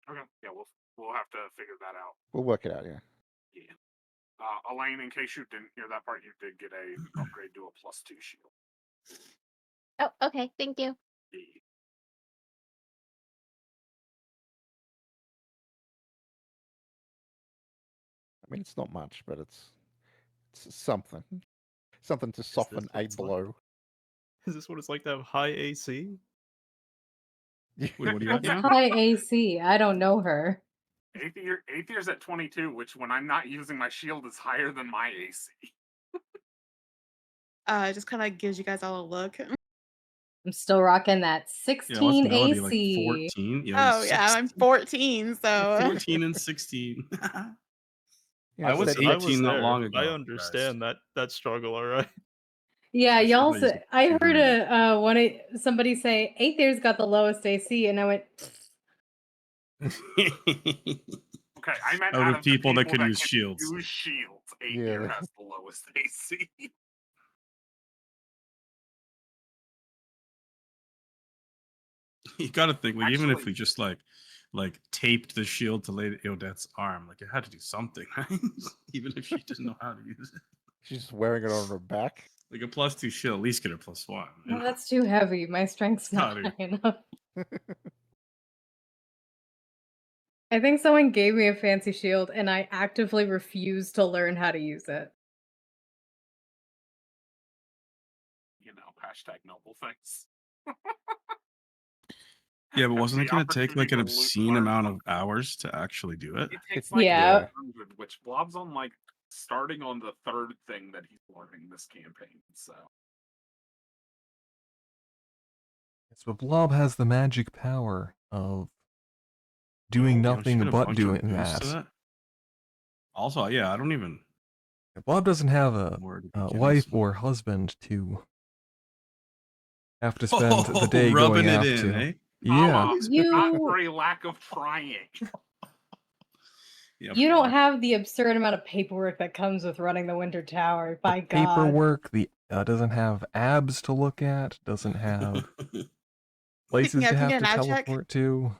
Okay, yeah, we'll have to figure that out. We'll work it out. Yeah. Yeah. Elaine, in case you didn't hear that part, you did get a upgrade to a +2 shield. oh, okay, thank you. Yeah. I mean, it's not much, but it's something. Something to soften what a it's like? blow. Is this what it's like to have high AC? Wait, what do you got What's now? high AC? I don't know her. Aether's at 22, which when I'm not using my shield is higher than my AC. It just kind of gives you guys all a look. I'm still rocking that Yeah, what's 16 Melody, like AC. 14? Yeah, Oh yeah, I'm 14, so 14 and 16. Yeah, I was said- I was 18 not there. long ago. I guys. understand that struggle, all right. Yeah, I should y'all raise said I it heard to somebody say Aether's got the lowest AC, and I went, Okay, I meant Out out of people that could can use shields. Use shields. Aether Yeah. has the lowest AC. You gotta think, like, even if Actually- we just like taped the shield to Lady Odette's arm, like it had to do something, right? Even if she didn't know how to use it. She's just wearing it on her back. Like a +2 shield, at least get a +1. you "No, know? that's too heavy. My strength's not Got it. high enough." I think someone gave me a fancy shield, and I actively refused to learn how to use it. You know, hashtag noble things. Yeah, but Have wasn't it the gonna take like an opportunity to obscene learn amount of something. hours to actually do it? It takes like Yeah. 100, which Blob's on like starting on the third thing that he's learning this campaign. So Yes, but Blob has the magic power of doing Don't you nothing get a but bunch of doing boosts to that. Also, yeah, I don't even Blob doesn't have a where to begin wife this or one. husband to have to spend the Oh, day rubbing going it out in, to. eh? Yeah. not You for a lack of trying. Yeah, you don't Mark. have the absurd amount of paperwork that comes with running the Winter Tower. By God. Paperwork, the doesn't have abs to look at, doesn't have places Yeah, to can have you get to an ab check? teleport to.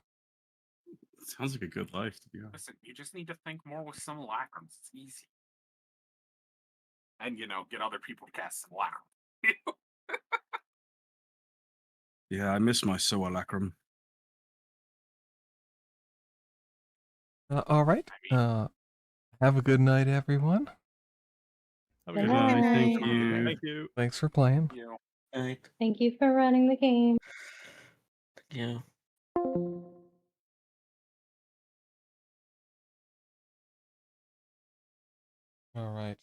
Sounds like a good life, to be honest. Listen, you just need to think more with some lacrims. It's easy. And, you know, get other people to cast some lacrims. Yeah, I miss my Soalacrum. All right. Have a good night, everyone. Have a Good good night. night. Thank you. Thank you. Thanks for playing. You know, Right. Thank you for running the game. Yeah. All right.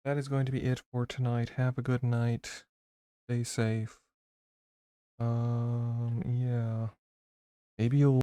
That is going to be it for tonight. Have a good night. Stay safe. Yeah. Maybe you'll